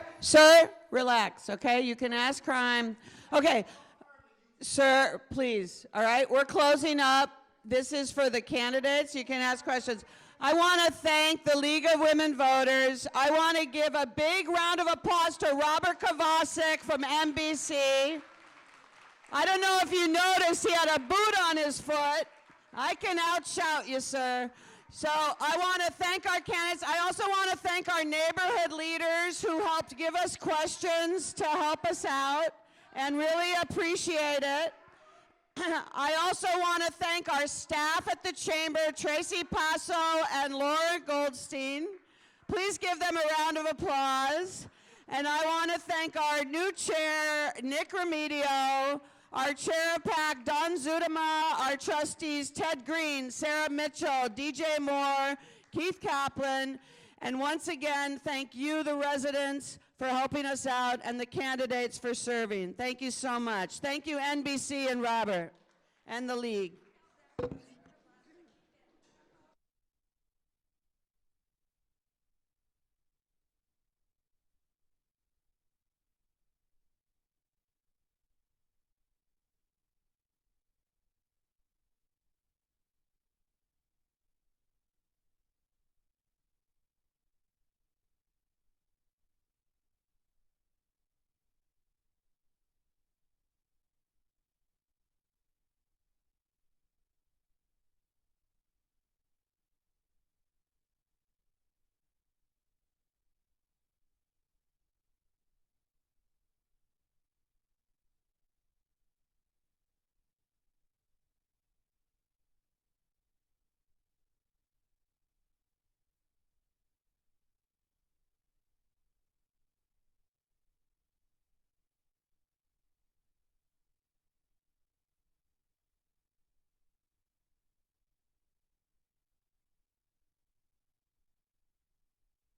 relax, okay? You can ask crime. Okay, sir, please, all right? We're closing up. This is for the candidates. You can ask questions. I want to thank the League of Women Voters. I want to give a big round of applause to Robert Kovacik from NBC. I don't know if you noticed he had a boot on his foot. I can outshout you, sir. So I want to thank our candidates. I also want to thank our neighborhood leaders who helped give us questions to help us out and really appreciate it. I also want to thank our staff at the Chamber, Tracy Passo and Laura Goldstein. Please give them a round of applause. And I want to thank our new chair, Nick Remedio, our chair of PAC, Don Zutema, our trustees, Ted Green, Sarah Mitchell, DJ Moore, Keith Kaplan, and once again, thank you, the residents, for helping us out and the candidates for serving. Thank you so much. Thank you, NBC and Robert, and the League.